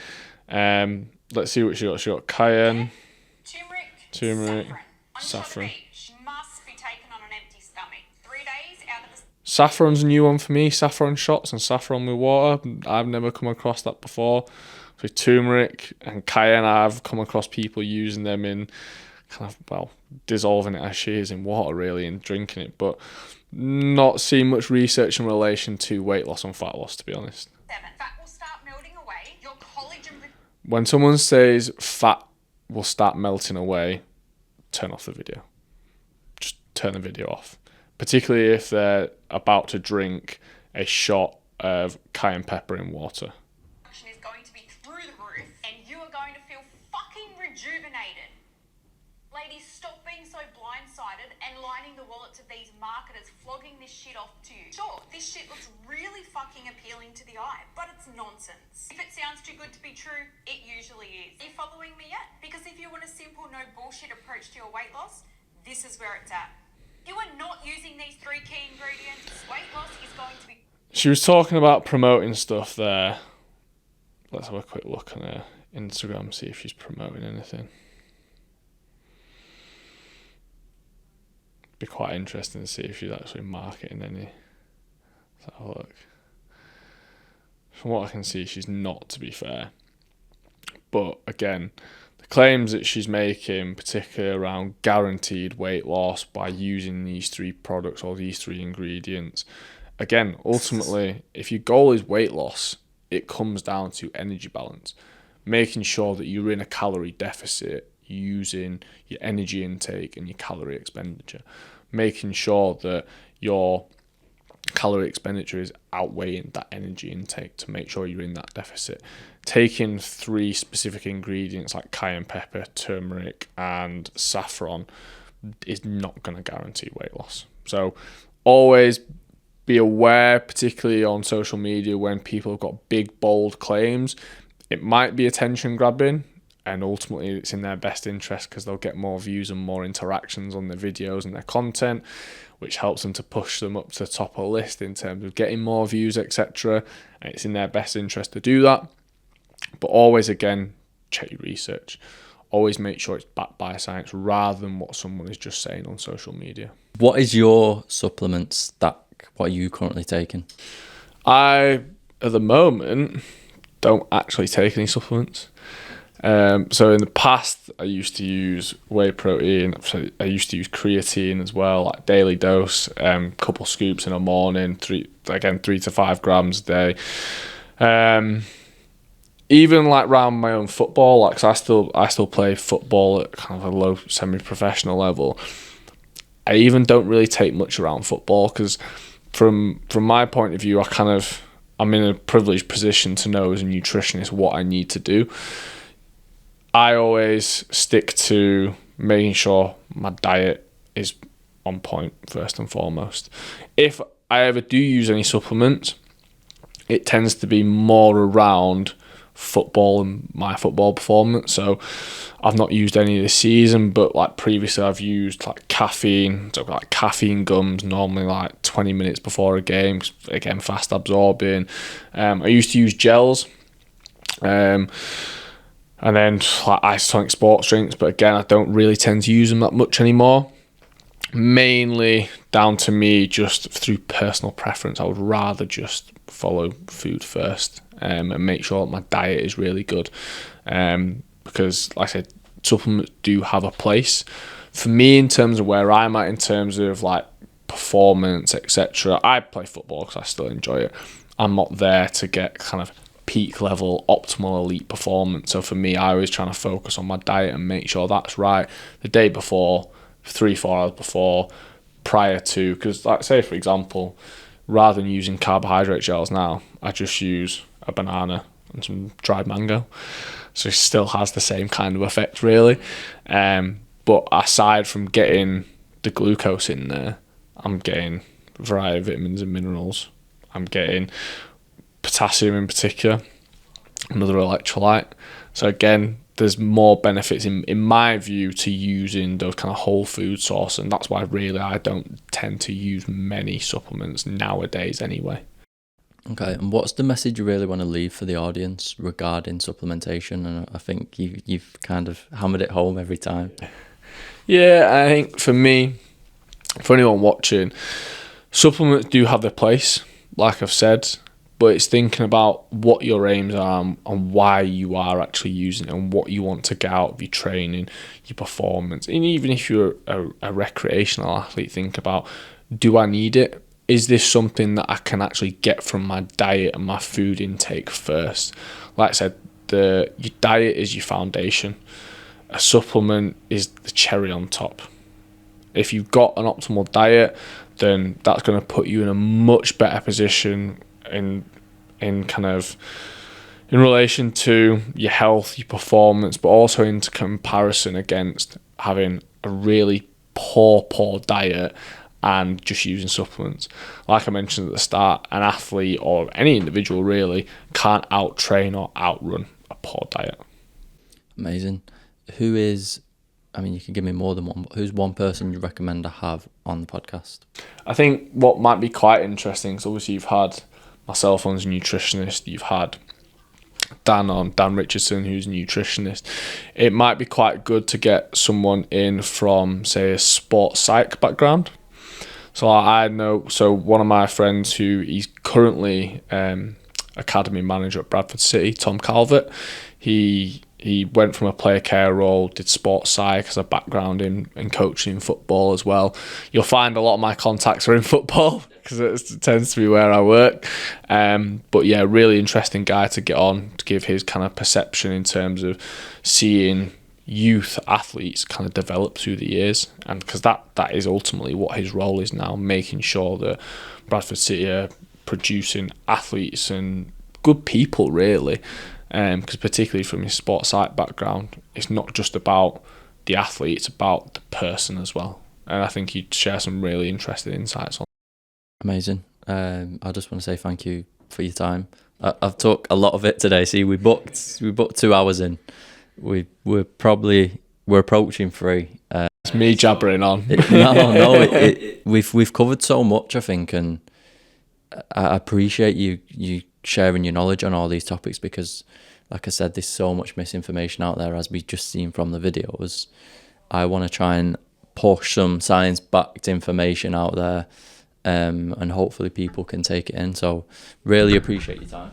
Let's see what she got. She got cayenne, turmeric, saffron. Must be taken on an empty stomach. 3 days out of the... Saffron's a new one for me. Saffron shots and saffron with water. I've never come across that before. So turmeric and cayenne, I've come across people using them in kind of, well, dissolving it as she is in water, really, and drinking it, but not seeing much research in relation to weight loss and fat loss, to be honest. 7. Fat will start melting away. Your collagen... when someone says fat will start melting away, turn off the video. Just turn the video off. Particularly if they're about to drink a shot of cayenne pepper in water. Is going to be through the roof, and you are going to feel fucking rejuvenated. Ladies, stop being so blindsided and lining the wallets of these marketers, flogging this shit off to you. Sure, this shit looks really fucking appealing to the eye, but it's nonsense. If it sounds too good to be true, it usually is. Are you following me yet? Because if you want a simple, no bullshit approach to your weight loss, this is where it's at. You are not using these 3 key ingredients. Weight loss is going to be... She was talking about promoting stuff there. Let's have a quick look on her Instagram, see if she's promoting anything. Be quite interesting to see if she's actually marketing any. Let's have a look. From what I can see, she's not, to be fair. But again, the claims that she's making, particularly around guaranteed weight loss by using these 3 products or these 3 ingredients, again, ultimately, if your goal is weight loss, it comes down to energy balance. Making sure that you're in a calorie deficit, using your energy intake and your calorie expenditure. Making sure that your calorie expenditure is outweighing that energy intake to make sure you're in that deficit. Taking 3 specific ingredients like cayenne pepper, turmeric, and saffron is not going to guarantee weight loss. So always be aware, particularly on social media, when people have got big, bold claims. It might be attention grabbing, and ultimately it's in their best interest because they'll get more views and more interactions on their videos and their content, which helps them to push them up to the top of the list in terms of getting more views, etc. And it's in their best interest to do that. But always, again, check your research. Always make sure it's backed by science rather than what someone is just saying on social media. What is your supplement stack? What are you currently taking? I, at the moment, don't actually take any supplements. So in the past, I used to use whey protein. I used to use creatine as well, like daily dose, couple scoops in the morning, 3 to 5 grams a day. Even like around my own football, like 'cause I still play football at kind of a low semi-professional level. I even don't really take much around football because from my point of view, I'm in a privileged position to know as a nutritionist what I need to do. I always stick to making sure my diet is on point first and foremost. If I ever do use any supplements, it tends to be more around football and my football performance. So I've not used any this season, but like previously I've used like caffeine. So I've got like caffeine gums normally like 20 minutes before a game, again fast absorbing. I used to use gels. And then like isotonic sports drinks, but again, I don't really tend to use them that much anymore. Mainly down to me just through personal preference. I would rather just follow food first and make sure that my diet is really good. Because, like I said, supplements do have a place. For me, in terms of where I'm at, in terms of like performance, etc., I play football because I still enjoy it. I'm not there to get kind of peak level optimal elite performance. So for me, I always trying to focus on my diet and make sure that's right the day before, 3-4 hours before, prior to, because like say for example, rather than using carbohydrate gels now, I just use a banana and some dried mango, so it still has the same kind of effect really. But aside from getting the glucose in there, I'm getting a variety of vitamins and minerals. I'm getting potassium in particular, another electrolyte. So again, there's more benefits in my view to using those kind of whole food sources, and that's why really I don't tend to use many supplements nowadays anyway. Okay, and what's the message you really want to leave for the audience regarding supplementation? And I think you've kind of hammered it home every time. Yeah, I think for me, for anyone watching, supplements do have their place, like I've said, but it's thinking about what your aims are and why you are actually using it and what you want to get out of your training, your performance. And even if you're a recreational athlete, think about, do I need it? Is this something that I can actually get from my diet and my food intake first? Like I said, your diet is your foundation. A supplement is the cherry on top. If you've got an optimal diet, then that's going to put you in a much better position in relation to your health, your performance, but also into comparison against having a really poor diet and just using supplements. Like I mentioned at the start, an athlete or any individual really can't out-train or outrun a poor diet. Amazing. You can give me more than one, but who's one person you recommend to have on the podcast? I think what might be quite interesting is obviously you've had myself on as a nutritionist, you've had Dan Richardson, who's a nutritionist. It might be quite good to get someone in from, say, a sports psych background. So I know, one of my friends he's currently academy manager at Bradford City, Tom Calvert, he went from a player care role, did sports psych as a background in coaching in football as well. You'll find a lot of my contacts are in football because it tends to be where I work. But yeah, really interesting guy to get on to give his kind of perception in terms of seeing youth athletes kind of develop through the years. And because that is ultimately what his role is now, making sure that Bradford City are producing athletes and good people really. Because particularly from his sports psych background, it's not just about the athlete, it's about the person as well. And I think he'd share some really interesting insights on. Amazing. I just want to say thank you for your time. I've took a lot of it today. See, we booked 2 hours in. We're approaching 3. It's me jabbering on. We've covered so much, I think, and I appreciate you sharing your knowledge on all these topics because, like I said, there's so much misinformation out there, as we just seen from the videos. I want to try and push some science-backed information out there, and hopefully people can take it in. So really appreciate your time.